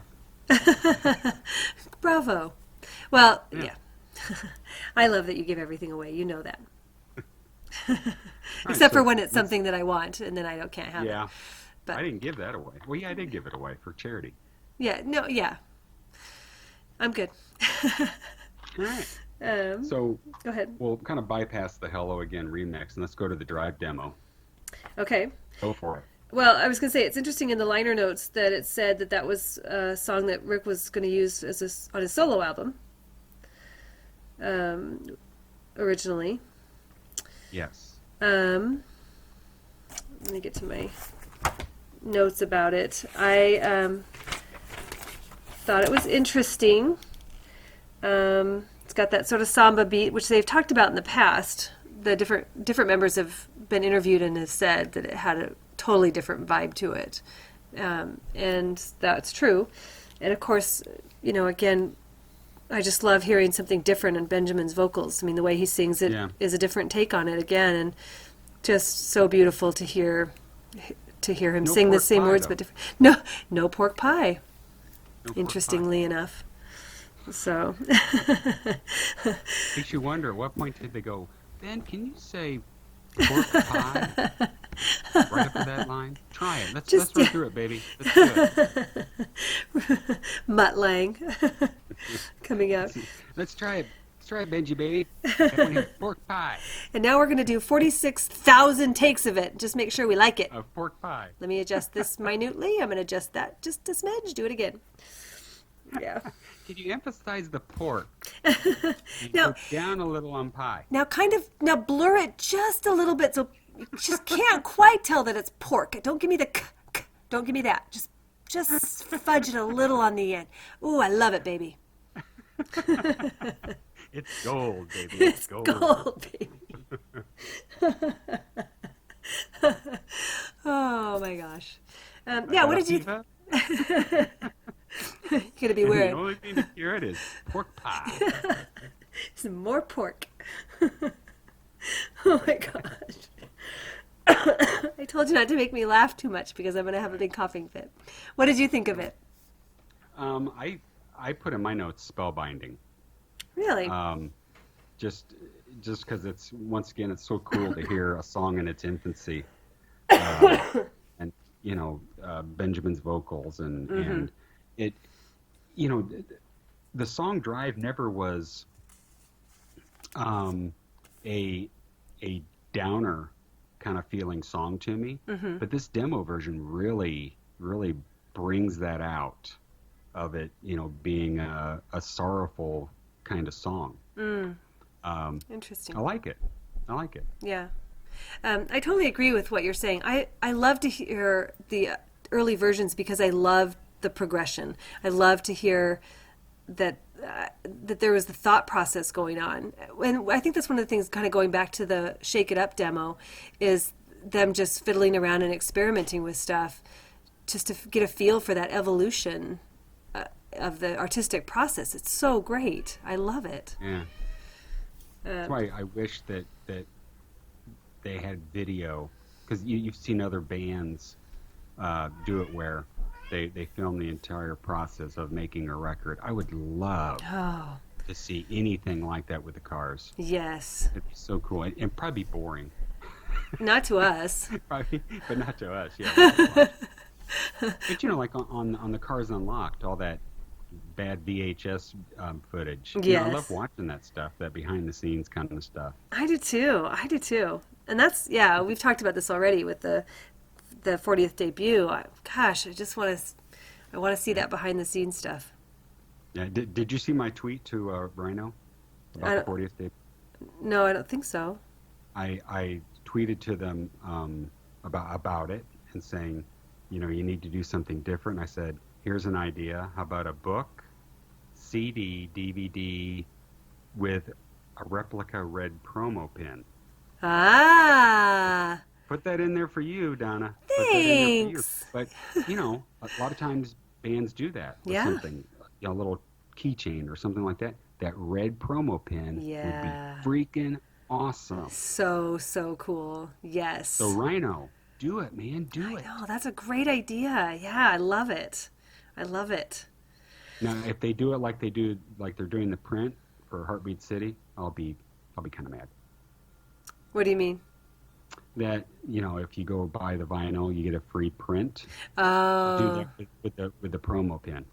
Speaker 3: Bravo. Well,
Speaker 2: Yeah.
Speaker 3: yeah. I love that you give everything away. You know that.
Speaker 2: Right,
Speaker 3: Except
Speaker 2: so
Speaker 3: for when it's
Speaker 2: let's-
Speaker 3: something that I want, and then I can't have
Speaker 2: Yeah.
Speaker 3: it. But
Speaker 2: I didn't give that away. Well, yeah, I did give it away for charity.
Speaker 3: yeah, no, yeah. I'm good.
Speaker 2: All right. So
Speaker 3: Go ahead.
Speaker 2: we'll kind of bypass the Hello Again remix and let's go to the Drive demo.
Speaker 3: Okay.
Speaker 2: Go for it.
Speaker 3: Well, I was going to say, it's interesting in the liner notes that it said that was a song that Rick was going to use on his solo album originally.
Speaker 2: Yes.
Speaker 3: Let me get to my notes about it. I thought it was interesting. It's got that sort of samba beat, which they've talked about in the past. The different members have been interviewed and have said that it had a totally different vibe to it, and that's true. And of course, again, I just love hearing something different in Benjamin's vocals. I mean, the way he sings it is a different take on it again, and just so beautiful to hear him
Speaker 2: No
Speaker 3: sing the
Speaker 2: pork
Speaker 3: same
Speaker 2: pie,
Speaker 3: words,
Speaker 2: though.
Speaker 3: but different. No pork pie.
Speaker 2: No pork
Speaker 3: Interestingly enough. So,
Speaker 2: pie. Makes you wonder, at what point did they go, Ben, can you say pork pie right after that line? Try it. Let's run through it, baby. Let's do it.
Speaker 3: Mutt Lang coming up.
Speaker 2: Let's try it. Let's try it, Benji, baby. I want to hear pork pie.
Speaker 3: And now we're going to do 46,000 takes of it. Just make sure we like it.
Speaker 2: Of pork pie.
Speaker 3: Let me adjust this minutely. I'm going to adjust that just a smidge. Do it again. Yeah.
Speaker 2: Did you emphasize the pork?
Speaker 3: No.
Speaker 2: Go down a little on pie.
Speaker 3: Now blur it just a little bit so you just can't quite tell that it's pork. Don't give me the don't give me that. Just fudge it a little on the end. Ooh, I love it, baby.
Speaker 2: It's gold, baby.
Speaker 3: It's gold, baby. Oh my gosh. Yeah, what did you? You're gonna be
Speaker 2: And
Speaker 3: wearing
Speaker 2: the only thing to hear it is pork pie.
Speaker 3: some more pork. Oh my gosh. I told you not to make me laugh too much because I'm going to have a big coughing fit. What did you think of it?
Speaker 2: I put in my notes spellbinding.
Speaker 3: Really?
Speaker 2: Just because it's, once again, it's so cool to hear a song in its infancy. And, Benjamin's vocals and it, the song Drive never was a downer kind of feeling song to me, but this demo version really brings that out of it, being a sorrowful kind of song.
Speaker 3: Interesting.
Speaker 2: I like it.
Speaker 3: Yeah. I totally agree with what you're saying. I love to hear the early versions because I love the progression. I love to hear that there was the thought process going on. And I think that's one of the things, kind of going back to the Shake It Up demo, is them just fiddling around and experimenting with stuff just to get a feel for that evolution. of the artistic process. It's so great. I love it.
Speaker 2: Yeah. That's why I wish that they had video, because you've seen other bands do it where they film the entire process of making a record. I would love to see anything like that with the Cars.
Speaker 3: Yes.
Speaker 2: It'd be so cool. And probably be boring.
Speaker 3: Not to us.
Speaker 2: Probably, but not to us. Yeah. But like on the Cars Unlocked, all that bad VHS footage.
Speaker 3: Yes.
Speaker 2: I love watching that stuff, that behind the scenes kind of stuff.
Speaker 3: I do too. And that's, we've talked about this already with the 40th debut. Gosh, I want to see that behind the scenes stuff.
Speaker 2: Yeah. Did you see my tweet to Rhino about the 40th debut?
Speaker 3: No, I don't think so.
Speaker 2: I tweeted to them about it and saying, you need to do something different. I said, here's an idea. How about a book, CD, DVD with a replica red promo pin?
Speaker 3: Ah.
Speaker 2: Put that in there for you, Donna.
Speaker 3: Thanks.
Speaker 2: But, a lot of times bands do that with something, a little keychain or something like that. That red promo pin would be freaking awesome.
Speaker 3: So cool. Yes.
Speaker 2: So Rhino, do it, man. Do it.
Speaker 3: No, that's a great idea. Yeah, I love it.
Speaker 2: Now, if they do it like they're doing the print for Heartbeat City, I'll be kind of mad.
Speaker 3: What do you mean?
Speaker 2: That if you go buy the vinyl, you get a free print.
Speaker 3: Oh.
Speaker 2: Do that with the promo pin.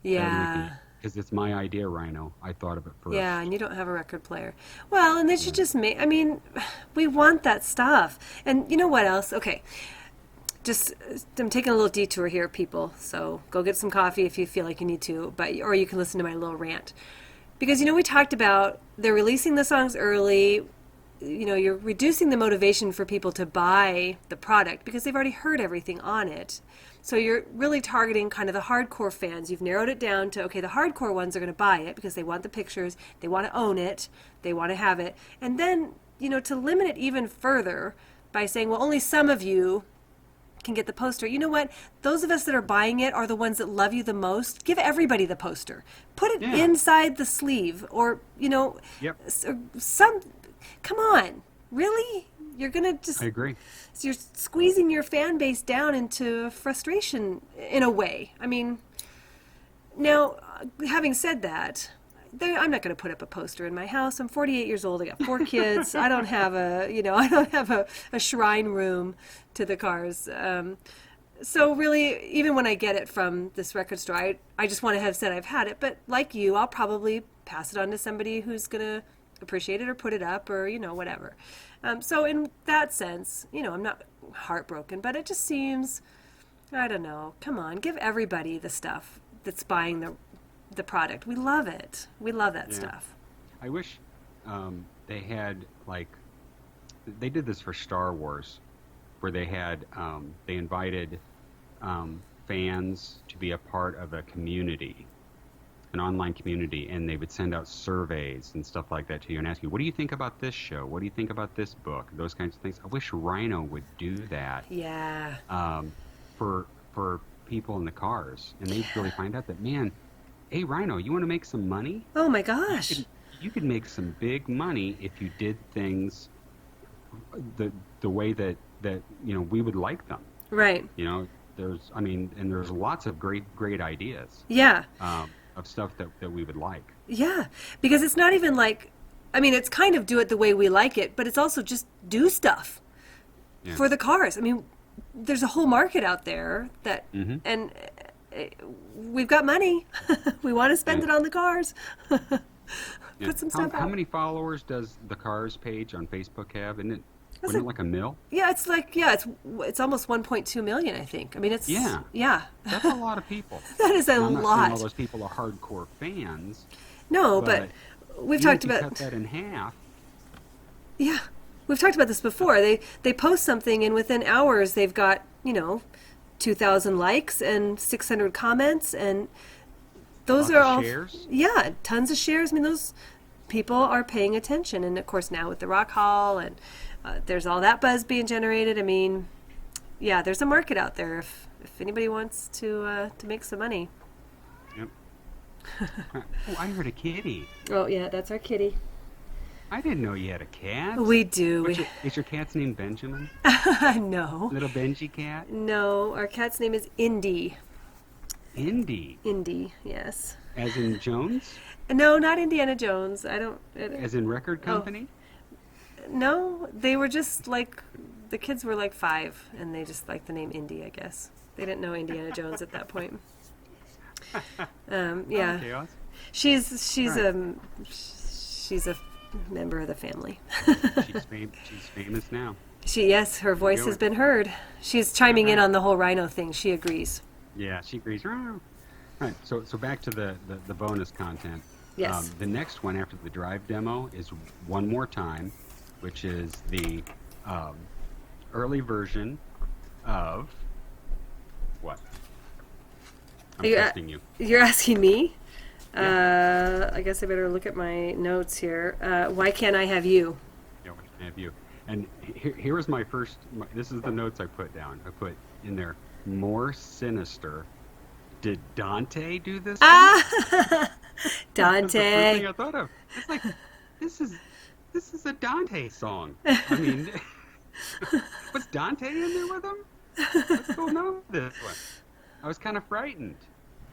Speaker 3: Yeah.
Speaker 2: Because it's my idea, Rhino. I thought of it first.
Speaker 3: Yeah, and you don't have a record player. Well, and they should just make, we want that stuff. And you know what else? Okay. I'm taking a little detour here, people. So go get some coffee if you feel like you need to, or you can listen to my little rant. Because, we talked about they're releasing the songs early. You're reducing the motivation for people to buy the product because they've already heard everything on it. So you're really targeting kind of the hardcore fans. You've narrowed it down to, okay, the hardcore ones are going to buy it because they want the pictures, they want to own it, they want to have it. And then, to limit it even further by saying, well, only some of you can get the poster. You know what? Those of us that are buying it are the ones that love you the most. Give everybody the poster. Put it inside the sleeve or, come on. Really? You're going to just...
Speaker 2: I agree.
Speaker 3: So you're squeezing your fan base down into frustration in a way. Now, having said that, I'm not going to put up a poster in my house. I'm 48 years old. I got 4 kids. I don't have a shrine room to the Cars. So really, even when I get it from this record store, I just want to have said I've had it. But like you, I'll probably pass it on to somebody who's going to appreciate it or put it up or, whatever. So in that sense, I'm not heartbroken, but it just seems, I don't know, come on, give everybody the stuff that's buying the product. We love it. We love that stuff.
Speaker 2: I wish they had, they did this for Star Wars, where they had, they invited fans to be a part of a community, an online community, and they would send out surveys and stuff like that to you and ask you, what do you think about this show? What do you think about this book? Those kinds of things. I wish Rhino would do that.
Speaker 3: Yeah.
Speaker 2: For people in the Cars, and they'd really find out that, man, hey, Rhino, you want to make some money?
Speaker 3: Oh my gosh.
Speaker 2: You could make some big money if you did things the way that we would like them.
Speaker 3: Right.
Speaker 2: There's lots of great ideas.
Speaker 3: Yeah.
Speaker 2: Of stuff that we would like.
Speaker 3: Yeah, because it's not even it's kind of do it the way we like it, but it's also just do stuff for the Cars. There's a whole market out there that, and we've got money. We want to spend it on the Cars. Put some stuff out.
Speaker 2: How many followers does the Cars page on Facebook have? Wasn't it like 1 million?
Speaker 3: Yeah, it's almost 1.2 million, I think. It's
Speaker 2: That's a lot of people.
Speaker 3: That is a
Speaker 2: I'm not
Speaker 3: lot.
Speaker 2: saying all those people are hardcore fans.
Speaker 3: No, but we've talked about
Speaker 2: cut that in half.
Speaker 3: Yeah, we've talked about this before. They post something and within hours they've got 2,000 likes and 600 comments, and those are all
Speaker 2: shares.
Speaker 3: Yeah, tons of shares. Those people are paying attention, and of course now with the Rock Hall and there's all that buzz being generated. There's a market out there if anybody wants to make some money.
Speaker 2: Yep. Oh, I heard a kitty.
Speaker 3: Oh, yeah, that's our kitty.
Speaker 2: I didn't know you had a cat.
Speaker 3: We do.
Speaker 2: Is your cat's name Benjamin?
Speaker 3: No.
Speaker 2: Little Benji cat?
Speaker 3: No, our cat's name is Indy.
Speaker 2: Indy.
Speaker 3: Indy, yes.
Speaker 2: As in Jones?
Speaker 3: No, not Indiana Jones. I don't.
Speaker 2: As in record company?
Speaker 3: No, they were just like, the kids were like 5, and they just liked the name Indy, I guess. They didn't know Indiana Jones at that point. Yeah.
Speaker 2: Okay, awesome.
Speaker 3: She's
Speaker 2: Right.
Speaker 3: she's a member of the family.
Speaker 2: She's famous now.
Speaker 3: Yes, her voice has been heard. She's chiming in on the whole Rhino thing. She agrees.
Speaker 2: Yeah, she agrees. All right, so back to the bonus content.
Speaker 3: Yes.
Speaker 2: The next one after the drive demo is One More Time, which is the early version of what? I'm testing you.
Speaker 3: You're asking me? I guess I better look at my notes here. Why Can't I Have You?
Speaker 2: Yeah, what can I have you? And here was my first. This is the notes I put down. I put in there more sinister. Did Dante do this?
Speaker 3: Ah,
Speaker 2: That's the first
Speaker 3: Dante.
Speaker 2: thing I thought of. It's like this is a Dante song. I mean, was Dante in there with him? What's going on with this one? I was kind of frightened,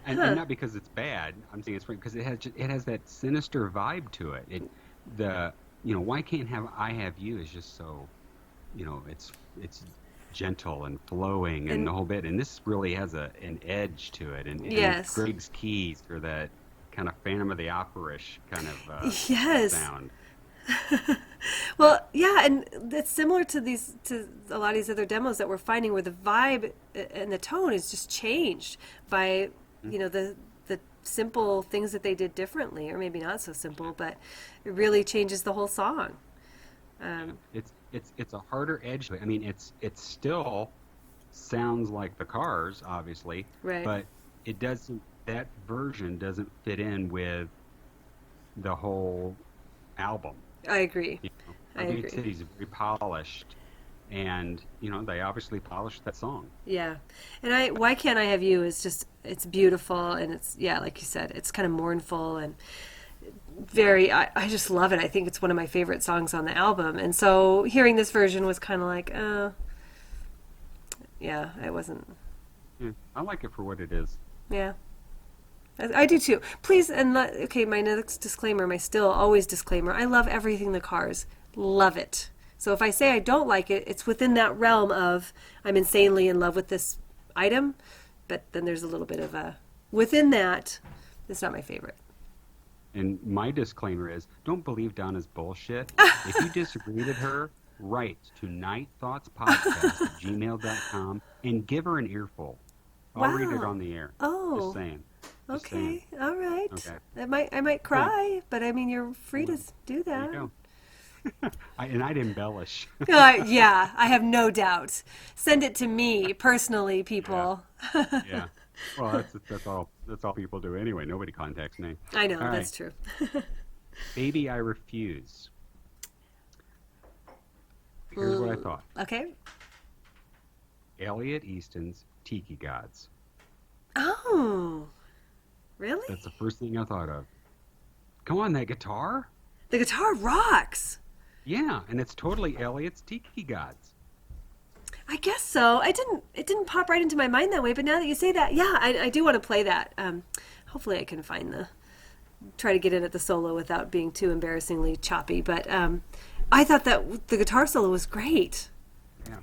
Speaker 2: and not because it's bad. I'm saying it's because it has that sinister vibe to it. Why can't I have you is just so, it's gentle and flowing and the whole bit. And this really has an edge to it. And
Speaker 3: Yes.
Speaker 2: Greg's keys for that kind of Phantom of the Opera-ish kind of
Speaker 3: Yes.
Speaker 2: sound.
Speaker 3: Well, yeah, and it's similar to a lot of these other demos that we're finding where the vibe and the tone is just changed by, the simple things that they did differently, or maybe not so simple, but it really changes the whole song.
Speaker 2: It's a harder edge to it. I mean, it still sounds like the Cars, obviously,
Speaker 3: Right.
Speaker 2: but it doesn't. That version doesn't fit in with the whole album.
Speaker 3: I agree. I
Speaker 2: Big
Speaker 3: agree.
Speaker 2: City's very polished, and they obviously polished that song.
Speaker 3: Yeah. And Why Can't I Have You is just, it's beautiful, and it's, yeah, like you said, it's kind of mournful and very, I just love it. I think it's one of my favorite songs on the album. And so hearing this version was kind of like, yeah, I wasn't,
Speaker 2: Yeah, I like it for what it is.
Speaker 3: yeah. I do too. Please, okay, my next disclaimer, my still always disclaimer, I love everything the Cars. Love it. So if I say I don't like it, it's within that realm of I'm insanely in love with this item, but then there's a little bit of within that, it's not my favorite.
Speaker 2: And my disclaimer is, don't believe Donna's bullshit. If you disagree with her, write to nightthoughtspodcast@gmail.com and give her an earful. I'll read it
Speaker 3: Wow.
Speaker 2: on the air.
Speaker 3: Oh.
Speaker 2: Just saying. Just
Speaker 3: Okay,
Speaker 2: saying.
Speaker 3: all right.
Speaker 2: Okay.
Speaker 3: I might cry, but I mean, you're free to do
Speaker 2: There
Speaker 3: that.
Speaker 2: you go. I'd embellish.
Speaker 3: Yeah, I have no doubt. Send it to me personally, people.
Speaker 2: Yeah. Well, that's all people do anyway. Nobody contacts me.
Speaker 3: I know,
Speaker 2: All
Speaker 3: that's true.
Speaker 2: Baby, I Refuse. Here's what I thought.
Speaker 3: Okay.
Speaker 2: Elliot Easton's Tiki Gods.
Speaker 3: Oh, really?
Speaker 2: That's the first thing I thought of. Come on, that guitar?
Speaker 3: The guitar rocks.
Speaker 2: Yeah, and it's totally Elliot's Tiki Gods.
Speaker 3: I guess so. It didn't pop right into my mind that way, but now that you say that, yeah, I do want to play that. Hopefully I can try to get in at the solo without being too embarrassingly choppy, but I thought that the guitar solo was great.
Speaker 2: Yeah.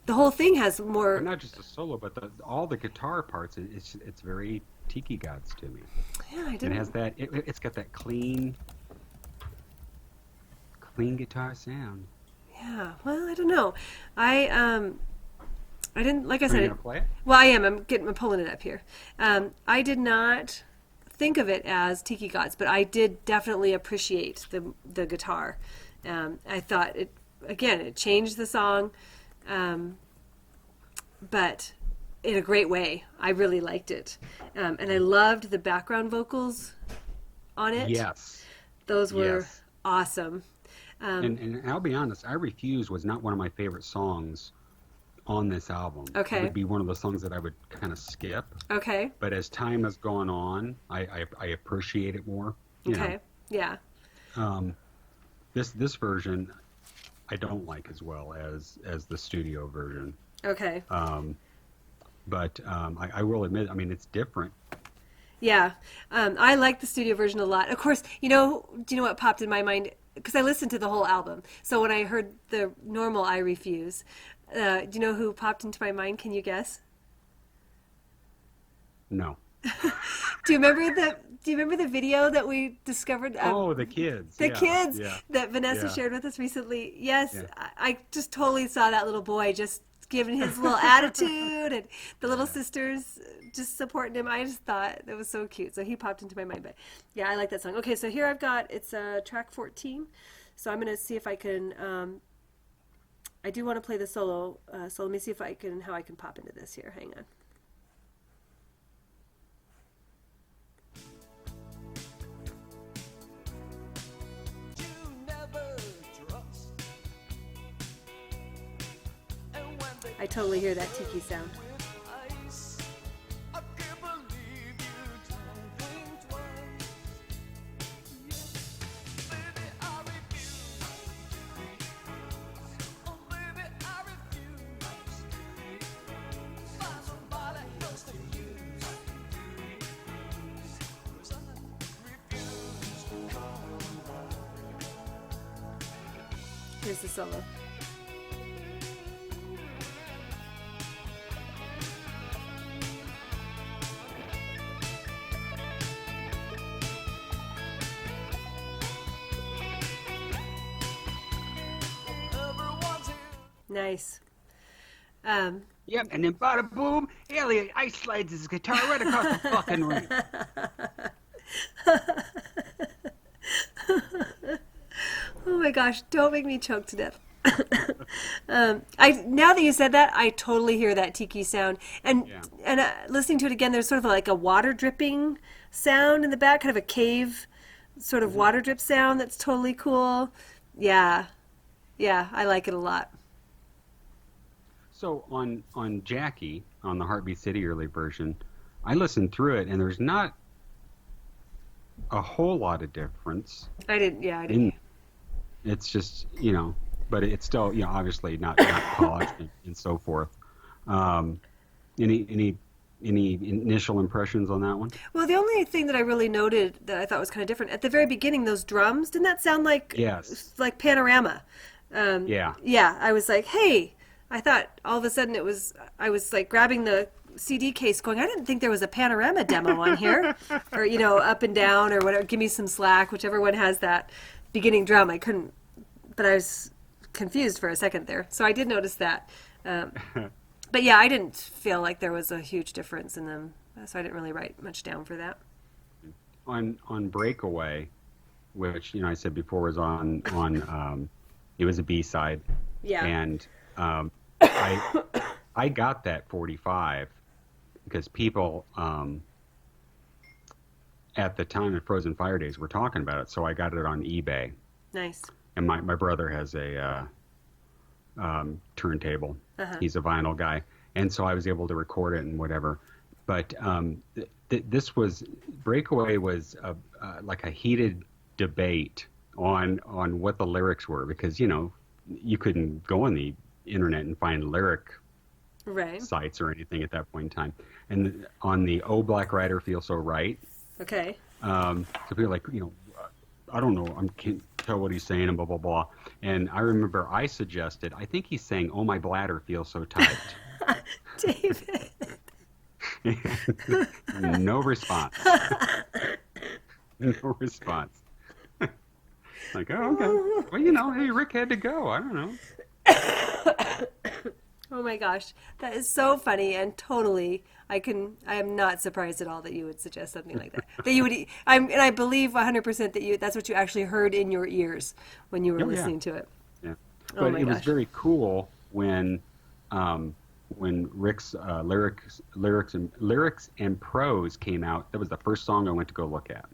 Speaker 3: The whole thing has more.
Speaker 2: But not just a solo, but all the guitar parts. It's very Tiki Gods to me.
Speaker 3: Yeah, I
Speaker 2: It
Speaker 3: didn't.
Speaker 2: has that. It's got that clean guitar sound.
Speaker 3: Yeah, well, I don't know. I didn't, like I
Speaker 2: Are you
Speaker 3: said.
Speaker 2: gonna play it?
Speaker 3: Well, I am. I'm pulling it up here. I did not think of it as Tiki Gods, but I did definitely appreciate the guitar. I thought it changed the song, but in a great way. I really liked it, and I loved the background vocals on it.
Speaker 2: Yes.
Speaker 3: Those were
Speaker 2: Yes.
Speaker 3: awesome.
Speaker 2: And I'll be honest, I Refuse was not one of my favorite songs on this album.
Speaker 3: Okay.
Speaker 2: It would be one of the songs that I would kind of skip.
Speaker 3: Okay.
Speaker 2: But as time has gone on, I appreciate it more. You know.
Speaker 3: Okay. Yeah.
Speaker 2: This version I don't like as well as the studio version.
Speaker 3: Okay.
Speaker 2: But I will admit, I mean, it's different.
Speaker 3: Yeah. I like the studio version a lot. Of course, do you know what popped in my mind? Because I listened to the whole album. So when I heard the normal I Refuse, do you know who popped into my mind? Can you guess?
Speaker 2: No.
Speaker 3: Do you remember the video that we discovered?
Speaker 2: Oh, the kids.
Speaker 3: The
Speaker 2: Yeah,
Speaker 3: kids
Speaker 2: yeah.
Speaker 3: that Vanessa
Speaker 2: Yeah.
Speaker 3: shared with us recently. Yes,
Speaker 2: Yeah.
Speaker 3: I just totally saw that little boy just giving his little attitude, and the little sisters just supporting him. I just thought that was so cute. So he popped into my mind. But yeah, I like that song. Okay, so here I've got, it's track 14. So I'm going to see if I can, I do want to play the solo. So let me see if how I can pop into this here. Hang on.
Speaker 4: You never trust. And when they
Speaker 3: I totally hear that Tiki sound.
Speaker 4: with ice, I can't believe you don't think twice. Yes, baby, I refuse. Oh, baby, I refuse. Find somebody else to use. 'Cause I refuse to come.
Speaker 3: Here's the solo.
Speaker 4: Everyone's here.
Speaker 3: Nice.
Speaker 2: Yep, and then bada boom, Elliot ice slides his guitar right across the fucking ring.
Speaker 3: Oh my gosh, don't make me choke to death. Now that you said that, I totally hear that Tiki sound. And
Speaker 2: Yeah.
Speaker 3: and listening to it again, there's sort of like a water dripping sound in the back, kind of a cave sort of water drip sound that's totally cool. Yeah. Yeah, I like it a lot.
Speaker 2: So on Jackie, on the Heartbeat City early version, I listened through it, and there's not a whole lot of difference.
Speaker 3: I didn't.
Speaker 2: It's just, but it's still, obviously not polished and so forth. Any initial impressions on that one?
Speaker 3: Well, the only thing that I really noted that I thought was kind of different at the very beginning, those drums, didn't that sound like
Speaker 2: Yes.
Speaker 3: like Panorama?
Speaker 2: Yeah.
Speaker 3: Yeah, I was like, hey, I thought all of a sudden I was like grabbing the CD case going, I didn't think there was a Panorama demo on here, or, Up and Down or whatever, Give Me Some Slack, whichever one has that beginning drum. I couldn't, but I was confused for a second there. So I did notice that. But yeah, I didn't feel like there was a huge difference in them, so I didn't really write much down for that.
Speaker 2: On Breakaway, which, I said before was on it was a B-side.
Speaker 3: Yeah.
Speaker 2: And I got that 45 because people at the time of Frozen Fire Days were talking about it, so I got it on eBay.
Speaker 3: Nice.
Speaker 2: And my brother has a turntable. He's a vinyl guy, and so I was able to record it and whatever. But this was Breakaway was like a heated debate on what the lyrics were, because you couldn't go on the internet and find lyric
Speaker 3: Right.
Speaker 2: sites or anything at that point in time. And on the "Oh Black Rider Feel So Right,"
Speaker 3: Okay.
Speaker 2: so people are like, I don't know, I can't tell what he's saying and blah blah blah. And I remember I suggested, I think he's saying, "Oh my bladder feels so tight."
Speaker 3: David.
Speaker 2: No response. No response. Like, oh, okay. Well, hey, Rick had to go. I don't know.
Speaker 3: Oh my gosh, that is so funny, and totally, I am not surprised at all that you would suggest something like that. That you would, and I believe 100% that that's what you actually heard in your ears when you were
Speaker 2: Oh, yeah.
Speaker 3: listening to it.
Speaker 2: Yeah.
Speaker 3: Oh
Speaker 2: But
Speaker 3: my
Speaker 2: it was
Speaker 3: gosh.
Speaker 2: very cool when Rick's lyrics and prose came out. That was the first song I went to go look at.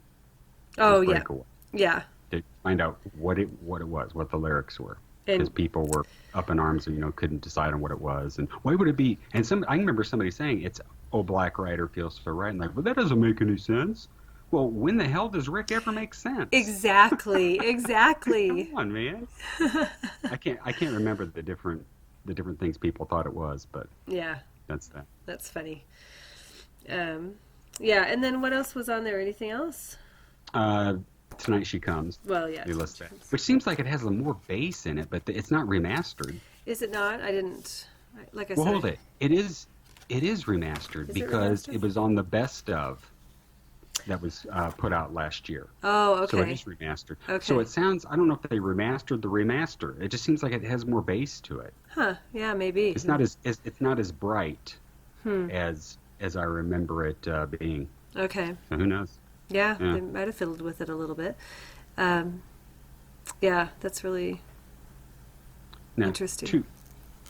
Speaker 3: Oh
Speaker 2: was
Speaker 3: yeah,
Speaker 2: Breakaway,
Speaker 3: yeah,
Speaker 2: to find out what it was, what the lyrics were. because
Speaker 3: And
Speaker 2: people were up in arms and couldn't decide on what it was. And why would it be? And I remember somebody saying it's "Oh Black Rider feels so right," and like, well, that doesn't make any sense. Well, when the hell does Rick ever make sense?
Speaker 3: exactly, exactly.
Speaker 2: Come on, man. I can't remember the different things people thought it was, but
Speaker 3: Yeah,
Speaker 2: that's that.
Speaker 3: that's funny. Yeah, and then what else was on there? Anything else?
Speaker 2: Tonight She Comes.
Speaker 3: Well, yeah.
Speaker 2: They list that, which seems like it has a more bass in it, but it's not remastered.
Speaker 3: Is it not? I didn't. Like I
Speaker 2: Well,
Speaker 3: said.
Speaker 2: hold it. It is remastered
Speaker 3: Is it
Speaker 2: because
Speaker 3: remastered?
Speaker 2: it was on the best of that was put out last year.
Speaker 3: Oh, okay.
Speaker 2: So it is remastered.
Speaker 3: Okay.
Speaker 2: So it sounds, I don't know if they remastered the remaster. It just seems like it has more bass to it.
Speaker 3: Huh? Yeah, maybe.
Speaker 2: It's not as bright
Speaker 3: Hmm.
Speaker 2: as I remember it being.
Speaker 3: Okay.
Speaker 2: So who knows?
Speaker 3: Yeah,
Speaker 2: Yeah.
Speaker 3: they might have fiddled with it a little bit. Yeah, that's really
Speaker 2: Now,
Speaker 3: interesting.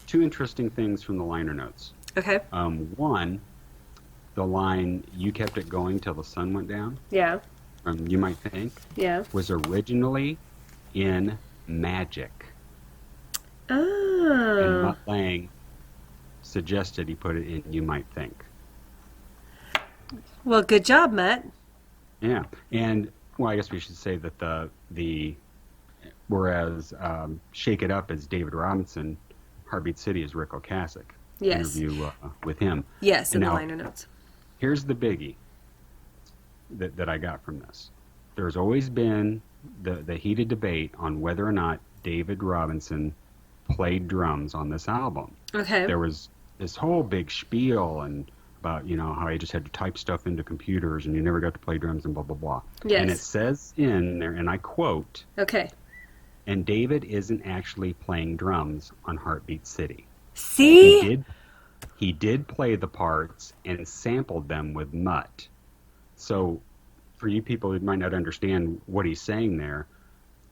Speaker 2: Two interesting things from the liner notes.
Speaker 3: Okay.
Speaker 2: One, the line "You kept it going till the sun went down,"
Speaker 3: Yeah.
Speaker 2: You might think,
Speaker 3: Yeah.
Speaker 2: was originally in Magic. And
Speaker 3: Oh.
Speaker 2: Mutt Lange suggested he put it in You Might Think.
Speaker 3: Well, good job, Matt.
Speaker 2: Yeah, and well, I guess we should say that the whereas Shake It Up is David Robinson, Heartbeat City is Rick Ocasek.
Speaker 3: Yes.
Speaker 2: Interview with him.
Speaker 3: Yes, in
Speaker 2: And
Speaker 3: the
Speaker 2: now,
Speaker 3: liner notes.
Speaker 2: here's the biggie that I got from this. There's always been the heated debate on whether or not David Robinson played drums on this album.
Speaker 3: Okay.
Speaker 2: There was this whole big spiel and about how he just had to type stuff into computers and you never got to play drums and blah blah blah.
Speaker 3: Yes.
Speaker 2: And it says in there, and I quote,
Speaker 3: Okay.
Speaker 2: "And David isn't actually playing drums on Heartbeat City.
Speaker 3: See?
Speaker 2: He did play the parts and sampled them with Mutt." So for you people who might not understand what he's saying there,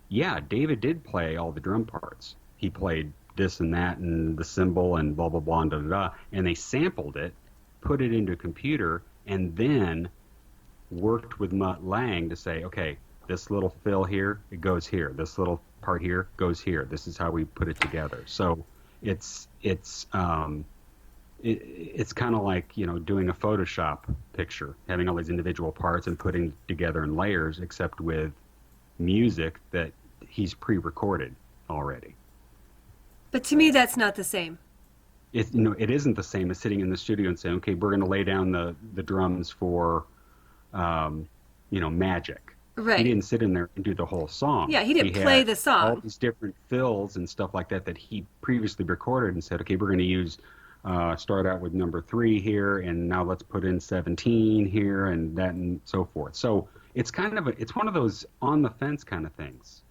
Speaker 2: yeah, David did play all the drum parts. He played this and that and the cymbal and blah blah blah and da da da, and they sampled it, put it into a computer, and then worked with Mutt Lange to say, okay, this little fill here, it goes here. This little part here goes here. This is how we put it together. So it's kind of like doing a Photoshop picture, having all these individual parts and putting together in layers, except with music that he's pre-recorded already.
Speaker 3: But to me, that's not the same.
Speaker 2: It isn't the same as sitting in the studio and saying, okay, we're going to lay down the drums for Magic.
Speaker 3: Right.
Speaker 2: He didn't sit in there and do the whole song.
Speaker 3: Yeah, he didn't play
Speaker 2: had
Speaker 3: the song.
Speaker 2: all these different fills and stuff like that he previously recorded and said, okay, we're going to use start out with number 3 here, and now let's put in 17 here and that and so forth. So it's kind of it's one of those on the fence kind of things.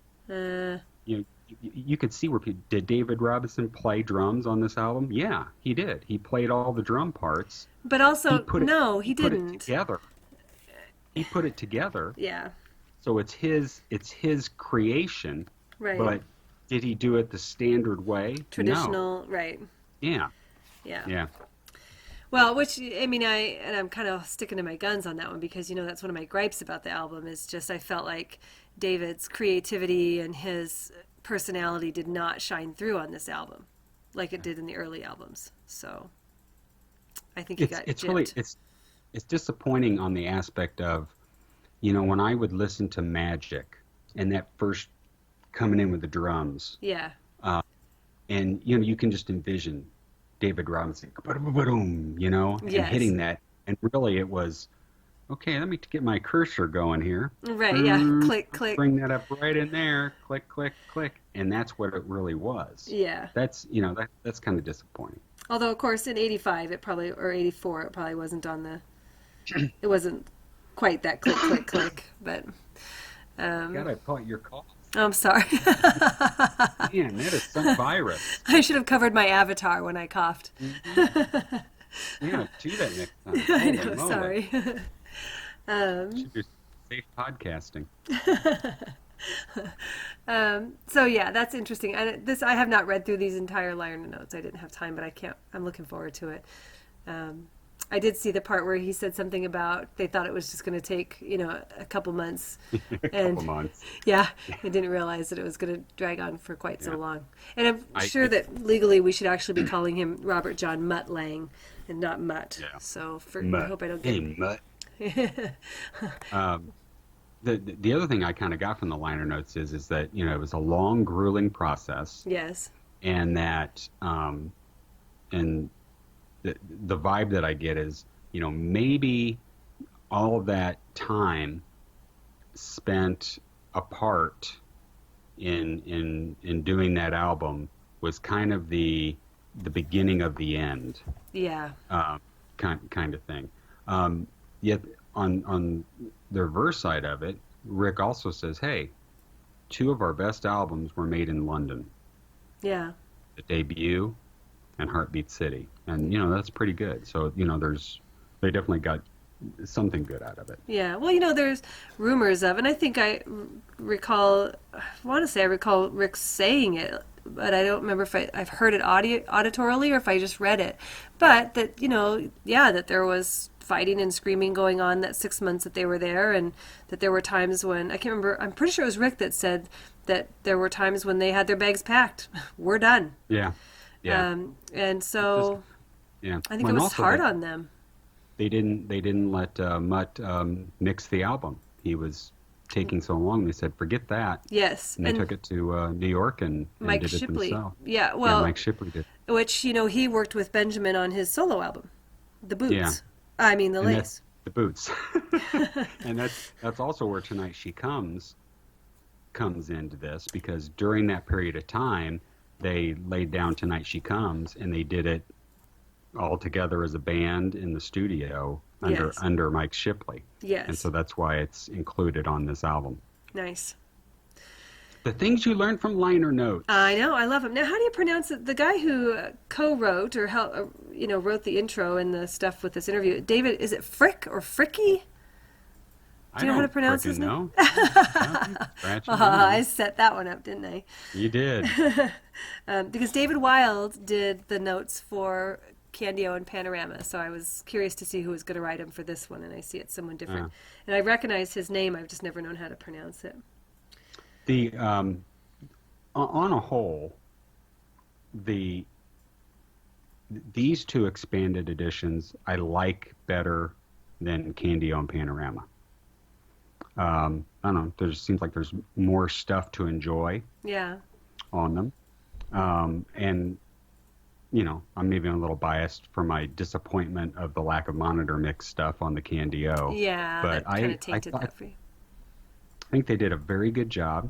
Speaker 2: You could see where did David Robinson play drums on this album? Yeah, he did. He played all the drum parts.
Speaker 3: But also,
Speaker 2: He put
Speaker 3: he
Speaker 2: put
Speaker 3: didn't.
Speaker 2: it together. He put it together.
Speaker 3: Yeah.
Speaker 2: So it's his creation.
Speaker 3: Right.
Speaker 2: But did he do it the standard way?
Speaker 3: Traditional. Right.
Speaker 2: No. Yeah.
Speaker 3: Yeah.
Speaker 2: Yeah.
Speaker 3: Well, which, I mean, I'm kind of sticking to my guns on that one because, that's one of my gripes about the album is just I felt like David's creativity and his personality did not shine through on this album like it did in the early albums. So I think he got
Speaker 2: it's
Speaker 3: gypped.
Speaker 2: really it's disappointing on the aspect of, when I would listen to Magic and that first coming in with the drums.
Speaker 3: Yeah.
Speaker 2: And you can just envision David Robinson, and
Speaker 3: Yes.
Speaker 2: hitting that. And really it was, okay, let me get my cursor going here.
Speaker 3: Right, yeah. Click, click.
Speaker 2: Bring that up right in there. Click, click, click. And that's what it really was.
Speaker 3: Yeah.
Speaker 2: That's, that's kind of disappointing.
Speaker 3: Although, of course, in 85, or 84, it probably wasn't on the, it wasn't quite that click, click, click, but.
Speaker 2: God, I caught your cough.
Speaker 3: I'm sorry.
Speaker 2: Man, that is some virus.
Speaker 3: I should have covered my avatar when I coughed.
Speaker 2: Yeah, do that next time.
Speaker 3: I
Speaker 2: Holy
Speaker 3: know,
Speaker 2: moly.
Speaker 3: sorry.
Speaker 2: Should do safe podcasting.
Speaker 3: So yeah, that's interesting. I have not read through these entire liner notes. I didn't have time, but I'm looking forward to it. I did see the part where he said something about they thought it was just going to take, a couple months.
Speaker 2: A
Speaker 3: And
Speaker 2: couple months.
Speaker 3: yeah, I didn't realize that it was going to drag on for quite so
Speaker 2: Yeah.
Speaker 3: long. And I'm
Speaker 2: I-
Speaker 3: sure that legally we should actually be calling him Robert John Mutt Lang and not Mutt.
Speaker 2: Yeah.
Speaker 3: So I
Speaker 2: Mutt.
Speaker 3: hope I don't
Speaker 2: Hey,
Speaker 3: get
Speaker 2: Mutt. The other thing I kind of got from the liner notes is that it was a long, grueling process,
Speaker 3: Yes.
Speaker 2: and that and the vibe that I get is maybe all of that time spent apart in doing that album was kind of the beginning of the end,
Speaker 3: Yeah.
Speaker 2: kind of thing. Yet on the reverse side of it, Rick also says, "Hey, two of our best albums were made in London:
Speaker 3: Yeah.
Speaker 2: The Debut and Heartbeat City," and that's pretty good. So they definitely got something good out of it.
Speaker 3: Yeah, well, there's rumors of, and I think I want to say I recall Rick saying it, but I don't remember if I've heard it auditorily or if I just read it. But that, that there was fighting and screaming going on that 6 months that they were there, and that there were times when, I can't remember, I'm pretty sure it was Rick that said that there were times when they had their bags packed. We're done.
Speaker 2: Yeah, yeah,
Speaker 3: And so
Speaker 2: yeah.
Speaker 3: I think
Speaker 2: Well,
Speaker 3: it
Speaker 2: and
Speaker 3: was
Speaker 2: also
Speaker 3: hard
Speaker 2: that
Speaker 3: on them.
Speaker 2: They didn't let Mutt mix the album. He was taking so long. They said, "Forget that."
Speaker 3: Yes.
Speaker 2: And they took it to New York and
Speaker 3: Mike
Speaker 2: did it
Speaker 3: Shipley.
Speaker 2: themselves.
Speaker 3: Yeah, well,
Speaker 2: Mike Shipley did.
Speaker 3: which, he worked with Benjamin on his solo album, The Boots.
Speaker 2: Yeah.
Speaker 3: I mean, The
Speaker 2: And
Speaker 3: Lace.
Speaker 2: that's the Boots. And that's also where Tonight She comes into this, because during that period of time they laid down Tonight She Comes, and they did it all together as a band in the studio
Speaker 3: Yes.
Speaker 2: under Mike Shipley.
Speaker 3: Yes.
Speaker 2: And so that's why it's included on this album.
Speaker 3: Nice.
Speaker 2: The things you learn from liner notes.
Speaker 3: I know. I love him. Now, how do you pronounce it? The guy who co-wrote or wrote the intro and the stuff with this interview, David, is it Frick or Fricky? Do you know how to pronounce his name? I set that one up, didn't I?
Speaker 2: You did.
Speaker 3: Because David Wild did the notes for Candio and Panorama, so I was curious to see who was going to write them for this one, and I see it's someone different. And I recognize his name, I've just never known how to pronounce it.
Speaker 2: The on a whole, these two expanded editions I like better than Candio and Panorama. I don't know. There seems like there's more stuff to enjoy
Speaker 3: Yeah.
Speaker 2: on them, and I'm maybe a little biased for my disappointment of the lack of monitor mix stuff on the Candio.
Speaker 3: Yeah,
Speaker 2: but
Speaker 3: that kind of tainted that for you.
Speaker 2: I think they did a very good job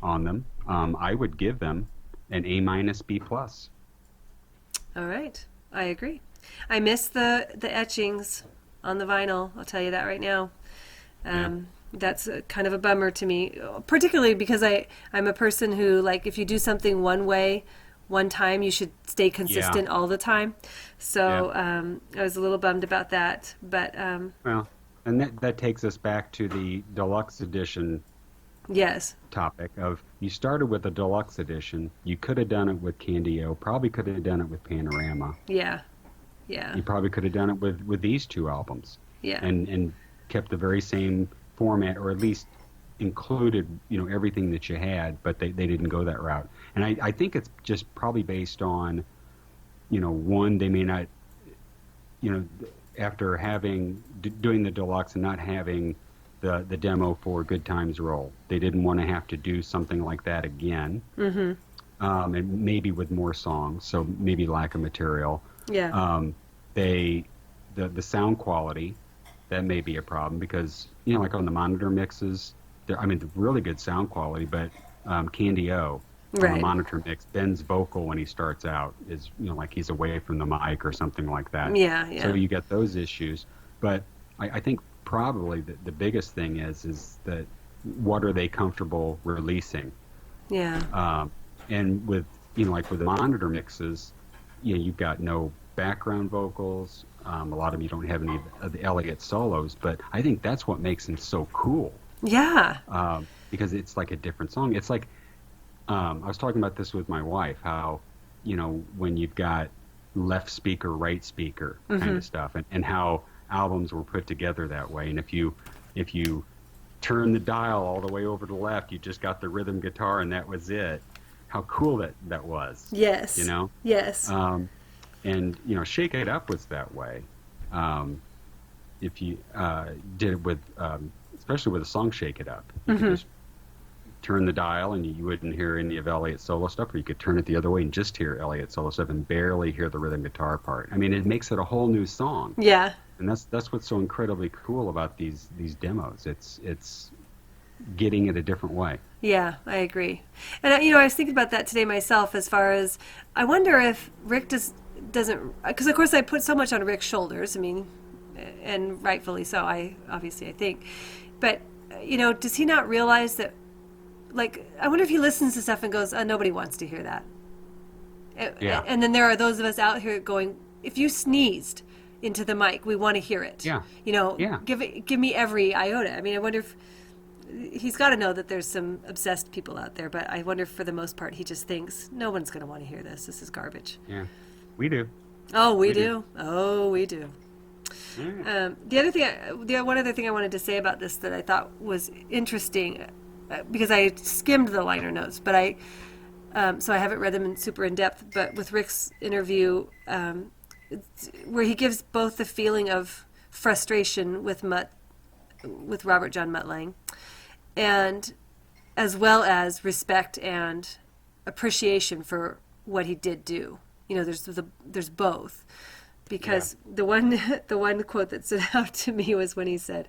Speaker 2: on them. I would give them an A-B+.
Speaker 3: All right. I agree. I miss the etchings on the vinyl. I'll tell you that right now. That's kind of a bummer to me, particularly because I'm a person who, like, if you do something one way, one time, you should stay consistent all the time. So I was a little bummed about that. But
Speaker 2: Well, and that takes us back to the deluxe edition
Speaker 3: yes.
Speaker 2: topic of, you started with a deluxe edition. You could have done it with Candio, probably could have done it with Panorama.
Speaker 3: Yeah. Yeah.
Speaker 2: You probably could have done it with these two albums.
Speaker 3: Yeah.
Speaker 2: And kept the very same format, or at least included everything that you had, but they didn't go that route. And I think it's just probably based on one, they may not after doing the deluxe and not having the demo for Good Times Roll, they didn't want to have to do something like that again. And maybe with more songs, so maybe lack of material.
Speaker 3: Yeah.
Speaker 2: The sound quality, that may be a problem, because like on the monitor mixes, the really good sound quality, but Candio on the
Speaker 3: Right.
Speaker 2: monitor mix, Ben's vocal when he starts out is like he's away from the mic or something like that.
Speaker 3: Yeah, yeah.
Speaker 2: So you get those issues, but I think probably the biggest thing is that what are they comfortable releasing?
Speaker 3: Yeah.
Speaker 2: And with like with the monitor mixes, you've got no background vocals. A lot of them you don't have any of the Elliot solos, but I think that's what makes them so cool.
Speaker 3: Yeah.
Speaker 2: Because it's like a different song. It's like I was talking about this with my wife, how when you've got left speaker, right speaker kind of stuff, and how albums were put together that way. And if you turn the dial all the way over to the left, you just got the rhythm guitar, and that was it. How cool that was.
Speaker 3: Yes.
Speaker 2: You know?
Speaker 3: Yes.
Speaker 2: And, you know, Shake It Up was that way. If you did it with, especially with the song Shake It Up, you could just turn the dial and you wouldn't hear any of Elliot's solo stuff, or you could turn it the other way and just hear Elliot's solo stuff and barely hear the rhythm guitar part. I mean, it makes it a whole new song.
Speaker 3: Yeah.
Speaker 2: And that's what's so incredibly cool about these demos. It's getting it a different way.
Speaker 3: Yeah, I agree. And you know, I was thinking about that today myself. As far as I wonder if Rick doesn't, because of course I put so much on Rick's shoulders. I mean, and rightfully so. I think, but you know, does he not realize that? Like, I wonder if he listens to stuff and goes, "Oh, nobody wants to hear that."
Speaker 2: Yeah.
Speaker 3: And then there are those of us out here going, "If you sneezed into the mic, we want to hear it."
Speaker 2: Yeah.
Speaker 3: You know,
Speaker 2: Yeah.
Speaker 3: give me every iota. I mean, I wonder if he's got to know that there's some obsessed people out there, but I wonder if for the most part he just thinks no one's going to want to hear this. This is garbage.
Speaker 2: Yeah, we do.
Speaker 3: Oh, we do. Oh, we do.
Speaker 2: Yeah.
Speaker 3: One other thing I wanted to say about this that I thought was interesting, because I skimmed the liner notes, but so I haven't read them in depth. But with Rick's interview, where he gives both the feeling of frustration with Robert John Mutt Lange, and as well as respect and appreciation for what he did do. You know, there's both, because the one quote that stood out to me was when he said,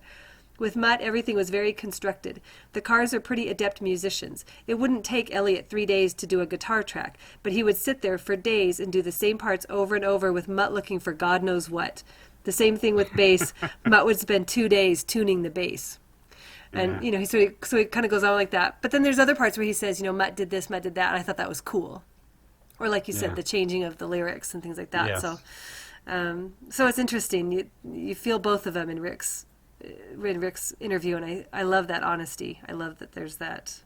Speaker 3: "With Mutt, everything was very constructed. The Cars are pretty adept musicians. It wouldn't take Elliot 3 days to do a guitar track, but he would sit there for days and do the same parts over and over with Mutt looking for God knows what. The same thing with bass. Mutt would spend 2 days tuning the bass." And, you know, so he kind of goes on like that. But then there's other parts where he says, you know, Mutt did this, Mutt did that. And I thought that was cool. Or like you said, the changing of the lyrics and things like that.
Speaker 2: Yes.
Speaker 3: So it's interesting. You feel both of them in Rick's interview, and I love that honesty. I love that there's that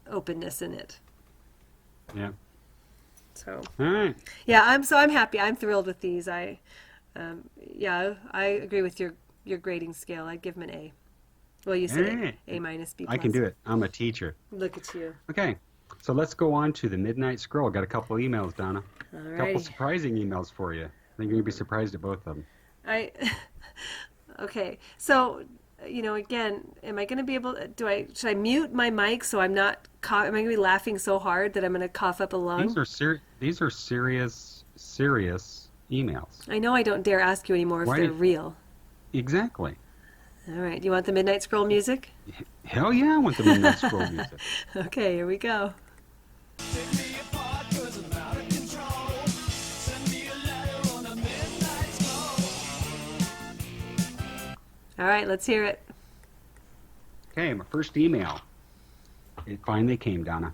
Speaker 3: openness in it.
Speaker 2: Yeah.
Speaker 3: So
Speaker 2: All right.
Speaker 3: yeah, I'm happy. I'm thrilled with these. I agree with your grading scale. I'd give them an A. Well, you said
Speaker 2: Hey.
Speaker 3: A minus, B+.
Speaker 2: I can do it. I'm a teacher.
Speaker 3: Look at you.
Speaker 2: Okay. So let's go on to the Midnight Scroll. Got a couple emails, Donna. A couple
Speaker 3: Alrighty.
Speaker 2: surprising emails for you. I think you're going to be surprised at both of them.
Speaker 3: Okay. So, you know, again, am I going to be able? Should I mute my mic so I'm not? Am I going to be laughing so hard that I'm going to cough up a lung?
Speaker 2: These are serious emails.
Speaker 3: I know I don't dare ask you anymore if
Speaker 2: Why
Speaker 3: they're
Speaker 2: do-
Speaker 3: real.
Speaker 2: Exactly.
Speaker 3: All right. You want the Midnight Scroll music?
Speaker 2: Hell yeah, I want the Midnight Scroll music.
Speaker 3: Okay, here we go.
Speaker 4: Take me apart 'cause I'm out of control. Send me a letter on a midnight scroll.
Speaker 3: All right, let's hear it.
Speaker 2: Okay, my first email. It finally came, Donna.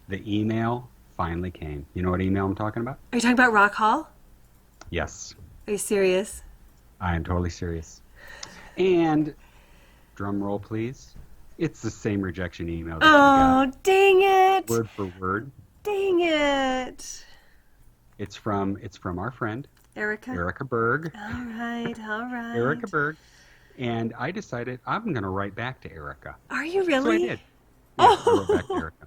Speaker 2: The email finally came. You know what email I'm talking about?
Speaker 3: Are you talking about Rock Hall?
Speaker 2: Yes,
Speaker 3: Are you serious?
Speaker 2: I am totally serious. And, drum roll please, it's the same rejection email that
Speaker 3: Oh, dang
Speaker 2: you
Speaker 3: it!
Speaker 2: got, word for word.
Speaker 3: Dang it!
Speaker 2: It's from our friend,
Speaker 3: Erica?
Speaker 2: Erica Berg.
Speaker 3: All right.
Speaker 2: Erica Berg. And I decided I'm going to write back to Erica.
Speaker 3: Are you
Speaker 2: So I
Speaker 3: really?
Speaker 2: did. Yeah, I wrote back to Erica.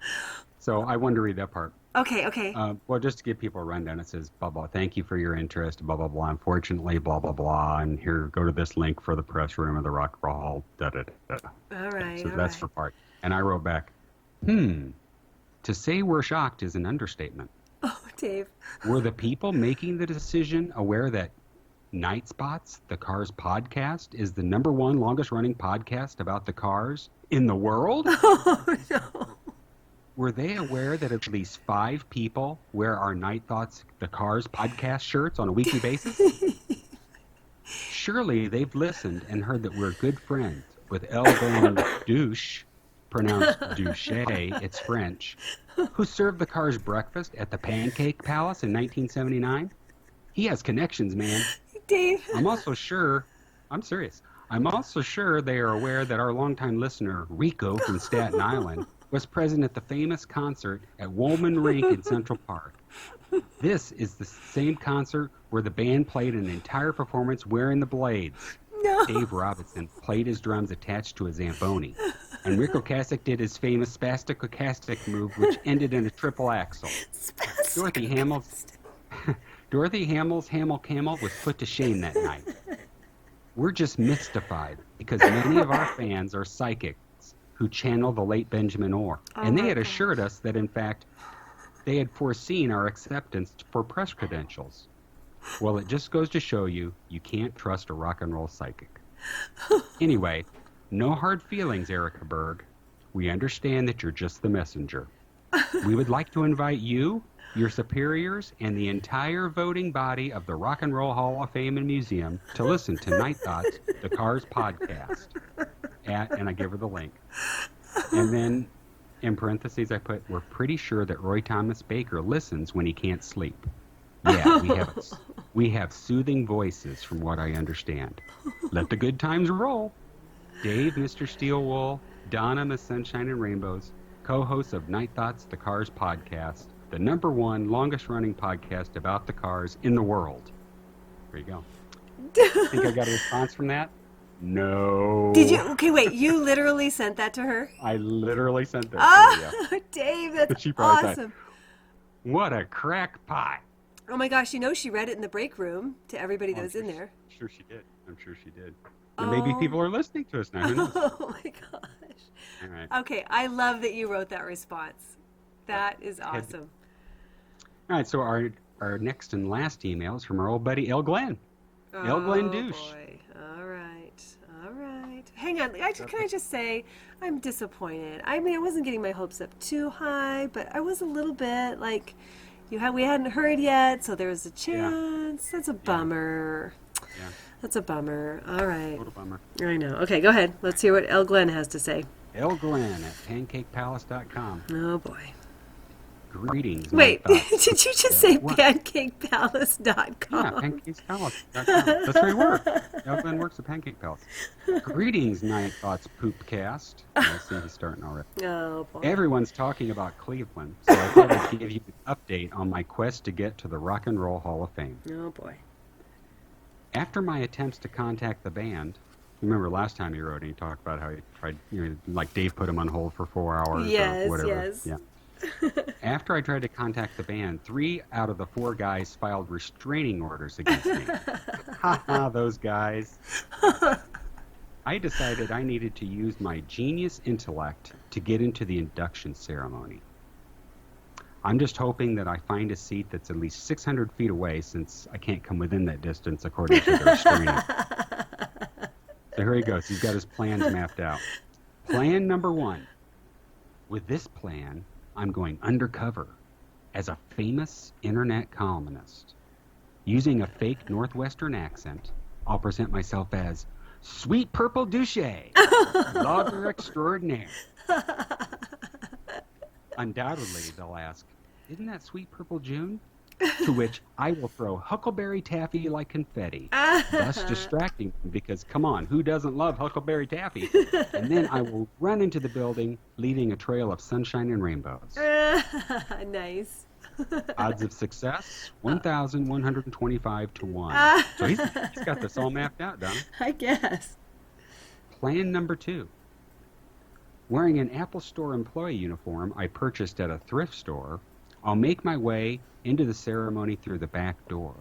Speaker 2: So I wanted to read that part.
Speaker 3: Okay.
Speaker 2: Well, just to give people a rundown, it says, blah, blah, thank you for your interest, blah, blah, blah. Unfortunately, blah, blah, blah. And here, go to this link for the press room of the Rock and Roll Hall, da, da, da, da.
Speaker 3: All right.
Speaker 2: So
Speaker 3: all
Speaker 2: that's
Speaker 3: right.
Speaker 2: for part. And I wrote back, to say we're shocked is an understatement.
Speaker 3: Oh, Dave.
Speaker 2: Were the people making the decision aware that Night Spots, the Cars podcast, is the #1 longest running podcast about the cars in the world?
Speaker 3: Oh, no.
Speaker 2: Were they aware that at least 5 people wear our Night Thoughts, the Cars podcast shirts on a weekly basis? Surely they've listened and heard that we're good friends with El Bon Douche, pronounced Douche, it's French, who served the Cars breakfast at the Pancake Palace in 1979. He has connections, man.
Speaker 3: Dave.
Speaker 2: I'm serious. I'm also sure they are aware that our longtime listener, Rico from Staten Island, was present at the famous concert at Woolman Rink in Central Park. This is the same concert where the band played an entire performance wearing the blades.
Speaker 3: No.
Speaker 2: Dave Robinson played his drums attached to a Zamboni, and Rick Ocasek did his famous spastic Ocasek move, which ended in a triple axel. Dorothy Hamill's Hamel Camel was put to shame that night. We're just mystified because many of our fans are psychics who channel the late Benjamin Orr, and they had assured us that, in fact, they had foreseen our acceptance for press credentials. Well, it just goes to show you can't trust a rock and roll psychic. Anyway, no hard feelings, Erica Berg. We understand that you're just the messenger. We would like to invite you, your superiors, and the entire voting body of the Rock and Roll Hall of Fame and Museum to listen to Night Thoughts, the Cars podcast. And I give her the link. And then in parentheses I put, we're pretty sure that Roy Thomas Baker listens when he can't sleep. Yeah, we have soothing voices from what I understand. Let the good times roll. Dave, Mr. Steelwool, Donna, Miss Sunshine and Rainbows, co-hosts of Night Thoughts, the Cars podcast, the #1 longest running podcast about the cars in the world. There you go. Think I got a response from that? No.
Speaker 3: Did you? Okay, wait. You literally sent that to her?
Speaker 2: I literally sent that to her, yeah.
Speaker 3: Dave, that's
Speaker 2: She probably
Speaker 3: awesome.
Speaker 2: thought, what a crackpot.
Speaker 3: Oh my gosh, she read it in the break room to everybody that was in there.
Speaker 2: I'm sure she did. And maybe people are listening to us now. Who knows?
Speaker 3: Oh my gosh.
Speaker 2: All right.
Speaker 3: Okay, I love that you wrote that response. That is awesome.
Speaker 2: All right, so our next and last email is from our old buddy El Glenn. El Glenn Douche.
Speaker 3: Boy. All right. Hang on. Can I just say, I'm disappointed. I mean, I wasn't getting my hopes up too high, but I was a little bit like, we hadn't heard yet, so there was a chance. That's a bummer.
Speaker 2: Yeah.
Speaker 3: That's a bummer. All right.
Speaker 2: What a bummer.
Speaker 3: I know. Okay, go ahead. Let's hear what El Glenn has to say.
Speaker 2: El Glenn at pancakepalace.com.
Speaker 3: Oh, boy.
Speaker 2: Greetings.
Speaker 3: Wait,
Speaker 2: Night Thoughts.
Speaker 3: did you just say
Speaker 2: What?
Speaker 3: pancakepalace.com?
Speaker 2: Yeah, pancakepalace.com. That's where he works. El Glenn works at Pancake Palace. Greetings, Night Thoughts Poopcast. I see he's starting already.
Speaker 3: Oh, boy.
Speaker 2: Everyone's talking about Cleveland, so I thought I'd give you an update on my quest to get to the Rock and Roll Hall of Fame.
Speaker 3: Oh, boy.
Speaker 2: After my attempts to contact the band, remember last time you wrote and you talked about how he tried, like Dave put him on hold for 4 hours or whatever.
Speaker 3: Yes.
Speaker 2: Yeah. After I tried to contact the band, 3 out of the 4 guys filed restraining orders against me. Ha, those guys. I decided I needed to use my genius intellect to get into the induction ceremony. I'm just hoping that I find a seat that's at least 600 feet away, since I can't come within that distance according to the restraining. So here he goes. He's got his plans mapped out. Plan number 1. With this plan, I'm going undercover as a famous internet columnist. Using a fake Northwestern accent, I'll present myself as Sweet Purple Douche, blogger extraordinaire. Undoubtedly, they'll ask, isn't that Sweet Purple June? To which I will throw Huckleberry Taffy like confetti, thus distracting them because, come on, who doesn't love Huckleberry Taffy? And then I will run into the building, leaving a trail of sunshine and rainbows.
Speaker 3: Nice.
Speaker 2: Odds of success, 1,125 to 1. So he's got this all mapped out, Donna.
Speaker 3: I guess.
Speaker 2: Plan number 2. Wearing an Apple Store employee uniform I purchased at a thrift store, I'll make my way into the ceremony through the back door.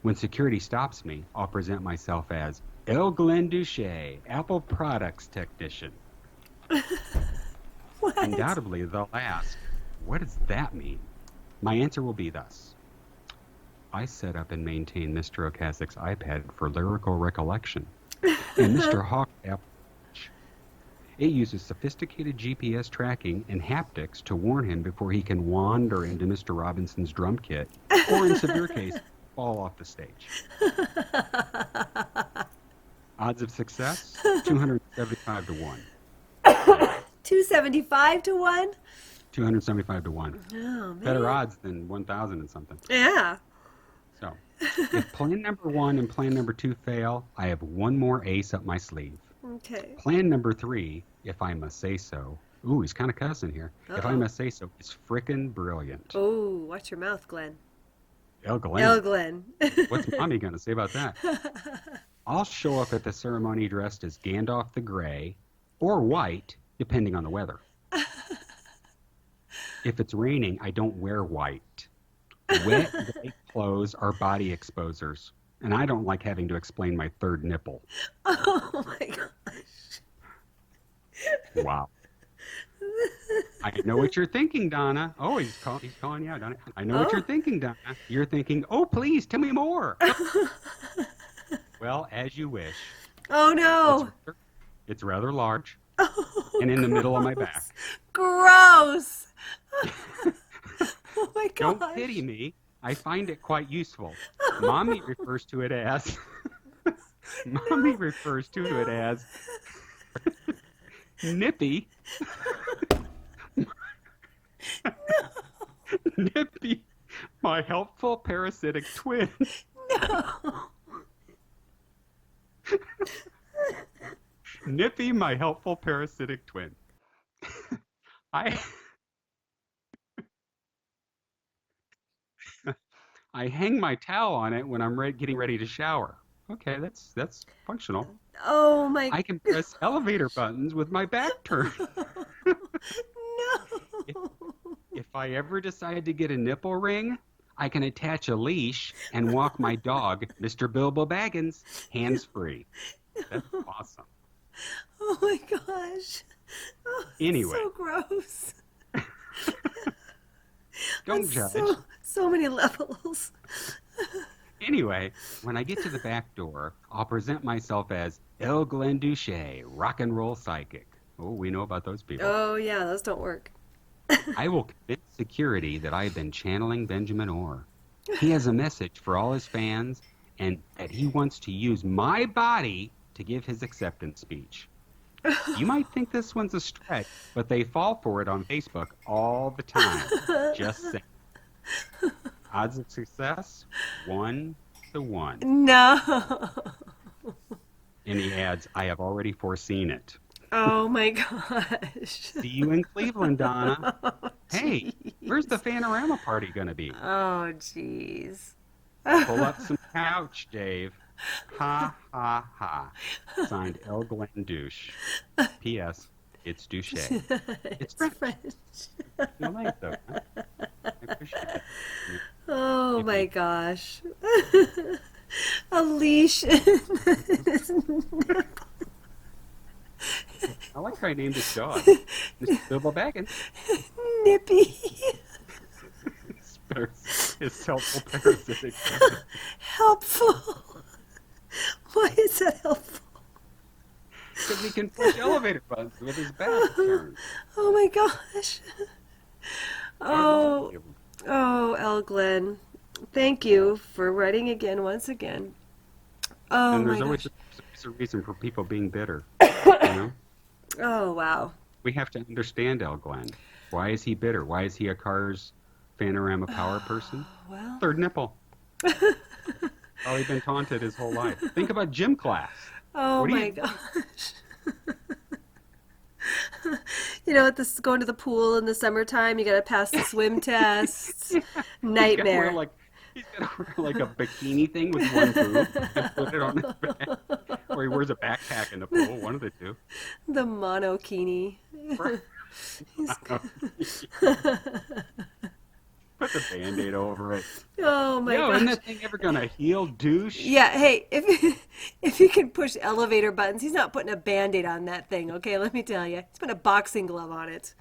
Speaker 2: When security stops me, I'll present myself as El Glenn Douche, Apple Products Technician.
Speaker 3: What?
Speaker 2: Undoubtedly, they'll ask, what does that mean? My answer will be thus. I set up and maintain Mr. Okasek's iPad for lyrical recollection, and Mr. Hawk's Apple Watch. It uses sophisticated GPS tracking and haptics to warn him before he can wander into Mr. Robinson's drum kit, or in severe case, fall off the stage. Odds of success, 275 to 1.
Speaker 3: 275 to 1?
Speaker 2: 275 to 1.
Speaker 3: Oh, man.
Speaker 2: Better odds than 1,000 and something.
Speaker 3: Yeah.
Speaker 2: So, if plan number 1 and plan number 2 fail, I have one more ace up my sleeve.
Speaker 3: Okay.
Speaker 2: Plan number 3, if I must say so, Ooh, he's kind of cussing here. If I
Speaker 3: Uh-oh.
Speaker 2: must say so, it's frickin' brilliant.
Speaker 3: Oh, watch your mouth, Glenn.
Speaker 2: El Glenn.
Speaker 3: El Glenn.
Speaker 2: What's Mommy going to say about that? I'll show up at the ceremony dressed as Gandalf the Grey or white, depending on the weather. If it's raining, I don't wear white. Wet, white clothes are body exposers, and I don't like having to explain my third nipple.
Speaker 3: Oh my gosh.
Speaker 2: Wow. I know what you're thinking, Donna. Oh, he's calling you out, Donna. I know what you're thinking, Donna. You're thinking, oh, please, tell me more. Well, as you wish.
Speaker 3: Oh no.
Speaker 2: It's rather large
Speaker 3: Oh,
Speaker 2: and in the middle of my back.
Speaker 3: gross. Oh my gosh.
Speaker 2: Don't pity me. I find it quite useful. Mommy refers to it as nippy. Nippy, my helpful parasitic twin.
Speaker 3: No.
Speaker 2: Nippy, my helpful parasitic twin. I hang my towel on it when I'm getting ready to shower. Okay, that's functional.
Speaker 3: Oh my.
Speaker 2: I can press elevator buttons with my back turned.
Speaker 3: No.
Speaker 2: If I ever decide to get a nipple ring, I can attach a leash and walk my dog, Mr. Bilbo Baggins, hands-free. That's awesome.
Speaker 3: Oh my gosh. Oh,
Speaker 2: Anyway.
Speaker 3: so gross.
Speaker 2: Don't
Speaker 3: On
Speaker 2: judge.
Speaker 3: So many levels.
Speaker 2: Anyway, when I get to the back door, I'll present myself as El Glenn Duche, rock and roll psychic. Oh, we know about those people.
Speaker 3: Oh yeah, those don't work.
Speaker 2: I will convince security that I've been channeling Benjamin Orr. He has a message for all his fans and that he wants to use my body to give his acceptance speech. You might think this one's a stretch, but they fall for it on Facebook all the time. Just saying. Odds of success, 1 to 1.
Speaker 3: No.
Speaker 2: And he adds, I have already foreseen it.
Speaker 3: Oh my gosh.
Speaker 2: See you in Cleveland, Donna.
Speaker 3: Oh,
Speaker 2: Hey, where's the Fanorama party going to be?
Speaker 3: oh jeez.
Speaker 2: Pull up some couch, Dave. Ha, ha, ha. Signed El Glenn Douche. P.S. It's Douche. It's French. You like though, huh? I appreciate it.
Speaker 3: Oh my gosh. A leash.
Speaker 2: I like how I named this dog. Mr. Bilbo Baggins.
Speaker 3: Nippy.
Speaker 2: His helpful parasitic.
Speaker 3: Helpful. Why is that helpful?
Speaker 2: Because he can push elevator buttons with his back turned.
Speaker 3: Oh my gosh. Oh, El Glenn. Thank you for writing again once again. Oh
Speaker 2: And
Speaker 3: my
Speaker 2: there's always
Speaker 3: gosh.
Speaker 2: a reason for people being bitter. You know?
Speaker 3: Oh wow.
Speaker 2: We have to understand El Glenn. Why is he bitter? Why is he a Cars Fanorama Power person?
Speaker 3: Well.
Speaker 2: Third nipple. Probably been taunted his whole life. Think about gym class.
Speaker 3: Oh
Speaker 2: What do
Speaker 3: my
Speaker 2: you-
Speaker 3: gosh. You know, going to the pool in the summertime, you gotta pass the swim tests. Nightmare.
Speaker 2: He's got to wear like a bikini thing with one boob and put it on his back. Or he wears a backpack in the pool, one of the two.
Speaker 3: The monokini.
Speaker 2: Put the Band-Aid over it.
Speaker 3: Oh my
Speaker 2: Yo, isn't
Speaker 3: gosh.
Speaker 2: that thing ever going to heal, douche?
Speaker 3: Yeah, hey, if you can push elevator buttons, he's not putting a Band-Aid on that thing, okay? Let me tell you. He's putting a boxing glove on it.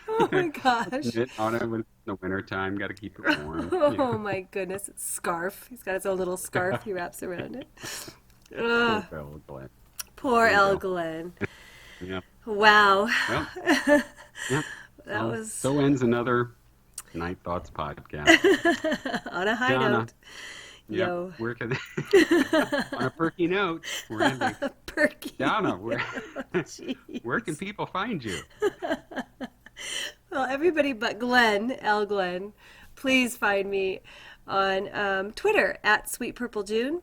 Speaker 3: Oh my gosh.
Speaker 2: Knit on it in the wintertime, got to keep it warm.
Speaker 3: Oh my goodness, it's scarf. He's got his own little scarf he wraps around it. Ugh,
Speaker 2: El Glenn.
Speaker 3: poor
Speaker 2: There you
Speaker 3: El
Speaker 2: go.
Speaker 3: Glenn.
Speaker 2: Yeah.
Speaker 3: Wow.
Speaker 2: Well, yeah.
Speaker 3: That
Speaker 2: Well,
Speaker 3: was
Speaker 2: So ends another Night Thoughts podcast.
Speaker 3: on a high
Speaker 2: Donna.
Speaker 3: note.
Speaker 2: Yep.
Speaker 3: Yo.
Speaker 2: Where can on a perky note, we're ending.
Speaker 3: Perky.
Speaker 2: Donna,
Speaker 3: Jeez.
Speaker 2: where can people find you?
Speaker 3: Well, everybody but Glenn, L. Glenn, please find me on Twitter at Sweet Purple June.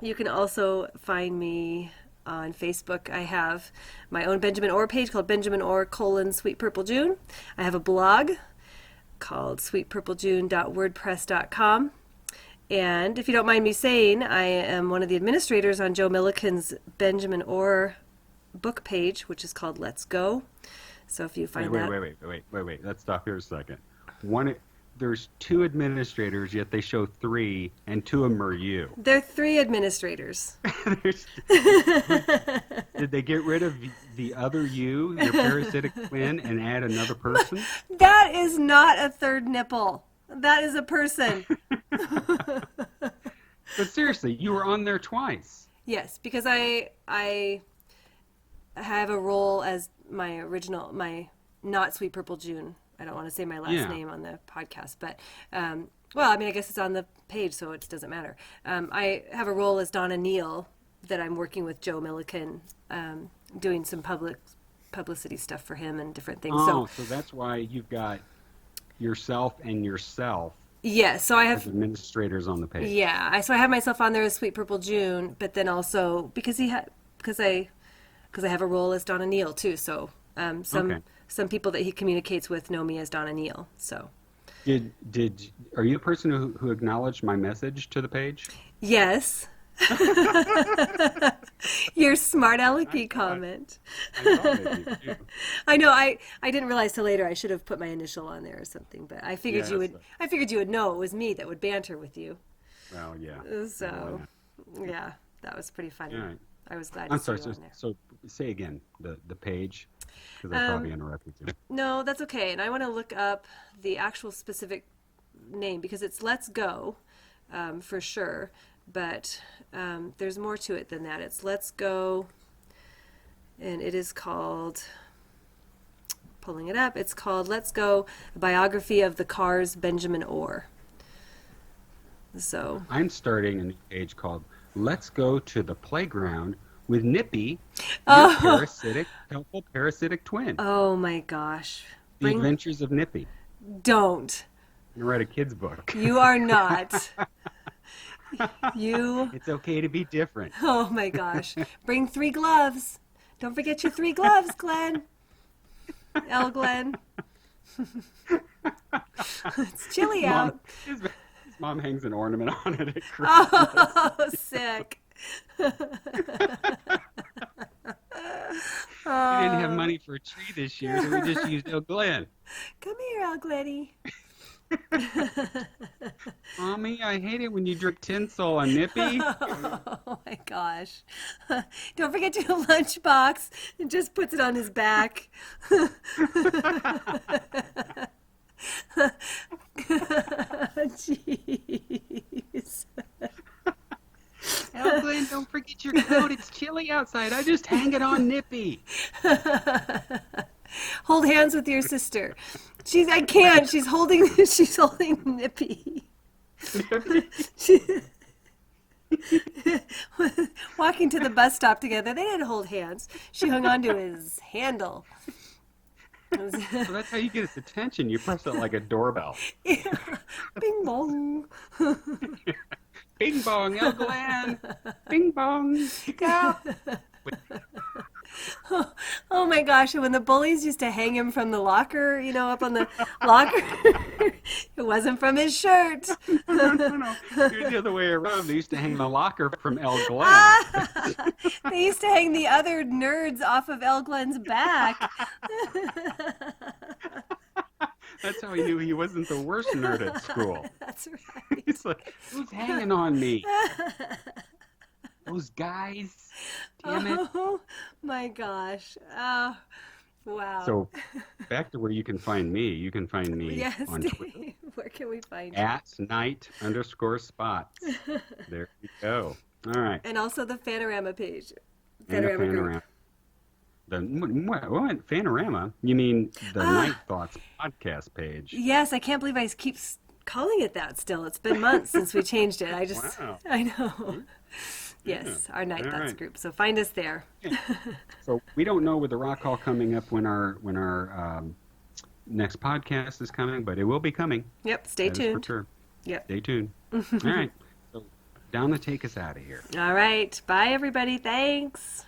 Speaker 3: You can also find me on Facebook. I have my own Benjamin Orr page called Benjamin Orr : Sweet Purple June. I have a blog called sweetpurplegune.wordpress.com. And if you don't mind me saying, I am one of the administrators on Joe Milliken's Benjamin Orr book page, which is called Let's Go. So if you find that...
Speaker 2: Wait. Let's stop here a second. There's 2 administrators, yet they show 3, and 2 of them are you.
Speaker 3: There are 3 administrators.
Speaker 2: Did they get rid of the other you, your parasitic twin, and add another person?
Speaker 3: That is not a third nipple. That is a person.
Speaker 2: But seriously, you were on there twice.
Speaker 3: Yes, because I have a role as my not Sweet Purple June. I don't want to say my last name on the podcast, but well, I mean, I guess it's on the page, so it doesn't matter. I have a role as Donna Neal that I'm working with Joe Milliken, doing some publicity stuff for him and different things.
Speaker 2: Oh, so that's why you've got yourself and yourself.
Speaker 3: Yeah, so I have
Speaker 2: administrators on the page.
Speaker 3: Yeah, so I have myself on there as Sweet Purple June, but then also because I have a role as Donna Neal too. So some people that he communicates with know me as Donna Neal. So
Speaker 2: are you the person who acknowledged my message to the page?
Speaker 3: Yes. Your smart alecky comment.
Speaker 2: I thought maybe you too.
Speaker 3: I know. I didn't realize till later. I should have put my initial on there or something. But I figured you would. I figured you would know it was me that would banter with you.
Speaker 2: Well, yeah.
Speaker 3: So, yeah, that was pretty funny.
Speaker 2: Right.
Speaker 3: I was glad.
Speaker 2: I'm
Speaker 3: to
Speaker 2: sorry.
Speaker 3: see you on there.
Speaker 2: So say again the page, because I probably interrupted you.
Speaker 3: No, that's okay. And I want to look up the actual specific name because it's Let's Go, for sure. But there's more to it than that. It's Let's Go, and it is called, pulling it up, it's called Let's Go, a biography of the Cars Benjamin Orr. So
Speaker 2: I'm starting a new page called Let's Go to the Playground with Nippy, your helpful parasitic twin.
Speaker 3: Oh my gosh.
Speaker 2: The Adventures of Nippy.
Speaker 3: Don't.
Speaker 2: I'm going to write a kid's book.
Speaker 3: You are not.
Speaker 2: It's okay to be different.
Speaker 3: Oh my gosh. Bring 3 gloves. Don't forget your 3 gloves, Glenn. L. Glenn. It's chilly out.
Speaker 2: His mom hangs an ornament on it at Christmas.
Speaker 3: Oh, sick.
Speaker 2: We didn't have money for a tree this year, so we just used El Glenn.
Speaker 3: Come here, El Glenny.
Speaker 2: Mommy, I hate it when you drip tinsel on Nippy.
Speaker 3: Oh my gosh. Don't forget your lunchbox. And just puts it on his back. Jeez.
Speaker 2: El Glenn, don't forget your coat. It's chilly outside. I just hang it on Nippy.
Speaker 3: Hold hands with your sister. I can't. She's holding Nippy. Walking to the bus stop together. They didn't hold hands. She hung on to his handle.
Speaker 2: So that's how you get his attention. You press it like a doorbell.
Speaker 3: Yeah. Bing bong.
Speaker 2: Bing bong, El Glenn. Bing bong. Go.
Speaker 3: Oh my gosh, and when the bullies used to hang him from the locker, up on the locker, it wasn't from his shirt.
Speaker 2: No. It was the other way around. They used to hang the locker from El Glenn.
Speaker 3: They used to hang the other nerds off of El Glenn's back.
Speaker 2: That's how he knew he wasn't the worst nerd at school.
Speaker 3: That's right.
Speaker 2: He's like, who's hanging on me? Those guys. Damn it.
Speaker 3: Oh my gosh. Oh, wow.
Speaker 2: So back to where you can find me. You can find me
Speaker 3: yes,
Speaker 2: on Twitter.
Speaker 3: Where can we find you?
Speaker 2: At @night_spots. There you go. All right.
Speaker 3: And also the Fanorama page.
Speaker 2: And the
Speaker 3: Fanorama.
Speaker 2: What? Fanorama? You mean the Night Thoughts podcast page?
Speaker 3: Yes, I can't believe I keep calling it that still. It's been months since we changed it.
Speaker 2: Wow.
Speaker 3: I know. Yes, our Night Thoughts group. So find us there.
Speaker 2: So we don't know with the Rock Hall coming up when our next podcast is coming, but it will be coming.
Speaker 3: Yep, stay
Speaker 2: That is for
Speaker 3: tuned.
Speaker 2: sure.
Speaker 3: Yep.
Speaker 2: Stay tuned. All right. So, Donna, take us out of here.
Speaker 3: All right. Bye, everybody. Thanks.